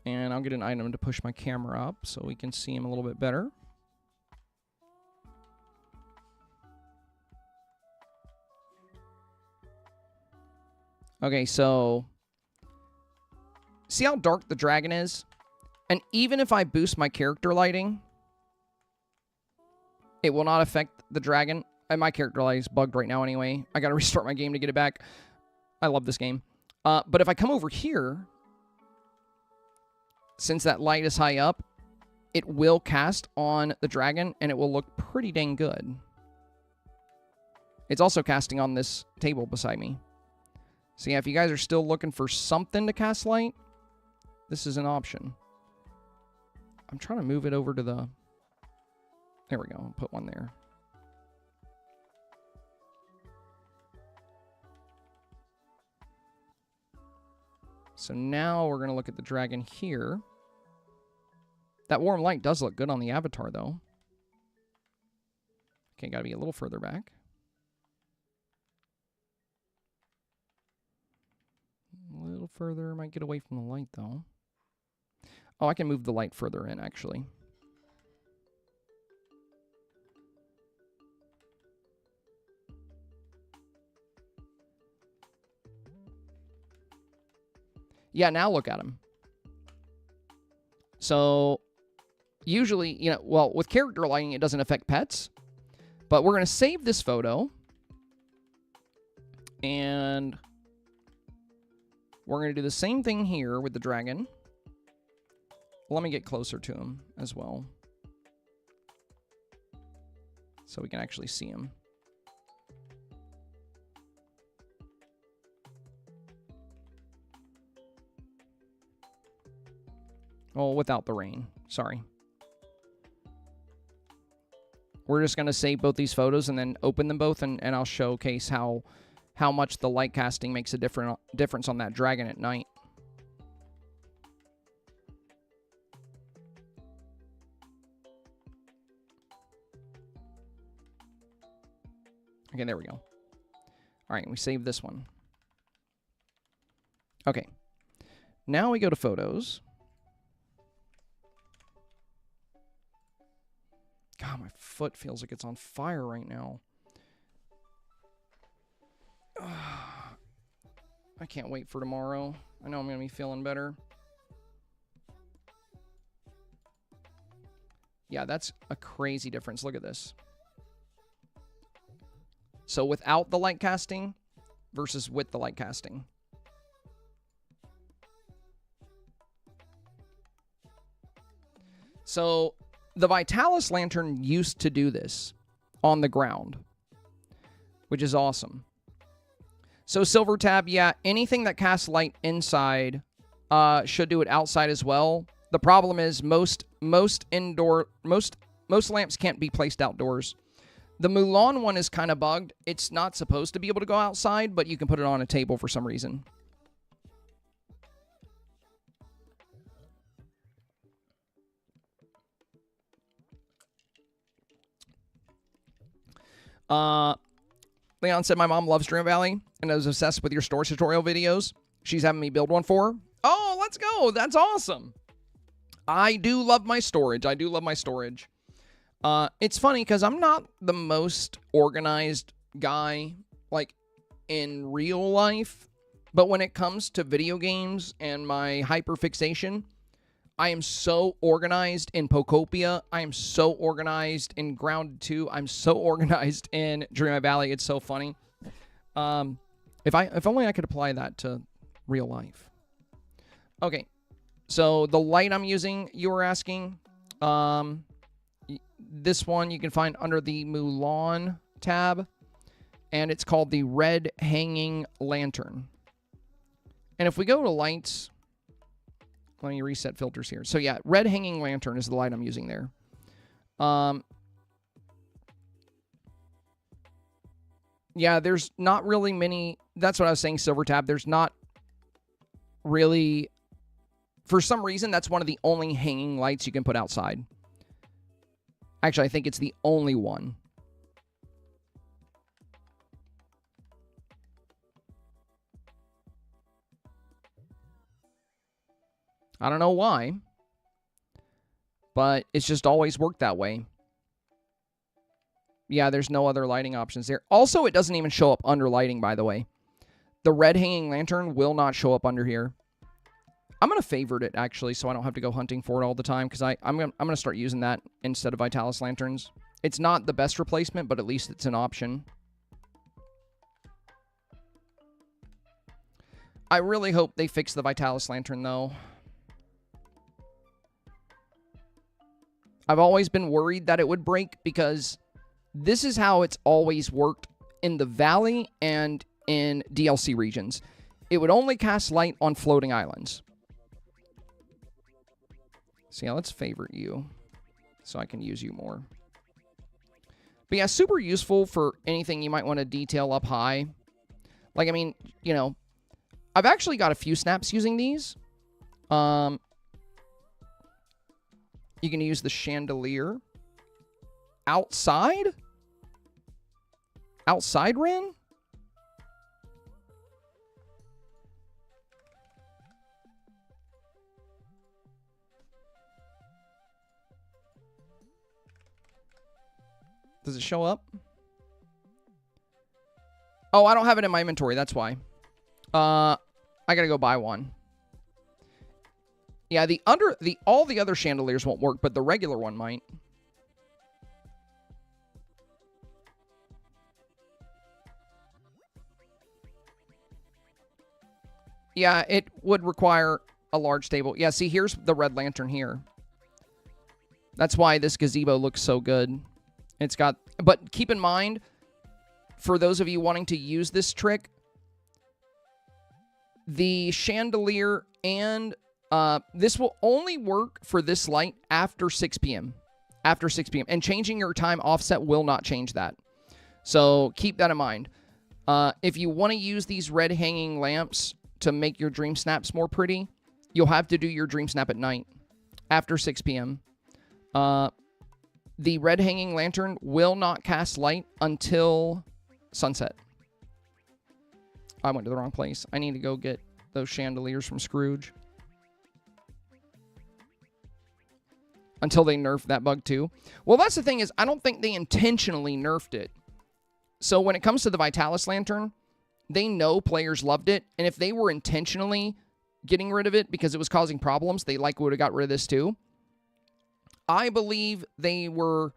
And I'll get an item to push my camera up so we can see him a little bit better. Okay, so see how dark the dragon is? And even if I boost my character lighting, it will not affect the dragon. And my character light is bugged right now anyway. I got to restart my game to get it back. I love this game. But if I come over here, since that light is high up, it will cast on the dragon, and it will look pretty dang good. It's also casting on this table beside me. So yeah, if you guys are still looking for something to cast light, this is an option. I'm trying to move it over to the... There we go. I'll put one there. So now we're going to look at the dragon here. That warm light does look good on the avatar, though. Okay, got to be a little further back. A little further. Might get away from the light, though. Oh, I can move the light further in, actually. Yeah, now look at him. So, usually, you know, well, with character lighting, it doesn't affect pets. But we're going to save this photo. And we're going to do the same thing here with the dragon. Let me get closer to him as well, so we can actually see him. Oh, without the rain. Sorry. We're just going to save both these photos and then open them both, and I'll showcase how much the light casting makes a difference on that dragon at night. Okay, there we go. All right, we saved this one. Okay. Now we go to photos. God, my foot feels like it's on fire right now. I can't wait for tomorrow. I know I'm going to be feeling better. Yeah, that's a crazy difference. Look at this. So without the light casting versus with the light casting. So the Vitalis lantern used to do this on the ground, which is awesome. So Silver Tab, yeah, anything that casts light inside should do it outside as well. The problem is most lamps can't be placed outdoors. The Mulan one is kind of bugged. It's not supposed to be able to go outside, but you can put it on a table for some reason. Leon said, my mom loves Dream Valley and is obsessed with your storage tutorial videos. She's having me build one for her. Oh, let's go. That's awesome. I do love my storage. I do love my storage. It's funny because I'm not the most organized guy, like, in real life. But when it comes to video games and my hyperfixation, I am so organized in Pokopia. I am so organized in Grounded 2. I'm so organized in Dream Valley. It's so funny. If only I could apply that to real life. Okay. So the light I'm using, you were asking, this one you can find under the Mulan tab, and it's called the Red Hanging Lantern. And if we go to lights, let me reset filters here. So yeah, Red Hanging Lantern is the light I'm using there. Yeah, there's not really many. That's what I was saying, Silver Tab. There's not really, for some reason, that's one of the only hanging lights you can put outside. Actually, I think it's the only one. I don't know why, but it's just always worked that way. Yeah, there's no other lighting options there. Also, it doesn't even show up under lighting, by the way. The red hanging lantern will not show up under here. I'm going to favorite it, actually, so I don't have to go hunting for it all the time, because I'm going to start using that instead of Vitalis lanterns. It's not the best replacement, but at least it's an option. I really hope they fix the Vitalis lantern, though. I've always been worried that it would break, because this is how it's always worked in the Valley and in DLC regions. It would only cast light on floating islands. So yeah, let's favorite you so I can use you more. But yeah, super useful for anything you might want to detail up high. Like, I mean, you know, I've actually got a few snaps using these. You can use the chandelier. Outside? Outside Ren? Does it show up? Oh, I don't have it in my inventory. That's why. I gotta go buy one. Yeah, all the other chandeliers won't work, but the regular one might. Yeah, it would require a large table. Yeah, see, here's the red lantern here. That's why this gazebo looks so good. It's got, but keep in mind, for those of you wanting to use this trick, the chandelier and this will only work for this light after 6 p.m. After 6 p.m. And changing your time offset will not change that. So keep that in mind. If you want to use these red hanging lamps to make your dream snaps more pretty, you'll have to do your dream snap at night after 6 p.m. The red hanging lantern will not cast light until sunset. I went to the wrong place. I need to go get those chandeliers from Scrooge. Until they nerf that bug too. Well, that's the thing is, I don't think they intentionally nerfed it. So when it comes to the Vitalis lantern, they know players loved it. And if they were intentionally getting rid of it because it was causing problems, they likely would have got rid of this too. I believe they were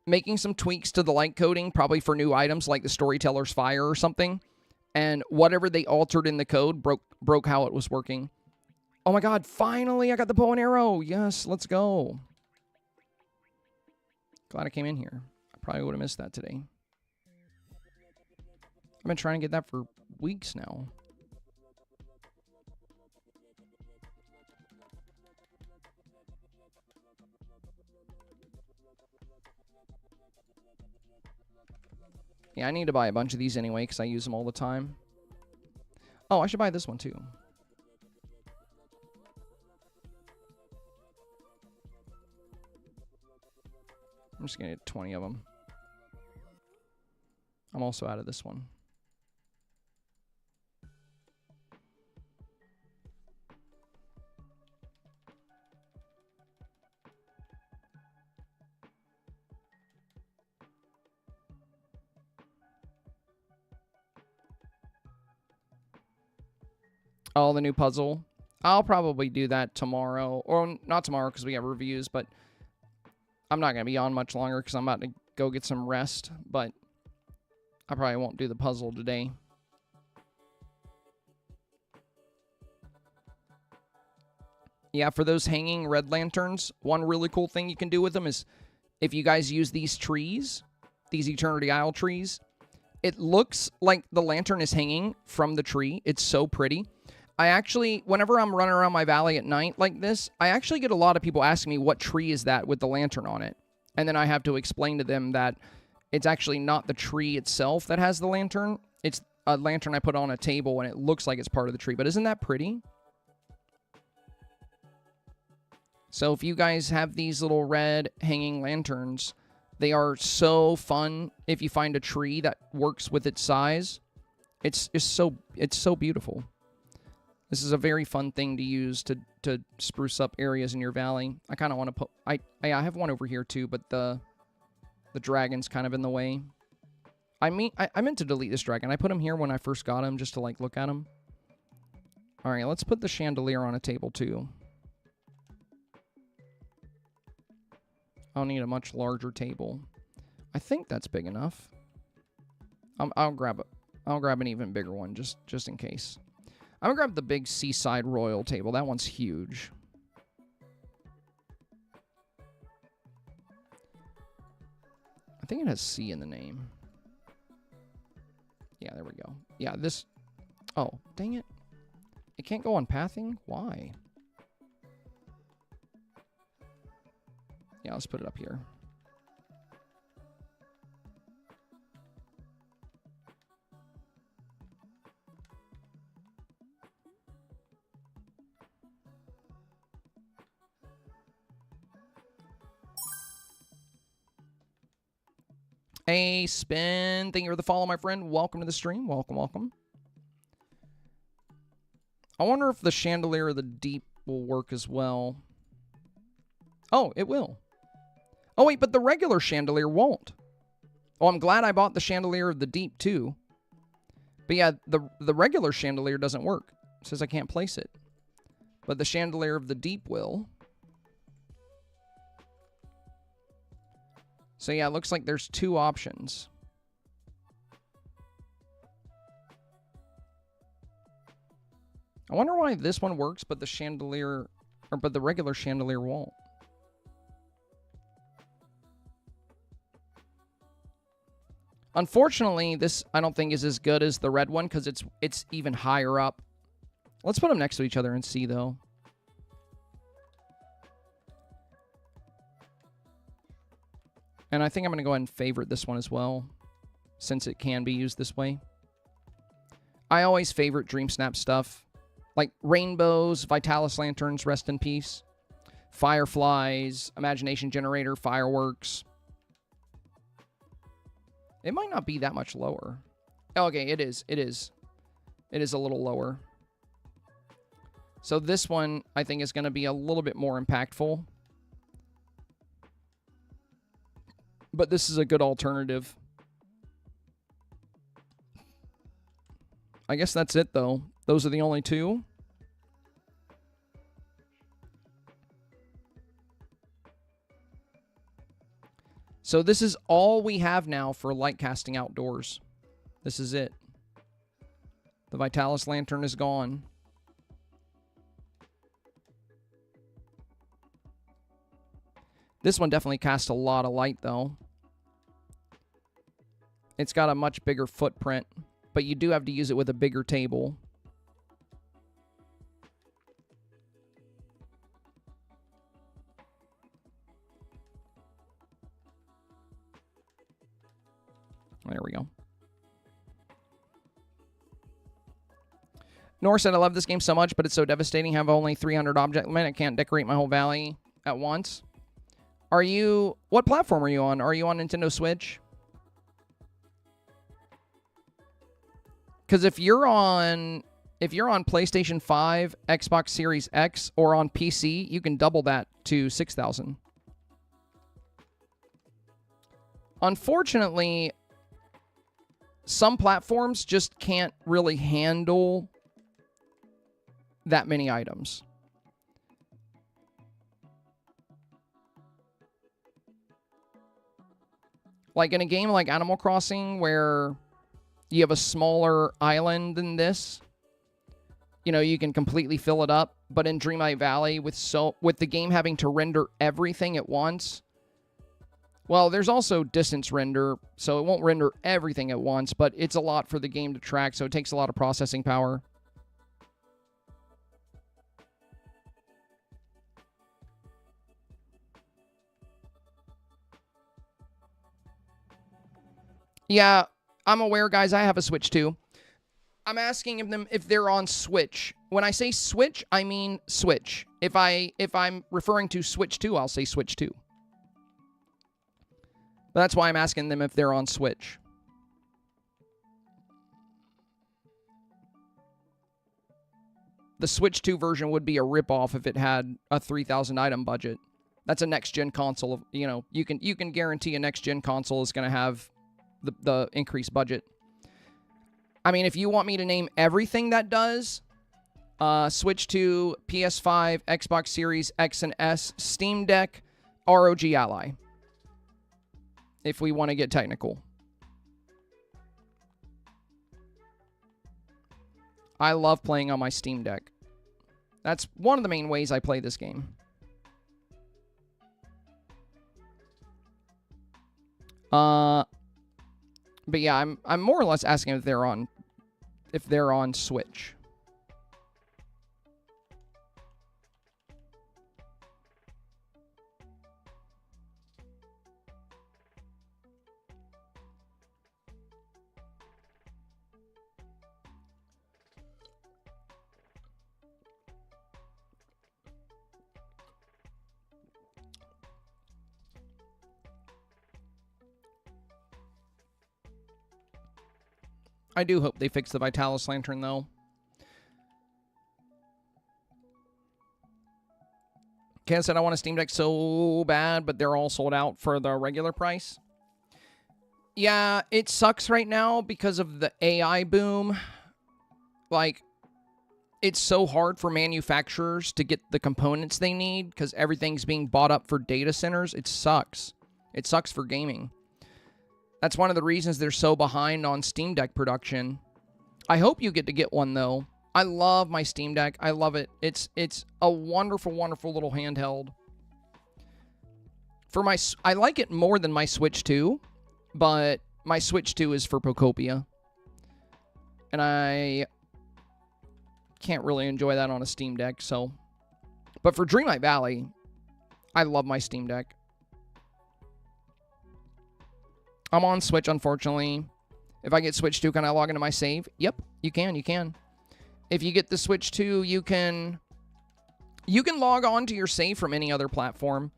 making some tweaks to the light coding, probably for new items like the Storyteller's Fire or something. And whatever they altered in the code broke how it was working. Oh my god, finally I got the bow and arrow. Yes, let's go. Glad I came in here. I probably would have missed that today. I've been trying to get that for weeks now. Yeah, I need to buy a bunch of these anyway because I use them all the time. Oh, I should buy this one too. I'm just going to get 20 of them. I'm also out of this one. Oh, the new puzzle. I'll probably do that tomorrow. Or not tomorrow because we have reviews, but I'm not going to be on much longer because I'm about to go get some rest. But I probably won't do the puzzle today. Yeah, for those hanging red lanterns, one really cool thing you can do with them is if you guys use these trees, these Eternity Isle trees, it looks like the lantern is hanging from the tree. It's so pretty. I actually, whenever I'm running around my valley at night like this, I actually get a lot of people asking me what tree is that with the lantern on it. And then I have to explain to them that it's actually not the tree itself that has the lantern. It's a lantern I put on a table and it looks like it's part of the tree. But isn't that pretty? So if you guys have these little red hanging lanterns, they are so fun if you find a tree that works with its size. It's so beautiful. This is a very fun thing to use to spruce up areas in your valley. I kind of want to put... I have one over here too, but the dragon's kind of in the way. I meant to delete this dragon. I put him here when I first got him just to, like, look at him. All right, let's put the chandelier on a table, too. I'll need a much larger table. I think that's big enough. I'll grab an even bigger one just in case. I'm gonna grab the big Seaside Royal table. That one's huge. I think it has C in the name. Yeah, there we go. Yeah, this... Oh, dang it. It can't go on pathing? Why? Yeah, let's put it up here. Hey, Spin. Thank you for the follow, my friend. Welcome to the stream. Welcome, welcome. I wonder if the Chandelier of the Deep will work as well. Oh, it will. Oh, wait, but the regular Chandelier won't. Oh, I'm glad I bought the Chandelier of the Deep, too. But yeah, the regular Chandelier doesn't work. It says I can't place it. But the Chandelier of the Deep will. So yeah, it looks like there's two options. I wonder why this one works, but the chandelier, but the regular chandelier won't. Unfortunately, this I don't think is as good as the red one because it's even higher up. Let's put them next to each other and see though. And I think I'm going to go ahead and favorite this one as well, since it can be used this way. I always favorite Dreamsnap stuff, like rainbows, Vitalis lanterns, rest in peace, fireflies, imagination generator, fireworks. It might not be that much lower. Okay, it is. It is. It is a little lower. So this one, I think, is going to be a little bit more impactful. But this is a good alternative. I guess that's it, though. Those are the only two. So this is all we have now for light casting outdoors. This is it. The Vitalis lantern is gone. This one definitely casts a lot of light, though. It's got a much bigger footprint, but you do have to use it with a bigger table. There we go. Nor said, I love this game so much, but it's so devastating. I have only 300 object limit. I can't decorate my whole valley at once. Are you... What platform are you on? Are you on Nintendo Switch? Because if you're on PlayStation 5, Xbox Series X, or on PC, you can double that to 6,000. Unfortunately, some platforms just can't really handle that many items. Like in a game like Animal Crossing, where you have a smaller island than this, you know, you can completely fill it up. But in Dreamlight Valley, with the game having to render everything at once, well, there's also distance render, so it won't render everything at once, but it's a lot for the game to track, so it takes a lot of processing power. Yeah, I'm aware, guys. I have a Switch, too. I'm asking them if they're on Switch. When I say Switch, I mean Switch. If I'm referring to Switch 2, I'll say Switch 2. But that's why I'm asking them if they're on Switch. The Switch 2 version would be a ripoff if it had a 3,000 item budget. That's a next-gen console. You know, you can guarantee a next-gen console is going to have the increased budget. I mean, if you want me to name everything that does, Switch 2, PS5, Xbox Series X and S, Steam Deck, ROG Ally. If we want to get technical. I love playing on my Steam Deck. That's one of the main ways I play this game. But yeah, I'm more or less asking if they're on Switch. I do hope they fix the Vitalis Lantern, though. Ken said, I want a Steam Deck so bad, but they're all sold out for the regular price. Yeah, it sucks right now because of the AI boom. Like, it's so hard for manufacturers to get the components they need because everything's being bought up for data centers. It sucks. It sucks for gaming. That's one of the reasons they're so behind on Steam Deck production. I hope you get to get one, though. I love my Steam Deck. I love it. It's a wonderful, wonderful little handheld. I like it more than my Switch 2, but my Switch 2 is for Pocopia. And I can't really enjoy that on a Steam Deck, so. But for Dreamlight Valley, I love my Steam Deck. I'm on Switch, unfortunately. If I get Switch 2, can I log into my save? Yep, you can. If you get the Switch 2, you can log on to your save from any other platform.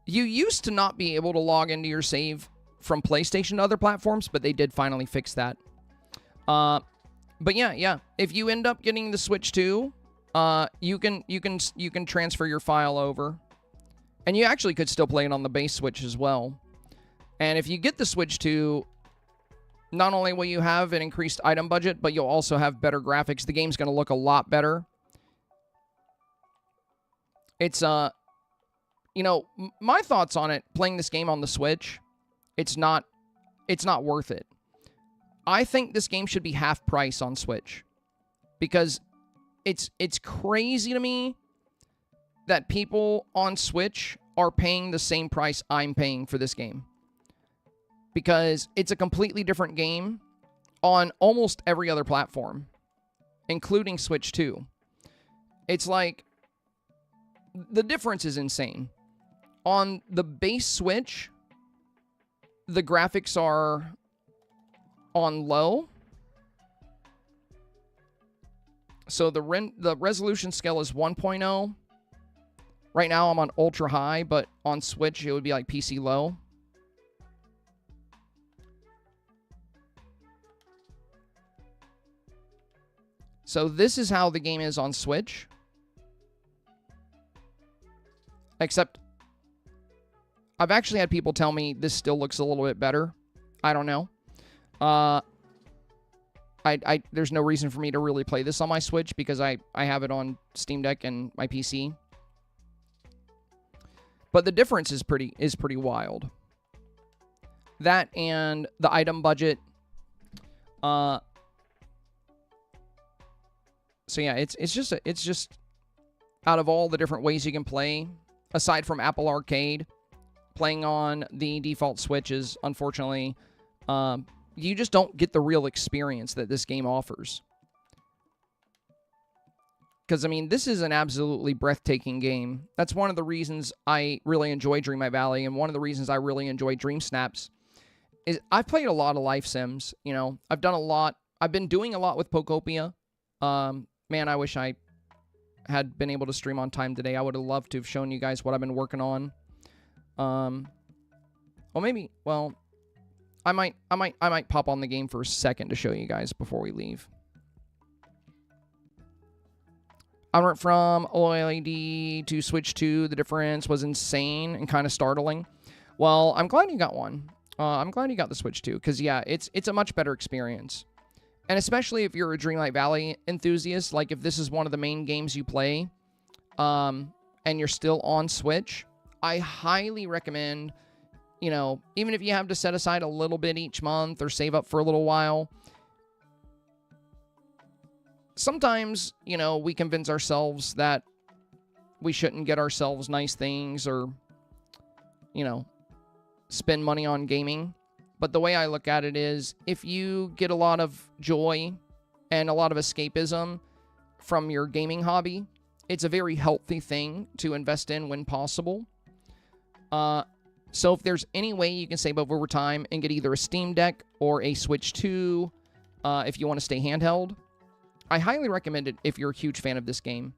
You used to not be able to log into your save from PlayStation to other platforms, but they did finally fix that. But yeah. If you end up getting the Switch 2, you can transfer your file over. And you actually could still play it on the base Switch as well. And if you get the Switch 2, not only will you have an increased item budget, but you'll also have better graphics. The game's going to look a lot better. It's, you know, my thoughts on it, playing this game on the Switch, it's not worth it. I think this game should be half price on Switch. Because it's crazy to me that people on Switch are paying the same price I'm paying for this game. Because it's a completely different game on almost every other platform, including Switch 2. It's like, the difference is insane. On the base Switch, the graphics are on low. So the resolution scale is 1.0. Right now I'm on ultra high, but on Switch it would be like PC low. So this is how the game is on Switch. Except, I've actually had people tell me this still looks a little bit better. I don't know. There's no reason for me to really play this on my Switch because I have it on Steam Deck and my PC. But the difference is pretty wild. That and the item budget. So yeah, it's just out of all the different ways you can play, aside from Apple Arcade, playing on the default Switch is unfortunately, you just don't get the real experience that this game offers. Because, I mean, this is an absolutely breathtaking game. That's one of the reasons I really enjoy Dreamlight Valley, and one of the reasons I really enjoy Dreamsnaps is I've played a lot of life sims, you know. I've done a lot. I've been doing a lot with Pocopia. Man, I wish I had been able to stream on time today. I would have loved to have shown you guys what I've been working on. Well, I might pop on the game for a second to show you guys before we leave. I went from OLED to Switch 2. The difference was insane and kind of startling. Well, I'm glad you got one. I'm glad you got the Switch too, because yeah, it's a much better experience. And especially if you're a Dreamlight Valley enthusiast, like if this is one of the main games you play, and you're still on Switch, I highly recommend, you know, even if you have to set aside a little bit each month or save up for a little while, sometimes, you know, we convince ourselves that we shouldn't get ourselves nice things or, you know, spend money on gaming. But the way I look at it is, if you get a lot of joy and a lot of escapism from your gaming hobby, it's a very healthy thing to invest in when possible. So if there's any way you can save up over time and get either a Steam Deck or a Switch 2, if you want to stay handheld, I highly recommend it if you're a huge fan of this game,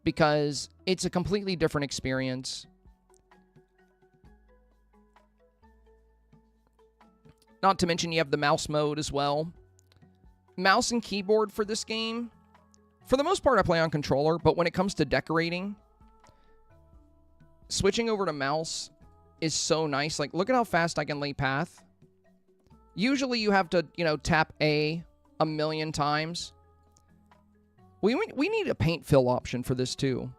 because it's a completely different experience. Not to mention you have the mouse mode as well. Mouse and keyboard for this game, for the most part I play on controller, but when it comes to decorating, switching over to mouse is so nice. Like, look at how fast I can lay path. Usually you have to, you know, tap A million times. We need a paint fill option for this too.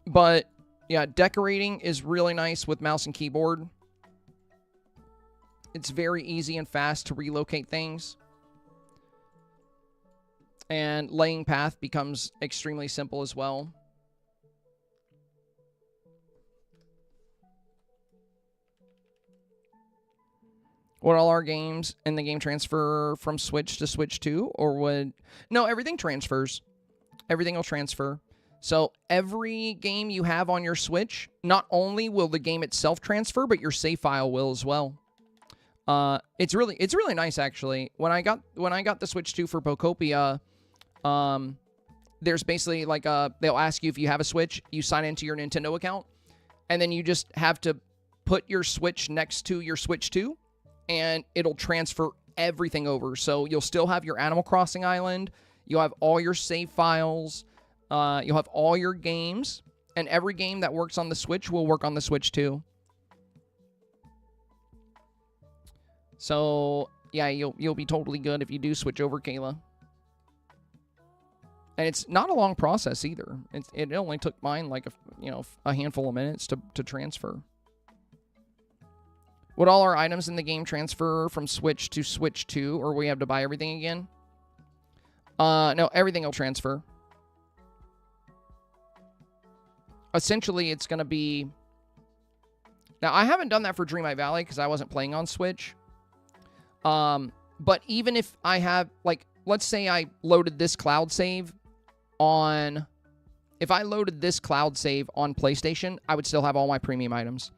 But yeah, decorating is really nice with mouse and keyboard. It's very easy and fast to relocate things. And laying path becomes extremely simple as well. Would all our games in the game transfer from Switch to Switch 2? Or would... No, everything transfers. Everything will transfer. So every game you have on your Switch, not only will the game itself transfer, but your save file will as well. It's really nice, actually. When I got the Switch 2 for Pokopia, there's basically like they'll ask you if you have a Switch, you sign into your Nintendo account, and then you just have to put your Switch next to your Switch 2, and it'll transfer everything over. So you'll still have your Animal Crossing island, you'll have all your save files, you'll have all your games, and every game that works on the Switch will work on the Switch too. So, yeah, you'll be totally good if you do switch over, Kayla. And it's not a long process either. It only took mine like a handful of minutes to transfer. Would all our items in the game transfer from Switch to Switch 2, or we have to buy everything again? No, everything will transfer. Essentially, it's going to be... Now, I haven't done that for Dreamlight Valley because I wasn't playing on Switch. But even if I have, like, let's say I loaded this cloud save on... If I loaded this cloud save on PlayStation, I would still have all my premium items.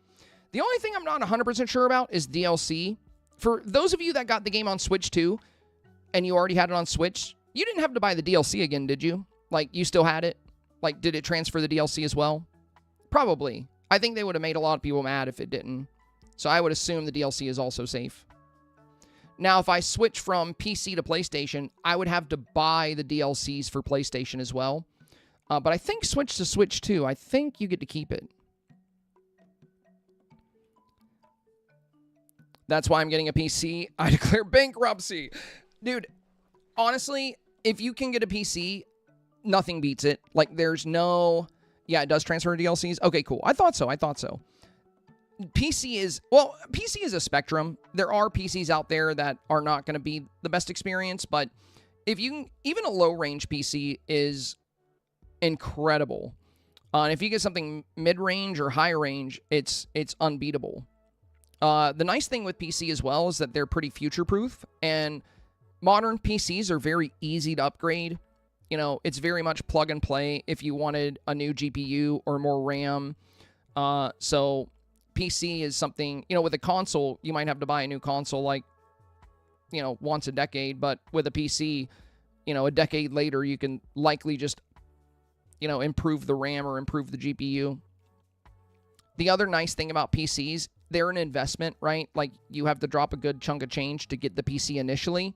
The only thing I'm not 100% sure about is DLC. For those of you that got the game on Switch 2, and you already had it on Switch, you didn't have to buy the DLC again, did you? Like, you still had it? Like, did it transfer the DLC as well? Probably. I think they would have made a lot of people mad if it didn't. So I would assume the DLC is also safe. Now, if I switch from PC to PlayStation, I would have to buy the DLCs for PlayStation as well. But I think Switch to Switch 2, I think you get to keep it. That's why I'm getting a PC. I declare bankruptcy. Dude, honestly, if you can get a PC, nothing beats it. Like, there's no... Yeah, it does transfer DLCs. Okay, cool. I thought so. PC is... Well, PC is a spectrum. There are PCs out there that are not going to be the best experience, but if you... Even a low-range PC is incredible. And if you get something mid-range or high-range, it's unbeatable. The nice thing with PC as well is that they're pretty future-proof, and modern PCs are very easy to upgrade. You know, it's very much plug and play if you wanted a new GPU or more RAM. So PC is something, you know, with a console, you might have to buy a new console like, you know, once a decade, but with a PC, you know, a decade later, you can likely just, you know, improve the RAM or improve the GPU. The other nice thing about PCs, they're an investment, right? Like, you have to drop a good chunk of change to get the PC initially,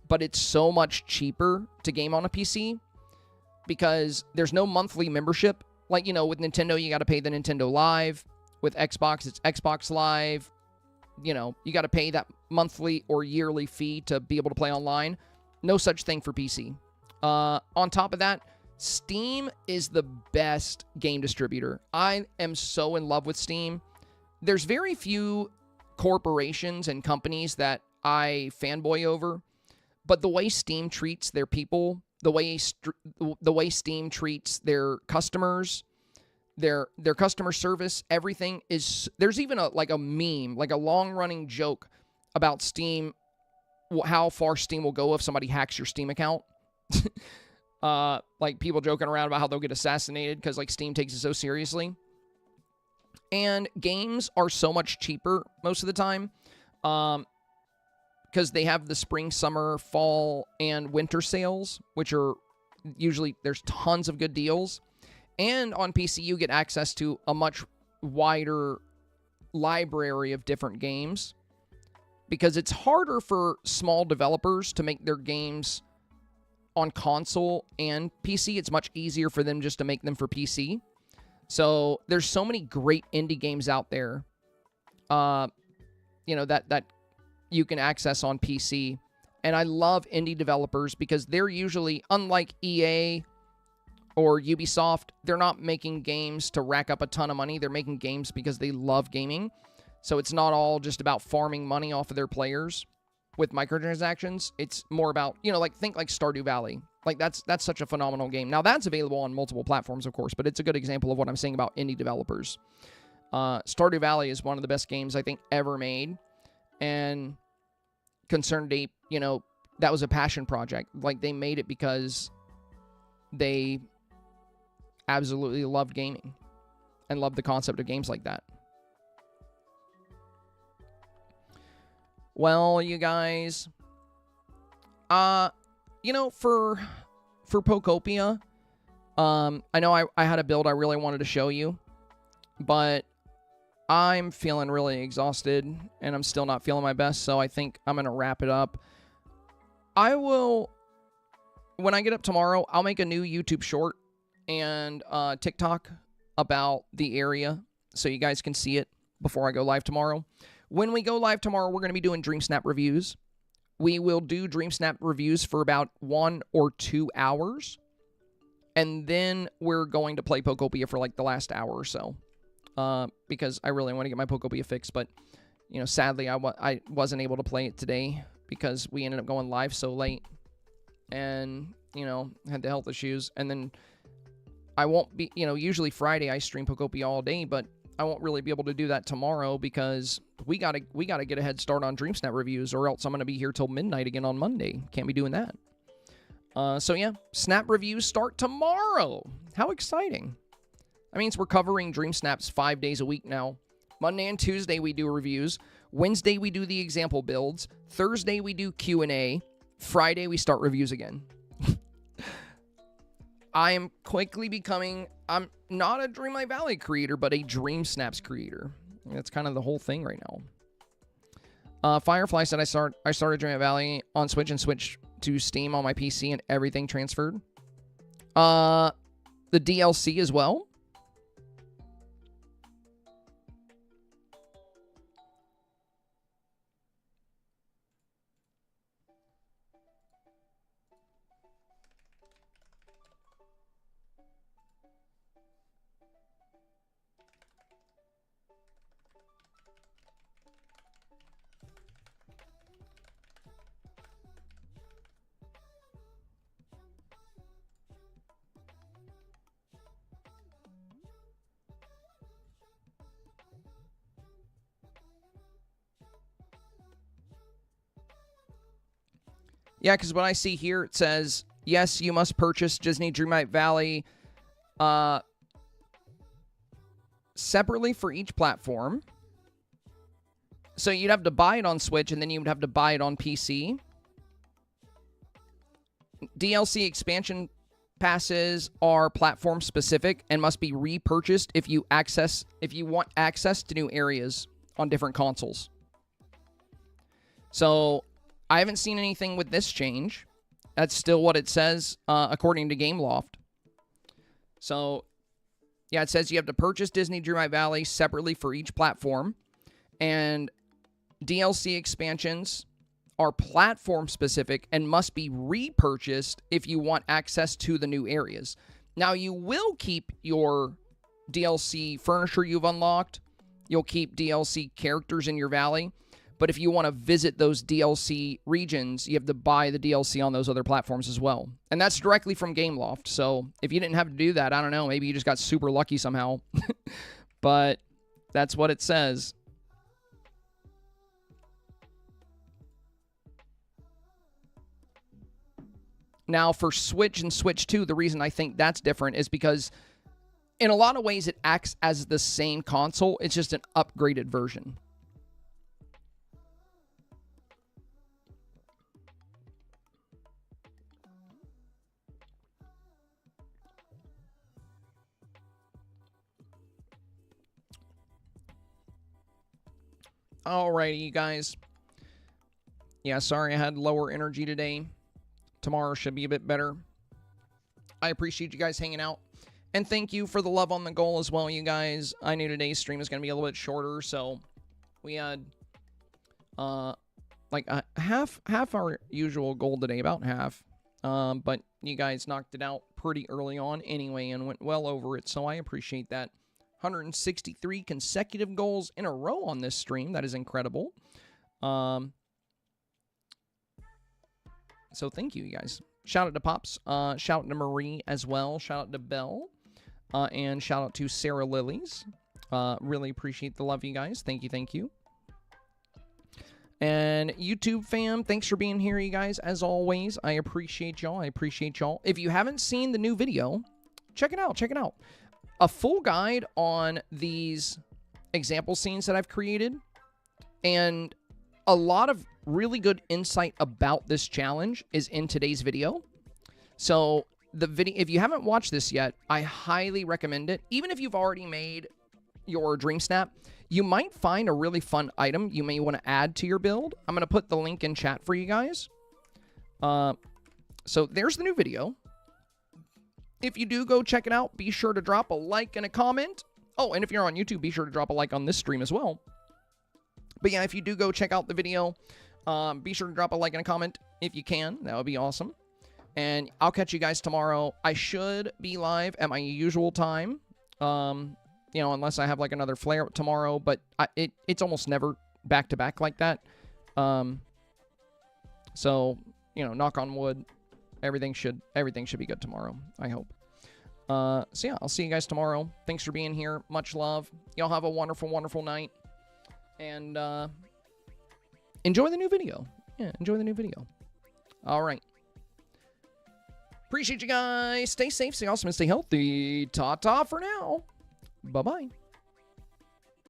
but it's so much cheaper to game on a PC because there's no monthly membership. Like, you know, with Nintendo, you got to pay the Nintendo Live, With Xbox, it's Xbox Live. You know, you got to pay that monthly or yearly fee to be able to play online. No such thing for PC. On top of that, Steam is the best game distributor. I am so in love with Steam. There's very few corporations and companies that I fanboy over, but the way Steam treats their people, the way Steam treats their customers, their customer service, everything is... There's even a meme, like a long-running joke about Steam, how far Steam will go if somebody hacks your Steam account. Like people joking around about how they'll get assassinated because like Steam takes it so seriously. And games are so much cheaper most of the time because they have the spring, summer, fall, and winter sales, which are usually, there's tons of good deals. And on PC, you get access to a much wider library of different games because it's harder for small developers to make their games on console and PC. It's much easier for them just to make them for PC. So there's so many great indie games out there, you know, that you can access on PC. And I love indie developers because they're usually, unlike EA or Ubisoft, they're not making games to rack up a ton of money. They're making games because they love gaming. So it's not all just about farming money off of their players with microtransactions. It's more about, you know, like think like Stardew Valley. Like that's such a phenomenal game. Now that's available on multiple platforms, of course, but it's a good example of what I'm saying about indie developers. Stardew Valley is one of the best games I think ever made. And Concerned Ape, you know, that was a passion project. Like they made it because they absolutely loved gaming and loved the concept of games like that. Well, you guys, you know, for Pokopia, I know I had a build I really wanted to show you, but I'm feeling really exhausted, and I'm still not feeling my best, so I think I'm going to wrap it up. I will, when I get up tomorrow, I'll make a new YouTube short and TikTok about the area so you guys can see it before I go live tomorrow. When we go live tomorrow, we're going to be doing Dreamsnap reviews. We will do Dreamsnap reviews for about 1 or 2 hours. And then we're going to play Pokopia for like the last hour or so. Because I really want to get my Pokopia fixed. But, you know, sadly, I wasn't able to play it today because we ended up going live so late. And, you know, had the health issues. And then I won't be, you know, usually Friday I stream Pokopia all day, but I won't really be able to do that tomorrow because we gotta get a head start on Dreamsnap reviews, or else I'm gonna be here till midnight again on Monday. Can't be doing that. So yeah, Snap reviews start tomorrow. How exciting! That means we're covering Dreamsnaps 5 days a week now. Monday and Tuesday we do reviews. Wednesday we do the example builds. Thursday we do Q&A. Friday we start reviews again. I am quickly becoming, I'm not a Dreamlight Valley creator, but a Dreamsnaps creator. That's kind of the whole thing right now. Firefly said I started Dreamlight Valley on Switch and switched to Steam on my PC and everything transferred. The DLC as well. Yeah, because what I see here, it says, yes, you must purchase Disney Dreamlight Valley separately for each platform. So you'd have to buy it on Switch, and then you would have to buy it on PC. DLC expansion passes are platform specific and must be repurchased if you want access to new areas on different consoles. So I haven't seen anything with this change. That's still what it says according to Gameloft. So Yeah, it says you have to purchase Disney Dreamlight Valley separately for each platform. And DLC expansions are platform specific and must be repurchased if you want access to the new areas. Now, you will keep your DLC furniture you've unlocked. You'll keep DLC characters in your valley. But if you want to visit those DLC regions, you have to buy the DLC on those other platforms as well. And that's directly from Gameloft. So if you didn't have to do that, I don't know. Maybe you just got super lucky somehow. But that's what it says. Now, for Switch and Switch 2, the reason I think that's different is because in a lot of ways it acts as the same console. It's just an upgraded version. Alrighty, you guys. Yeah, sorry I had lower energy today. Tomorrow should be a bit better. I appreciate you guys hanging out. And thank you for the love on the goal as well, you guys. I knew today's stream was going to be a little bit shorter, so we had like half our usual goal today, about half. But you guys knocked it out pretty early on anyway and went well over it, so I appreciate that. 163 consecutive goals in a row on this stream. That is incredible. So thank you, you guys. Shout out to Pops. Shout out to Marie as well. Shout out to Belle. And shout out to Sarah Lilies. Really appreciate the love, you guys. Thank you, thank you. And YouTube fam, thanks for being here, you guys. As always, I appreciate y'all. I appreciate y'all. If you haven't seen the new video, check it out. Check it out. A full guide on these example scenes that I've created. And a lot of really good insight about this challenge is in today's video. So the video, if you haven't watched this yet, I highly recommend it. Even if you've already made your Dreamsnap, you might find a really fun item you may want to add to your build. I'm going to put the link in chat for you guys. So there's the new video. If you do go check it out, be sure to drop a like and a comment. Oh, and if you're on YouTube, be sure to drop a like on this stream as well. But yeah, if you do go check out the video, be sure to drop a like and a comment if you can. That would be awesome. And I'll catch you guys tomorrow. I should be live at my usual time. You know, unless I have like another flare-up tomorrow. But it's almost never back-to-back like that. So, you know, knock on wood. Everything should be good tomorrow, I hope. So yeah, I'll see you guys tomorrow. Thanks for being here. Much love. Y'all have a wonderful, wonderful night. And enjoy the new video. Yeah, enjoy the new video. All right. Appreciate you guys. Stay safe, stay awesome, and stay healthy. Ta-ta for now. Bye-bye.